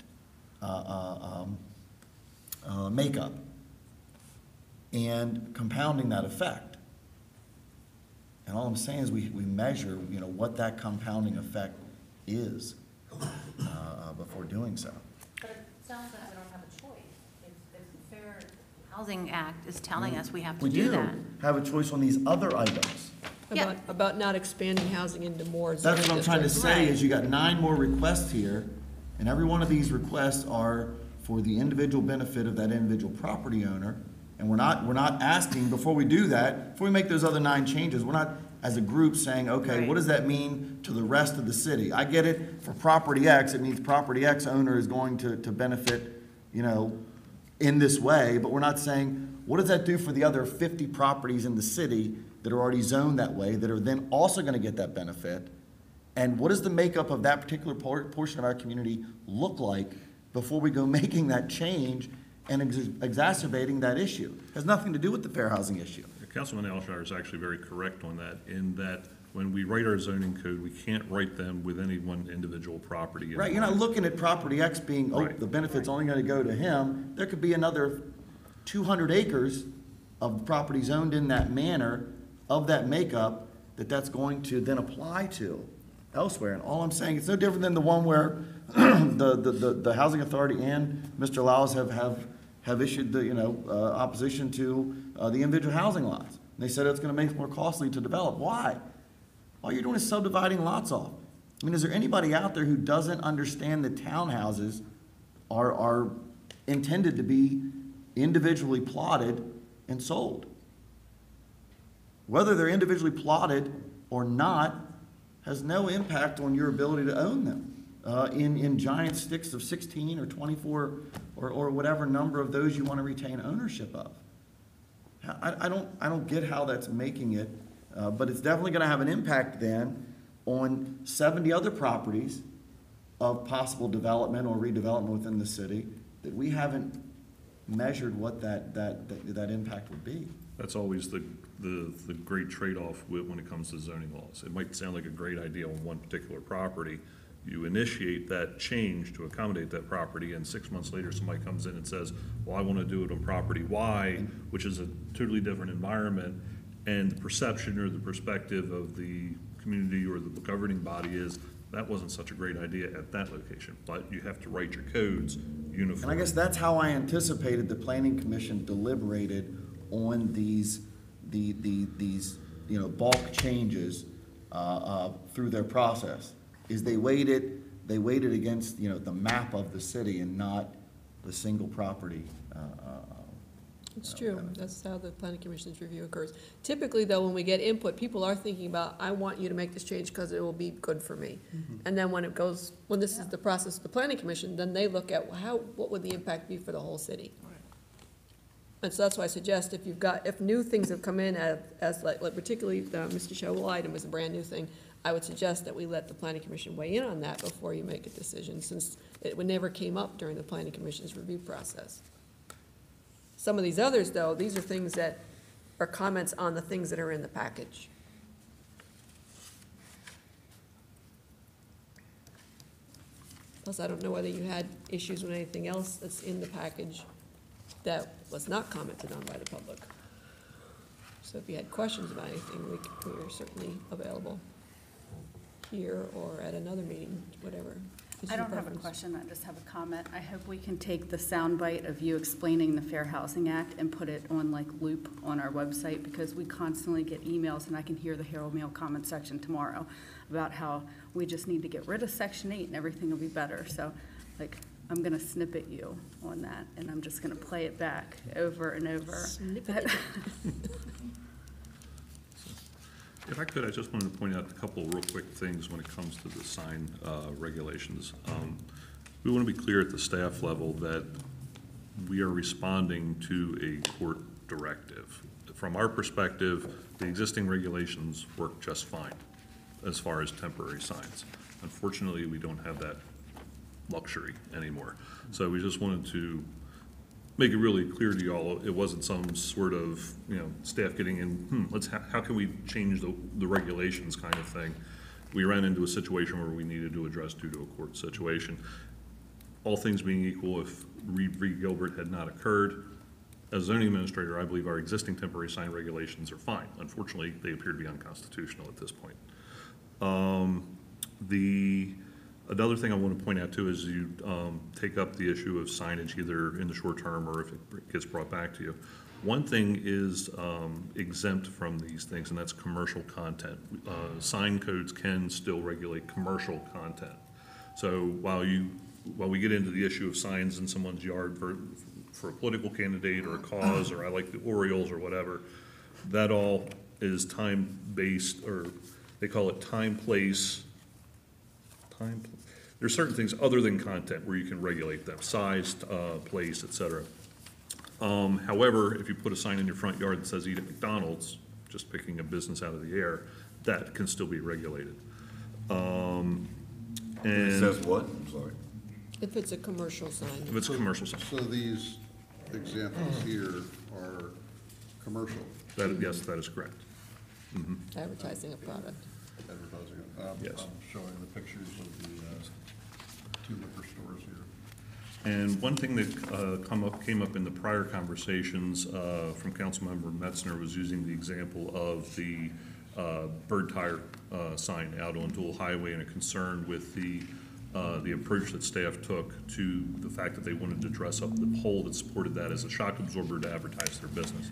makeup and compounding that effect. And all I'm saying is we measure, you know, what that compounding effect is before doing so. But it sounds like we don't have a choice. If the Fair Housing Act is telling us we have to do that. We do have a choice on these other items. About not expanding housing into more That's zoning what I'm trying to districts. say, is you got 9 more requests here, And every one of these requests are for the individual benefit of that individual property owner. And we're not asking, before we do that, before we make those other 9 changes, we're not, as a group, saying, okay, what does that mean to the rest of the city? I get it, for property X, it means property X owner is going to benefit, you know, in this way, but we're not saying, what does that do for the other 50 properties in the city that are already zoned that way, that are then also gonna get that benefit? And what does the makeup of that particular portion of our community look like before we go making that change and exacerbating that issue? It has nothing to do with the fair housing issue. Councilman Alshire is actually very correct on that, in that when we write our zoning code, we can't write them with any one individual property. Right, you're not looking at property X being, oh, Right. the benefit's only gonna go to him. There could be another 200 acres of properties owned in that manner, of that makeup, that's going to then apply to elsewhere. And all I'm saying, it's no different than the one where the Housing Authority and Mr. Lyles have issued the, opposition to the individual housing lots. And they said it's gonna make it more costly to develop. Why? All you're doing is subdividing lots off. I mean, is there anybody out there who doesn't understand that townhouses are intended to be individually plotted and sold? Whether they're individually plotted or not has no impact on your ability to own them in giant sticks of 16 or 24 or whatever number of those you want to retain ownership of. I don't get how that's making it, but it's definitely going to have an impact then on 70 other properties of possible development or redevelopment within the city that we haven't measured what that impact would be. That's always the great trade-off when it comes to zoning laws. It might sound like a great idea on one particular property. You initiate that change to accommodate that property, and 6 months later, somebody comes in and says, well, I want to do it on property Y, which is a totally different environment, and the perception or the perspective of the community or the governing body is, that wasn't such a great idea at that location, but you have to write your codes uniformly. And I guess that's how I anticipated the Planning Commission deliberated on these bulk changes through their process. Is they weighed it against the map of the city and not the single property. It's true. That's how the planning commission's review occurs. Typically, though, when we get input, people are thinking about, I want you to make this change because it will be good for me. And then when this is the process of the planning commission, then they look at what would the impact be for the whole city? And so that's why I suggest if new things have come in as like particularly the Mr. Showell item is a brand new thing, I would suggest that we let the planning commission weigh in on that before you make a decision, since it never came up during the planning commission's review process. Some of these others, though, these are things that are comments on the things that are in the package. Plus, I don't know whether you had issues with anything else that's in the package that was not commented on by the public. So if you had questions about anything, we are certainly available here or at another meeting, whatever. I don't have a question, I just have a comment. I hope we can take the soundbite of you explaining the Fair Housing Act and put it on like loop on our website, because we constantly get emails, and I can hear the Herald Mail comment section tomorrow about how we just need to get rid of Section 8 and everything will be better. So, I'm gonna snippet you on that, and I'm just gonna play it back over and over. Snippet it. If I could, I just wanted to point out a couple of real quick things when it comes to the sign regulations. We want to be clear at the staff level that we are responding to a court directive. From our perspective, the existing regulations work just fine as far as temporary signs. Unfortunately, we don't have that luxury anymore. So we just wanted to make it really clear to y'all, it wasn't some sort of, staff getting in, how can we change the regulations kind of thing. We ran into a situation where we needed to address due to a court situation. All things being equal, if Reed Gilbert had not occurred, as zoning administrator, I believe our existing temporary sign regulations are fine. Unfortunately, they appear to be unconstitutional at this point. Another thing I want to point out too is you take up the issue of signage either in the short term or if it gets brought back to you. One thing is exempt from these things, and that's commercial content. Sign codes can still regulate commercial content. So while you while we get into the issue of signs in someone's yard for a political candidate or a cause, or I like the Orioles or whatever, that all is time-based, or they call it there's certain things other than content where you can regulate them, size, place, et cetera. However, if you put a sign in your front yard that says eat at McDonald's, just picking a business out of the air, that can still be regulated. It says what? I'm sorry. If it's a commercial sign. If it's a commercial sign. So these examples here are commercial Yes, that is correct. Advertising a product. advertising. Yes. I'm showing the pictures of the two liquor stores here. And one thing that came up in the prior conversations from Councilmember Metzner was using the example of the bird tire sign out on Dual Highway, and a concern with the approach that staff took to the fact that they wanted to dress up the pole that supported that as a shock absorber to advertise their business.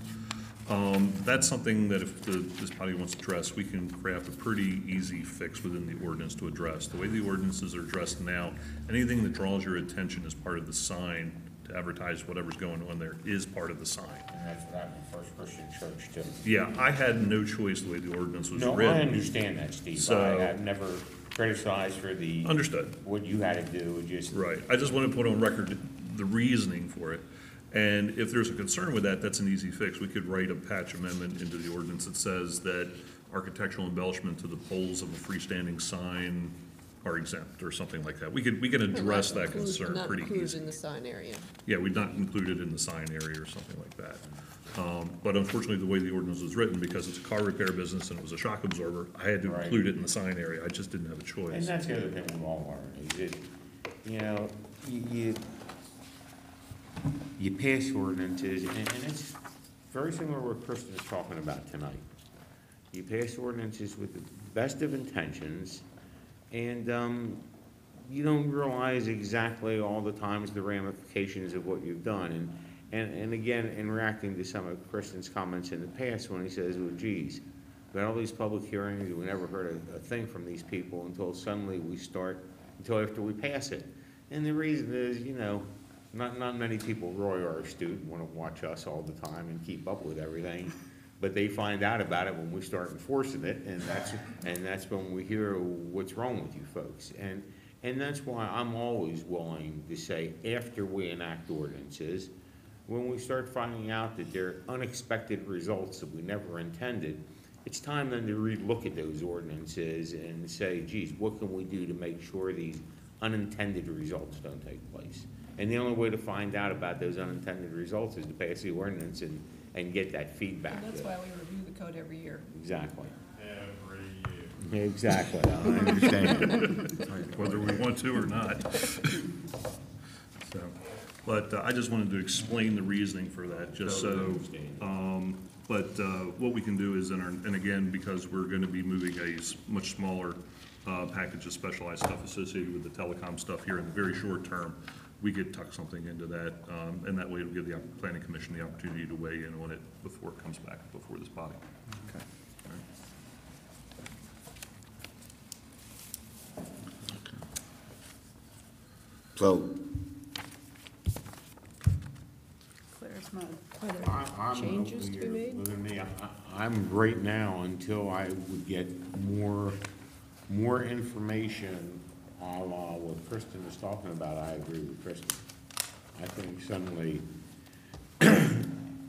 That's something that if this body wants to address, we can craft a pretty easy fix within the ordinance to address. The way the ordinances are addressed now, anything that draws your attention as part of the sign to advertise whatever's going on there is part of the sign. And that's what happened in First Christian Church too. Yeah, I had no choice the way the ordinance was No, written. I understand that, Steve. So- I've never criticized for the. Understood. What you had to do, just. Right, I just want to put on record the reasoning for it. And if there's a concern with that, that's an easy fix. We could write a patch amendment into the ordinance that says that architectural embellishment to the poles of a freestanding sign are exempt, or something like that. We can address that concern pretty Not included easily. in the sign area. Yeah, we'd not include it in the sign area or something like that. But unfortunately, the way the ordinance was written, because it's a car repair business and it was a shock absorber, I had to Right. include it in the sign area. I just didn't have a choice. And that's the other thing with Walmart, is that, you know, you pass ordinances, and it's very similar to what Kristen is talking about tonight. You pass ordinances with the best of intentions, and you don't realize exactly all the times the ramifications of what you've done. And again, in reacting to some of Kristen's comments in the past, when he says, well, geez, we had all these public hearings, we never heard a thing from these people until suddenly until after we pass it. And the reason is, you know, not many people really are astute, want to watch us all the time and keep up with everything, but they find out about it when we start enforcing it, and that's when we hear what's wrong with you folks. And that's why I'm always willing to say, after we enact ordinances, when we start finding out that there are unexpected results that we never intended, it's time then to relook at those ordinances and say, geez, what can we do to make sure these unintended results don't take place? And the only way to find out about those unintended results is to pass the ordinance and get that feedback. And that's why we review the code every year. Exactly. Every year. Exactly, I understand. Whether we want to or not. So, but I just wanted to explain the reasoning for that, just so, but what we can do is, and again, because we're going to be moving a much smaller package of specialized stuff associated with the telecom stuff here in the very short term, we could tuck something into that, and that way it'll give the planning commission the opportunity to weigh in on it before it comes back before this body. Okay. So, Clear as mud. Are there I'm changes to be made? Believe me, I'm right now, until I would get more information a la what Kristen was talking about, I agree with Kristen. I think suddenly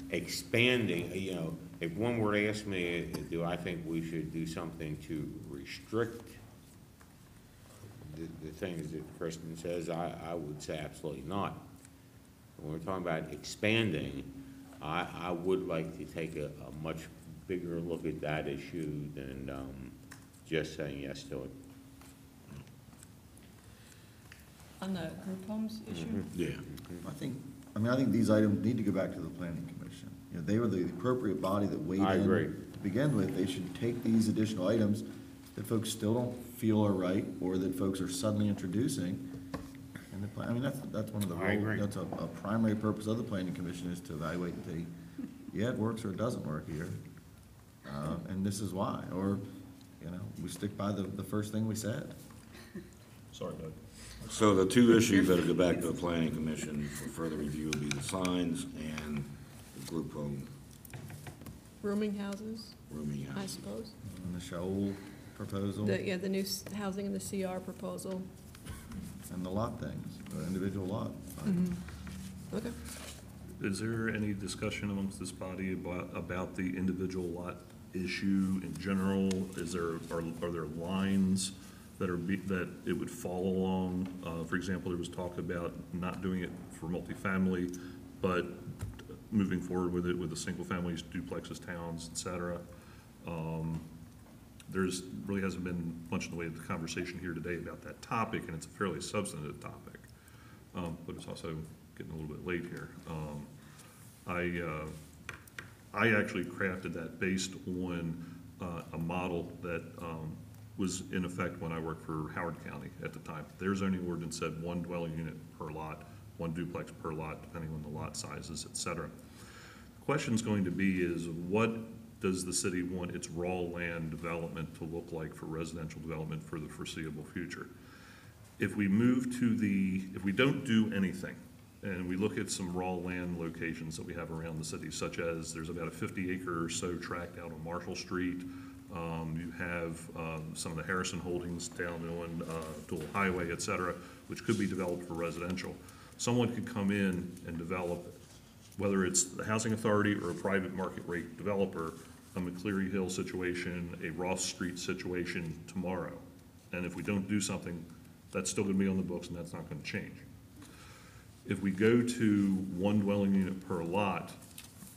expanding, you know, if one were to ask me, do I think we should do something to restrict the things that Kristen says, I would say absolutely not. When we're talking about expanding, I would like to take a much bigger look at that issue than just saying yes to it. On the group homes issue? Yeah. I think these items need to go back to the planning commission. You know, they were the appropriate body that weighed in. I agree. To begin with, they should take these additional items that folks still don't feel are right, or that folks are suddenly introducing. And the plan, I mean, that's one of the I agree. that's a primary purpose of the planning commission, is to evaluate and say, yeah, it works or it doesn't work here. And this is why, or, you know, we stick by the first thing we said. Sorry, Doug. So the two issues that'll go back to the planning commission for further review will be the signs and the group home Rooming houses, rooming I house. suppose. And the Shaol proposal The new housing in the CR proposal. and the lot things, the individual lot. Okay. Is there any discussion amongst this body about the individual lot issue in general? Are there lines that that it would fall along? For example, there was talk about not doing it for multifamily, but moving forward with it with the single families, duplexes, towns, et cetera. There's really hasn't been much in the way of the conversation here today about that topic, and it's a fairly substantive topic. But it's also getting a little bit late here. I actually crafted that based on a model that was in effect when I worked for Howard County at the time. Their zoning ordinance said one dwelling unit per lot, one duplex per lot, depending on the lot sizes, et cetera. The question's going to be is what does the city want its raw land development to look like for residential development for the foreseeable future? If we if we don't do anything, and we look at some raw land locations that we have around the city, such as there's about a 50-acre or so tract out on Marshall Street. You have some of the Harrison holdings down on Dual Highway, et cetera, which could be developed for residential. Someone could come in and develop, whether it's the housing authority or a private market rate developer, a McCleary Hill situation, a Ross Street situation tomorrow. And if we don't do something, that's still gonna be on the books and that's not gonna change. If we go to one dwelling unit per lot,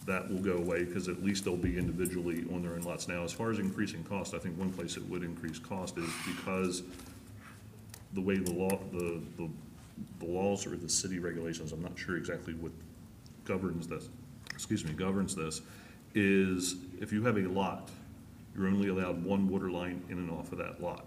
that will go away because at least they'll be individually on their own lots. Now, as far as increasing cost, I think one place it would increase cost is because the way the laws or the city regulations, I'm not sure exactly what governs this, is if you have a lot, you're only allowed one water line in and off of that lot.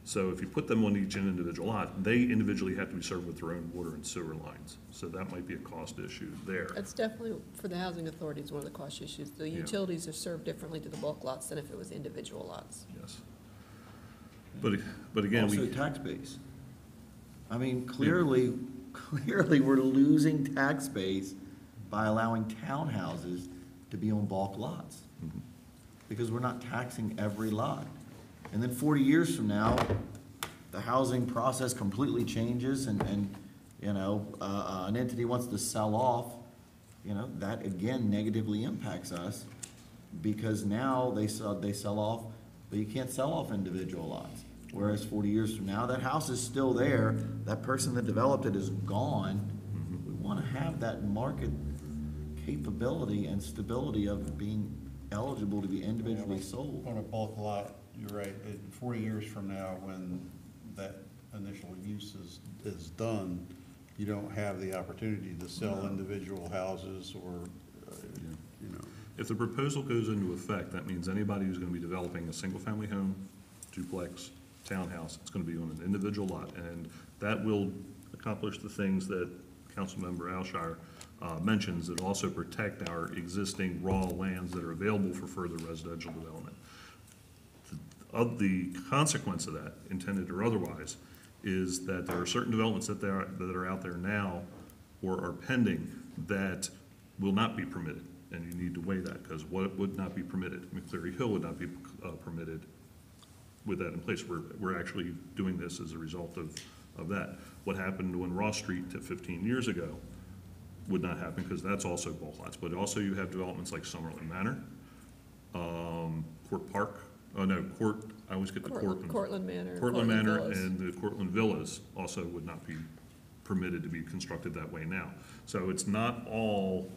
So if you put them on each individual lot, they individually have to be served with their own water and sewer lines. So that might be a cost issue there. That's definitely, for the housing authority, is one of the cost issues. The Yeah. utilities are served differently to the bulk lots than if it was individual lots. Yes. But again, Also tax base. I mean, clearly we're losing tax base by allowing townhouses to be on bulk lots. Because we're not taxing every lot. And then 40 years from now, the housing process completely changes and you know, an entity wants to sell off, you know, that again negatively impacts us because now they sell off, but you can't sell off individual lots. Whereas 40 years from now, that house is still there, that person that developed it is gone. We want to have that market capability and stability of being eligible to be individually sold. On a bulk lot, you're right, 40 years from now, when that initial use is done, you don't have the opportunity to sell individual houses or, you know. If the proposal goes into effect, that means anybody who's gonna be developing a single-family home, duplex, townhouse, it's gonna be on an individual lot, and that will accomplish the things that Councilmember Alshire mentions, that also protect our existing raw lands that are available for further residential development. The consequence of that, intended or otherwise, is that there are certain developments that are out there now or are pending that will not be permitted, and you need to weigh that, because what would not be permitted? McCleary Hill would not be permitted with that in place. We're actually doing this as a result of that. What happened on Ross Street 15 years ago would not happen, because that's also bulk lots, but also you have developments like Summerlin Manor, Court Park, I always get the Cortland Manor. Cortland Manor Villas. and the Cortland Villas also would not be permitted to be constructed that way now. So it's not all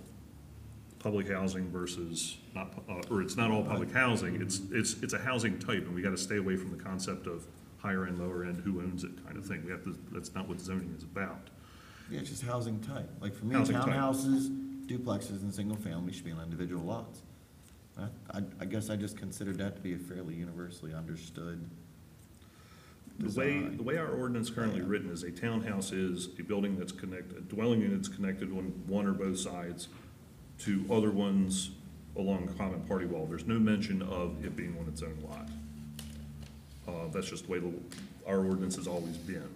public housing versus not, or it's not all public housing, it's a housing type, and we gotta stay away from the concept of higher end, lower end, who owns it kind of thing. We have to, that's not what zoning is about. Yeah, it's just housing type. Like for me, Housing type. townhouses, duplexes, and single family should be on individual lots. I guess I just considered that to be a fairly universally understood design. The way our ordinance currently written is a townhouse is a building that's connected, a dwelling unit's connected on one or both sides to other ones along a common party wall. There's no mention of it being on its own lot. That's just the way our ordinance has always been.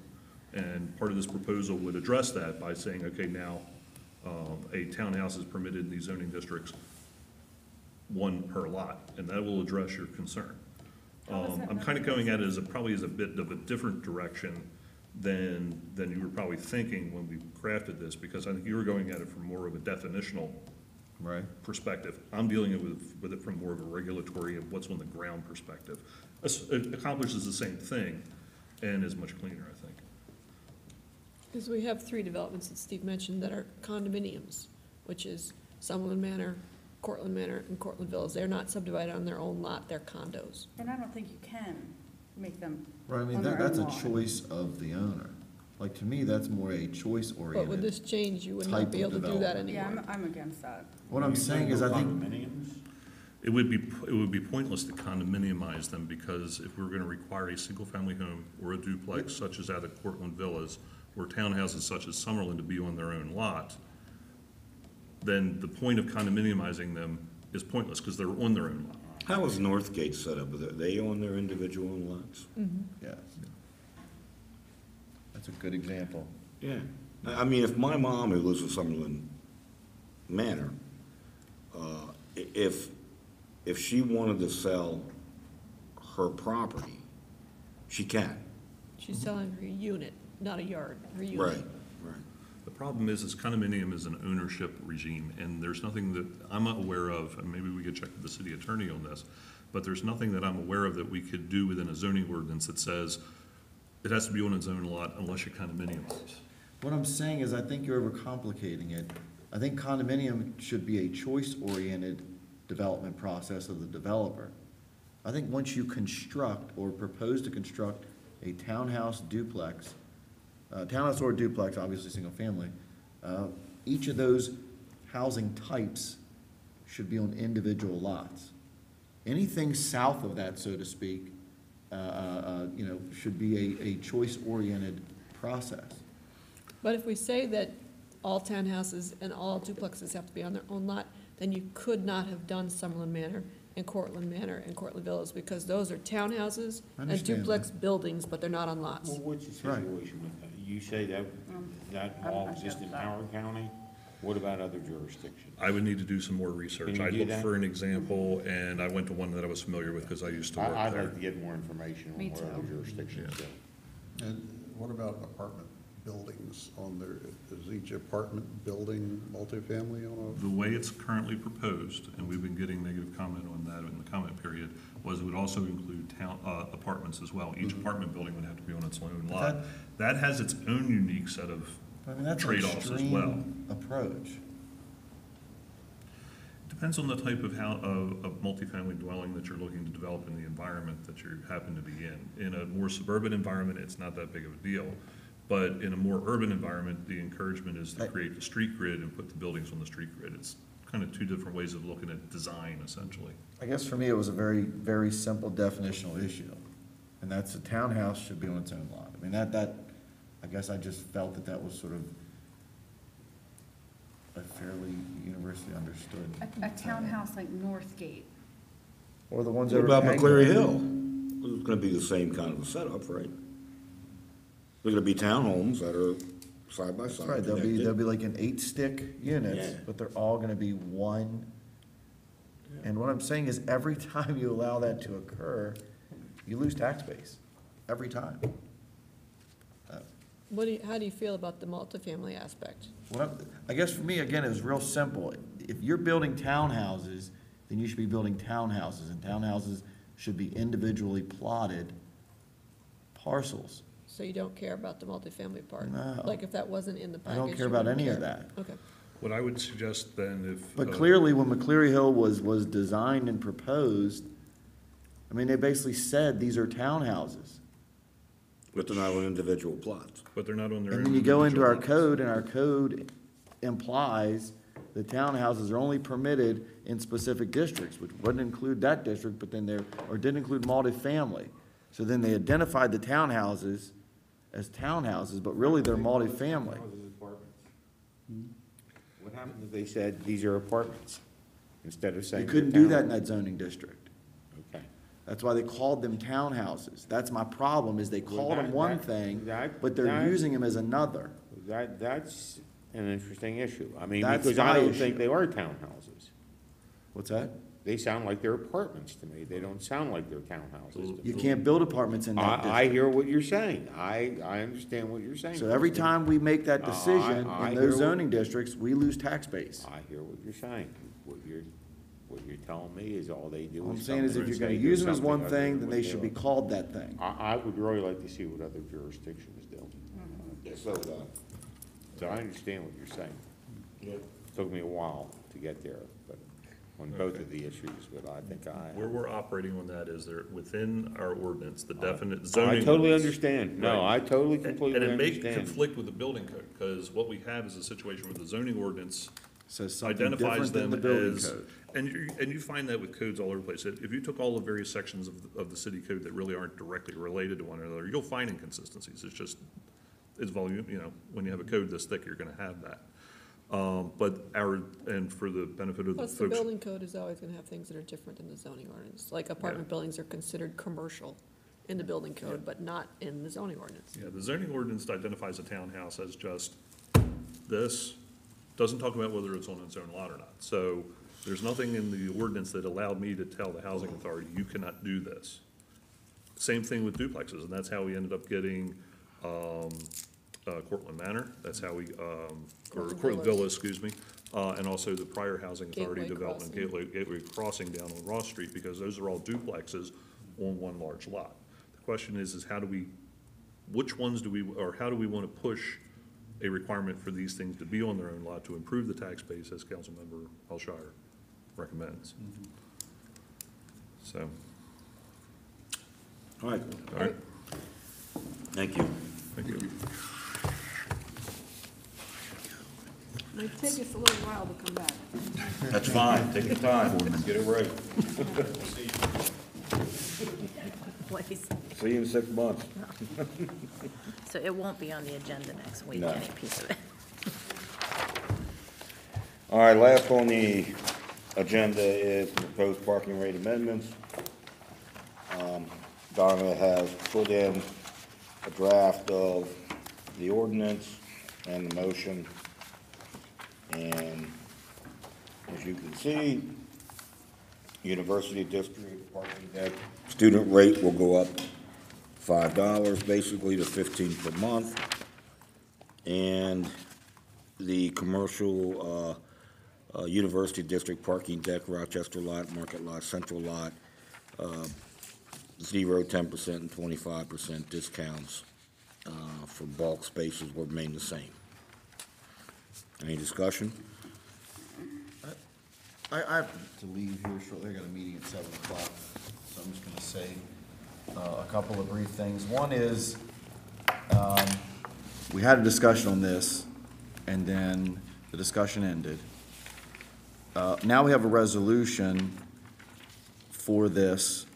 And part of this proposal would address that by saying, okay, now, a townhouse is permitted in these zoning districts, one per lot, and that will address your concern. I'm kind of going at it as probably as a bit of a different direction than you were probably thinking when we crafted this, because I think you were going at it from more of a definitional perspective. I'm dealing with it from more of a regulatory of what's on the ground perspective. It accomplishes the same thing and is much cleaner, I think. Because we have 3 developments that Steve mentioned that are condominiums, which is Summerlin Manor, Cortland Manor, and Cortland Villas. They're not subdivided on their own lot, they're condos. And I don't think you can make them Right, I mean, on their that's own a lot. choice of the owner. Like, to me, that's more a But with choice-oriented. this change, you would type not be of able to do that development. anymore. Yeah, I'm against that. What I'm saying is, I think, It would be pointless to condominiumize them, because if we were gonna require a single-family home or a duplex such as that at Cortland Villas, or townhouses such as Summerlin to be on their own lot, then the point of condominiumizing them is pointless, because they're on their own lot. How is Northgate set up? Are they on their individual lots? yes. That's a good example. Yeah. I mean, if my mom, who lives in Summerlin Manor, if she wanted to sell her property, she can. She's selling her unit, not a yard, her unit. Right, right. The problem is condominium is an ownership regime, and there's nothing that I'm not aware of, and maybe we could check with the city attorney on this, but there's nothing that I'm aware of that we could do within a zoning ordinance that says it has to be on its own lot unless you condominiumize. What I'm saying is, I think you're overcomplicating it. I think condominium should be a choice-oriented development process of the developer. I think once you construct or propose to construct a townhouse duplex, townhouse or duplex, obviously single family, each of those housing types should be on individual lots. Anything south of that, so to speak, should be a choice-oriented process. But if we say that all townhouses and all duplexes have to be on their own lot, then you could not have done Summerlin Manor and Cortland Manor and Cortland Villas, because those are townhouses I and understand duplex buildings, but they're not on lots. Well, what's the Right. situation with that? You say that all exists in Howard County? What about other jurisdictions? I would need to do some more research. Can you I do looked that? for an example, and I went to one that I was familiar with because I used to work I'd there. like to get more information on Me what too. other jurisdictions do. And what about apartment buildings on there? Is each apartment building multifamily on The way it's currently proposed, and we've been getting negative comment on that in the comment period, was it would also include apartments as well. Each apartment building would have to be on its own lot. That has its own unique set of I mean, that's an trade-offs as well. extreme approach. Depends on the type of multifamily dwelling that you're looking to develop in the environment that you happen to be in. In a more suburban environment, it's not that big of a deal. But in a more urban environment, the encouragement is to create the street grid and put the buildings on the street grid. It's kind of 2 different ways of looking at design, essentially. I guess for me, it was a very, very simple definitional issue, and that's a townhouse should be on its own lot. I mean, I guess I just felt that was sort of a fairly universally understood. A townhouse like Northgate. Or the ones What that about McCleary Hill? It's gonna be the same kind of a setup, right? They're gonna be townhomes that are side by That's side. right, they'll connected. be like an 8-stick units, Yeah. but they're all gonna be one. And what I'm saying is, every time you allow that to occur, you lose tax base, every time. How do you feel about the multifamily aspect? I guess for me, again, it was real simple. If you're building townhouses, then you should be building townhouses, and townhouses should be individually plotted parcels. So you don't care about the multifamily part? No. Like if that wasn't in the I package? don't care you about wouldn't any of care? that. Okay. What I would suggest then, if. But clearly, when McCleary Hill was designed and proposed, I mean, they basically said these are townhouses. But they're not on individual plots. But they're not on their own. And then you go into individual our lots. code, and our code implies that townhouses are only permitted in specific districts, which wouldn't include that district, but then or didn't include multifamily. So then they identified the townhouses as townhouses, but really they're multifamily. What happened if they said these are apartments instead of saying? You couldn't do that in that zoning district. Okay. That's why they called them townhouses. That's my problem, is they called them one thing, but they're that- using them as another. That's an interesting issue. I mean, That's because I my don't issue. think they are townhouses. What's that? They sound like they're apartments to me. They don't sound like they're townhouses to me. You can't build apartments in that I district. hear what you're saying. I understand what you're saying. So every Kristen. time we make that decision I in hear those what- zoning districts, we lose tax base. I hear what you're saying. What you're telling me is all they do is. All I'm saying is if come in you're and gonna say use do them as one something other thing, than then what they should be are. called that thing. I would really like to see what other jurisdictions do. So would I. So I understand what you're saying. Yeah. Took me a while to get there, but on both of the issues, but I think Where we're operating on that is there, within our ordinance, the definite I zoning. totally ordinance. understand. No, Right. I totally, And- completely And it may understand. conflict with the building code, because what we have is a situation where the zoning ordinance Says something identifies different than them the building as, code. and you find that with codes all over the place. If you took all the various sections of the city code that really aren't directly related to one another, you'll find inconsistencies. It's just, it's volume, when you have a code this thick, you're gonna have that. But and for the benefit of the Plus, the folks. building code is always gonna have things that are different than the zoning ordinance. Like apartment buildings are considered commercial in the building code, but not in the zoning ordinance. Yeah, the zoning ordinance identifies a townhouse as just this, doesn't talk about whether it's on its own lot or not. So there's nothing in the ordinance that allowed me to tell the housing authority, you cannot do this. Same thing with duplexes, and that's how we ended up getting, Cortland Manor, that's how we, or Cortland Villa, excuse me, and also the prior housing authority Gateway development, Crossing. Gateway Crossing down on Ross Street, because those are all duplexes on one large lot. The question is how do we, which ones do we, or how do we want to push a requirement for these things to be on their own lot to improve the tax base, as Councilmember Alshire recommends? So, All right. all right, Thank you. thank you. Might take us a little while to come back. That's fine. Take your time. Get it right. Please. See you in 6 months. So it won't be on the agenda next week, No. any piece of it. All right, last on the agenda is proposed parking rate amendments. Donna has put in a draft of the ordinance and the motion. And as you can see, University District parking deck, student rate will go up $5, basically to $15 per month. And the commercial, University District parking deck, Rochester lot, Market lot, Central lot, 0, 10%, and 25% discounts for bulk spaces will remain the same. Any discussion? I have to leave here shortly. I got a meeting at 7 o'clock, so I'm just gonna say a couple of brief things. One is, we had a discussion on this, and then the discussion ended. Now we have a resolution for this,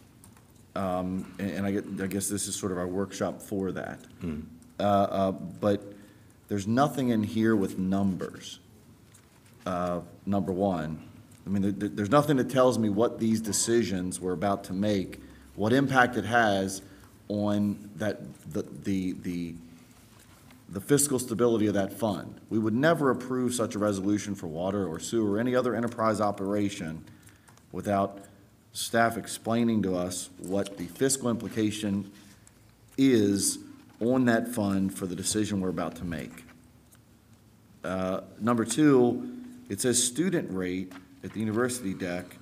and I guess this is sort of our workshop for that. But there's nothing in here with numbers, number one. I mean, there's nothing that tells me what these decisions we're about to make, what impact it has on that, the fiscal stability of that fund. We would never approve such a resolution for water or sewer or any other enterprise operation without staff explaining to us what the fiscal implication is on that fund for the decision we're about to make. Number two, it says student rate at the university deck,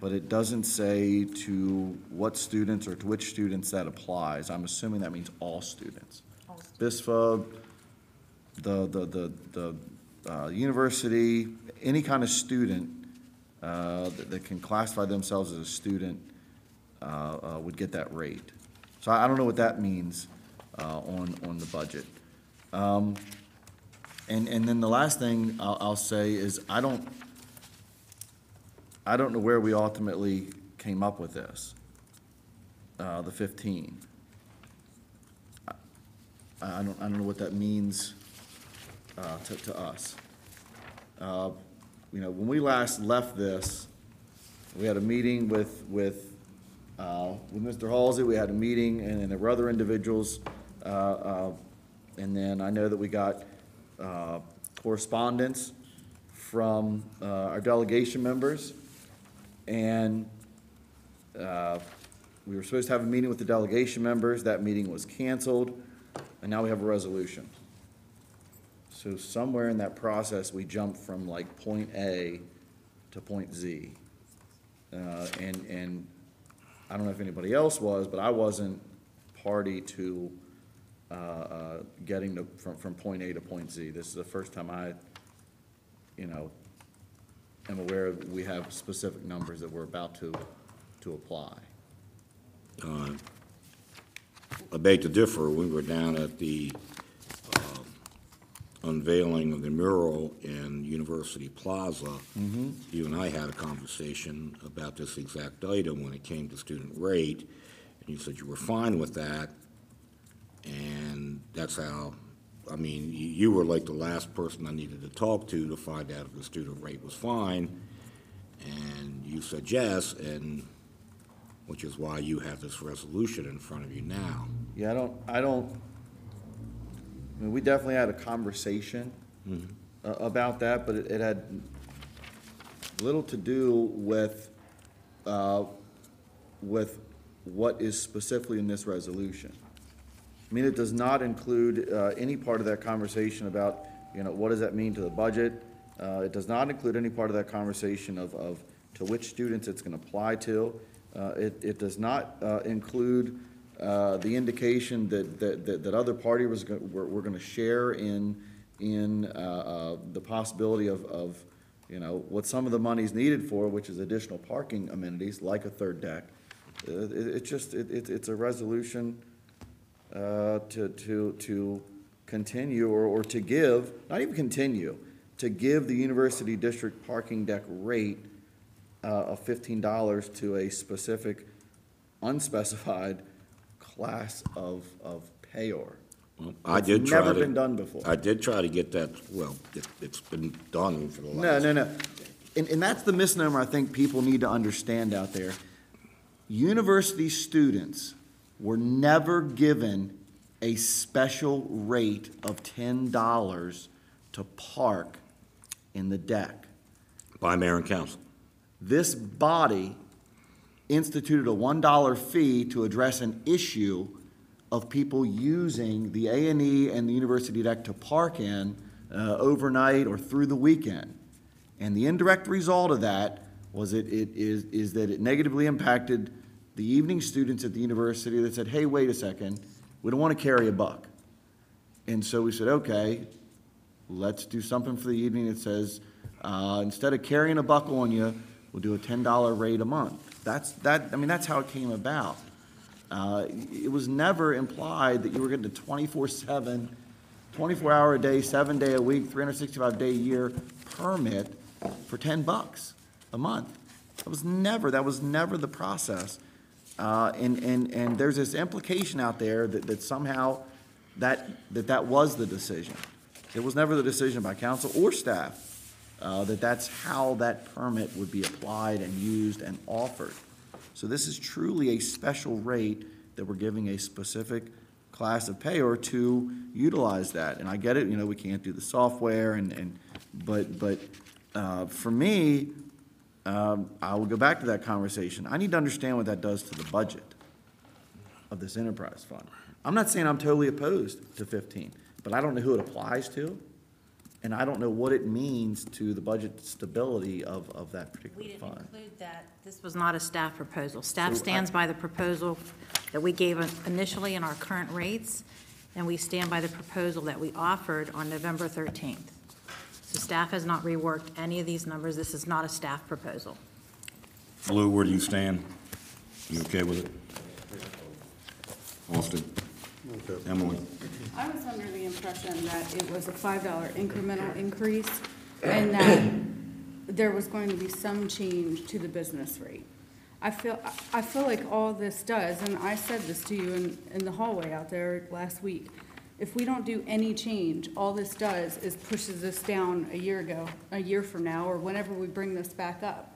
but it doesn't say to what students or to which students that applies. I'm assuming that means all students. BISFA, the university, any kind of student that can classify themselves as a student would get that rate. So I don't know what that means on the budget. And then the last thing I'll say is I don't know where we ultimately came up with this, the 15. I don't know what that means to us. When we last left this, we had a meeting with with Mr. Halsey, we had a meeting, and there were other individuals, and then I know that we got correspondence from our delegation members, and we were supposed to have a meeting with the delegation members. That meeting was canceled, and now we have a resolution. So somewhere in that process, we jumped from like point A to point Z. And I don't know if anybody else was, but I wasn't party to getting from point A to point Z. This is the first time I, am aware that we have specific numbers that we're about to apply. I beg to differ. We were down at the unveiling of the mural in University Plaza. You and I had a conversation about this exact item when it came to student rate, and you said you were fine with that, and that's how, I mean, you were like the last person I needed to talk to find out if the student rate was fine, and you said yes, and which is why you have this resolution in front of you now. Yeah, I mean, we definitely had a conversation about that, but it had little to do with what is specifically in this resolution. I mean, it does not include any part of that conversation about, what does that mean to the budget? It does not include any part of that conversation of to which students it's going to apply to. It does not include the indication that other parties were going to share in the possibility of what some of the money's needed for, which is additional parking amenities like a third deck. It's a resolution to continue or to give, not even continue, to give the university district parking deck rate of $15 to a specific unspecified class of payor. Well, I did try to. Never been done before. I did try to get that, well, it's been done for the last. No. And that's the misnomer I think people need to understand out there. University students were never given a special rate of $10 to park in the deck. By mayor and council. This body instituted a $1 fee to address an issue of people using the A&E and the university deck to park in overnight or through the weekend. And the indirect result of that was that it negatively impacted the evening students at the university that said, hey, wait a second, we don't want to carry a buck. And so we said, okay, let's do something for the evening that says, instead of carrying a buck on you, we'll do a $10 rate a month. That's how it came about. It was never implied that you were getting a 24/7, 24-hour-a-day, 7-day a week, 365-day a year permit for $10 a month. That was never the process. And there's this implication out there that somehow that was the decision. It was never the decision by council or staff. That's how that permit would be applied and used and offered. So this is truly a special rate that we're giving a specific class of payor to utilize that. And I get it, we can't do the software but for me, I will go back to that conversation. I need to understand what that does to the budget of this enterprise fund. I'm not saying I'm totally opposed to 15, but I don't know who it applies to. And I don't know what it means to the budget stability of that particular We didn't fund. include that. This was not a staff proposal. Staff stands by the proposal that we gave initially in our current rates, and we stand by the proposal that we offered on November 13th. So staff has not reworked any of these numbers. This is not a staff proposal. Lou, where do you stand? You okay with it? Austin? Okay. Emily? I was under the impression that it was a $5 incremental increase and that there was going to be some change to the business rate. I feel like all this does, and I said this to you in the hallway out there last week, if we don't do any change, all this does is pushes us down a year from now, or whenever we bring this back up.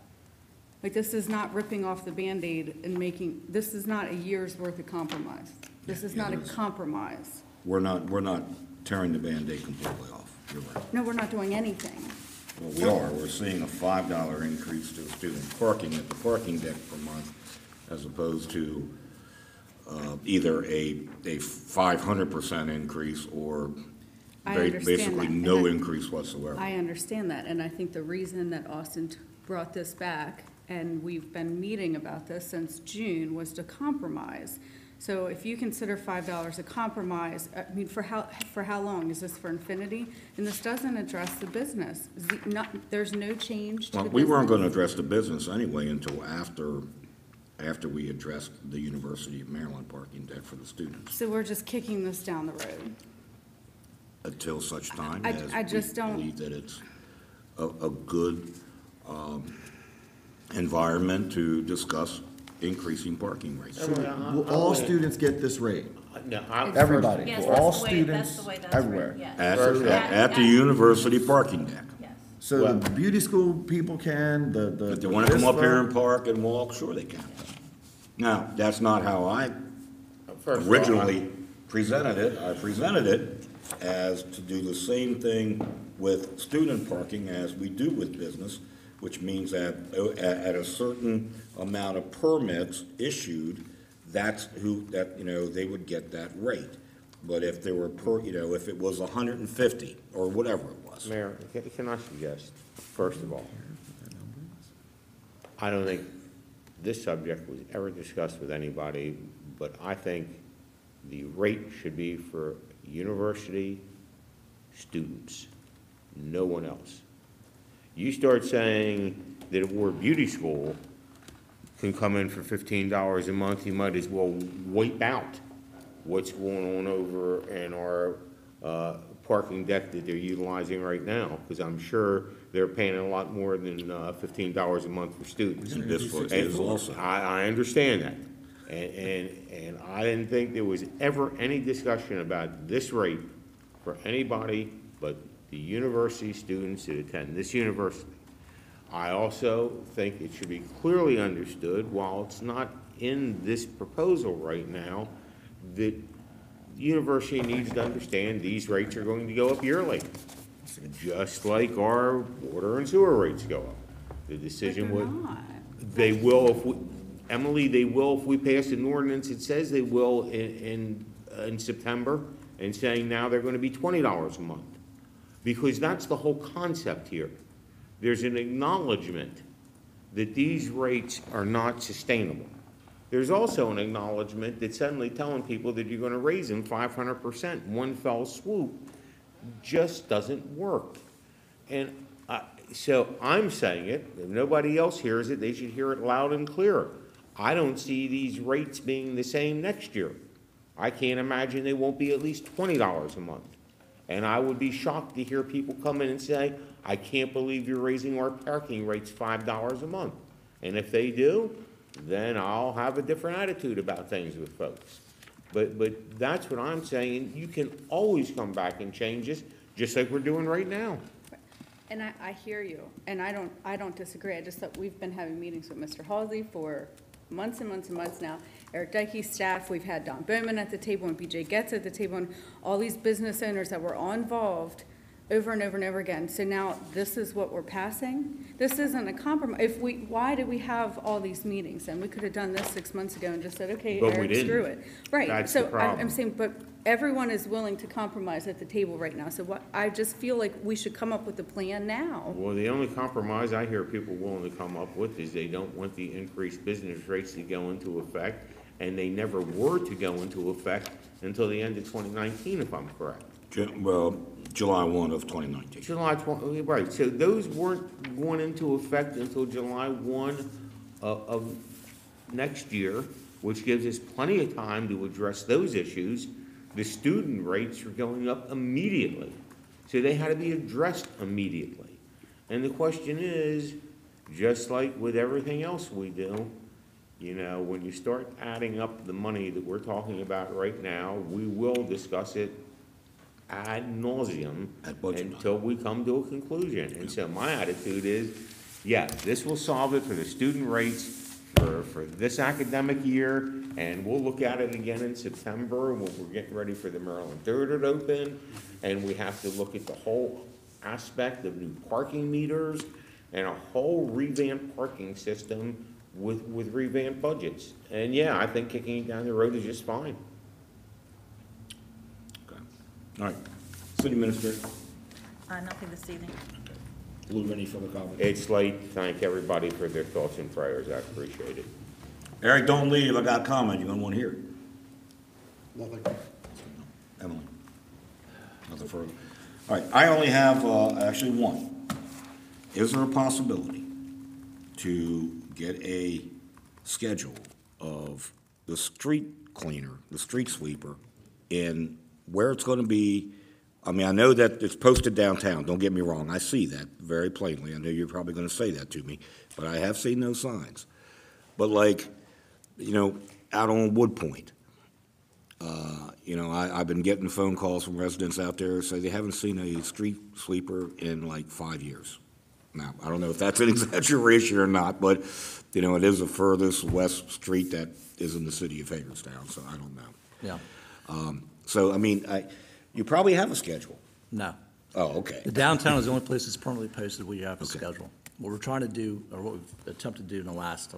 Like, this is not ripping off the Band-Aid and making, this is not a year's worth of compromise. This is not a compromise. We're not tearing the Band-Aid completely off. You're right. No, we're not doing anything. Well, we are. We're seeing a $5 increase to student parking at the parking deck per month, as opposed to either a 500% increase or I understand basically that, no and increase whatsoever. I understand that, and I think the reason that Austin brought this back, and we've been meeting about this since June, was to compromise. So if you consider $5 a compromise, I mean, for how long? Is this for infinity? And this doesn't address the business. There's no change to the Well, business. we weren't going to address the business anyway until after we addressed the University of Maryland parking deck for the students, So we're just kicking this down the road. until such time I as just we don't- believe that it's a good environment to discuss increasing parking rates. So will all students get this rate? No, Everybody, Yes, will all that's the way- that's students, the way that's everywhere? written, yes. At the university parking deck. So the beauty school people can, If they want to come up here and park and walk, sure they can. Now, that's not how I First of all, originally presented it. I presented it as to do the same thing with student parking as we do with business, which means that at a certain amount of permits issued, they would get that rate. But if there were if it was 150 or whatever it was. Mayor, can I suggest, first of all, I don't think this subject was ever discussed with anybody, but I think the rate should be for university students, no one else. You start saying that if we're a beauty school, can come in for $15 a month, you might as well wipe out what's going on over in our parking deck that they're utilizing right now, because I'm sure they're paying a lot more than $15 a month for students. And this is also. I understand that. And I didn't think there was ever any discussion about this rate for anybody but the university students that attend this university. I also think it should be clearly understood, while it's not in this proposal right now, that the university needs to understand these rates are going to go up yearly, just like our water and sewer rates go up. The decision would. They will if we, Emily, they will if we pass an ordinance. It says they will in September, and saying now they're going to be $20 a month, because that's the whole concept here. There's an acknowledgement that these rates are not sustainable. There's also an acknowledgement that suddenly telling people that you're going to raise them 500% in one fell swoop just doesn't work. And so I'm saying it, if nobody else hears it, they should hear it loud and clear. I don't see these rates being the same next year. I can't imagine they won't be at least $20 a month. And I would be shocked to hear people come in and say, I can't believe you're raising our parking rates $5 a month. And if they do, then I'll have a different attitude about things with folks. But that's what I'm saying. You can always come back and change this, just like we're doing right now. And I hear you, and I don't disagree. I just thought we've been having meetings with Mr. Halsey for months and months and months now. Eric Dykey's staff, we've had Don Bowman at the table, and BJ Getz at the table, and all these business owners that were all involved over and over and over again. So now this is what we're passing? This isn't a compromise. Why do we have all these meetings? And we could have done this 6 months ago and just said, okay, But we Eric, didn't. screw it. Right. That's the So problem. I'm saying, but everyone is willing to compromise at the table right now. So I just feel like we should come up with a plan now. Well, the only compromise I hear people willing to come up with is they don't want the increased business rates to go into effect, and they never were to go into effect until the end of 2019, if I'm correct. July 1 of 2019. July 20, right, so those weren't going into effect until July 1 of next year, which gives us plenty of time to address those issues. The student rates are going up immediately, so they had to be addressed immediately. And the question is, just like with everything else we do, you know, when you start adding up the money that we're talking about right now, we will discuss it ad nauseum until we come to a conclusion. And so my attitude is, Yeah, this will solve it for the student rates for this academic year, and we'll look at it again in September when we're getting ready for the Maryland Third to open, and we have to look at the whole aspect of new parking meters and a whole revamped parking system with revamped budgets. And yeah, I think kicking it down the road is just fine. Okay. All right. City Administrator, Nothing this evening. Lou, any further comments? It's late. Thank everybody for their thoughts and prayers. I appreciate it. Eric, don't leave. I got a comment. You're gonna want to hear it. Nothing. Emily? Nothing further. All right, I only have, actually one. Is there a possibility to get a schedule of the street cleaner, the street sweeper, and where it's gonna be? I mean, I know that it's posted downtown, don't get me wrong, I see that very plainly. I know you're probably gonna say that to me, but I have seen those signs. But like, you know, out on Wood Point, you know, I've been getting phone calls from residents out there who say they haven't seen a street sweeper in like 5 years. Now, I don't know if that's an exaggeration or not, but, you know, it is the furthest west street that is in the city of Hagerstown, so I don't know. Yeah. So, I mean, you probably have a schedule. No. Oh, okay. The downtown is the only place that's permanently posted where you have a schedule. What we're trying to do, or what we've attempted to do in the last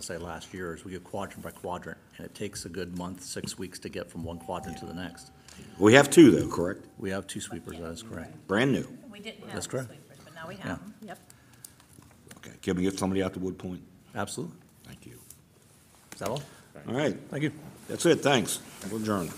year, is we go quadrant by quadrant, and it takes a good month, 6 weeks to get from one quadrant to the next. We have two, though, correct? We have 2 sweepers, that is correct. Brand new. We didn't have That's the correct. sweepers, but now we Yeah. have them. Yep. Okay, can we get somebody out to Wood Point? Absolutely. Thank you. Is that all? All right, Thank you. that's it, thanks. We're adjourned.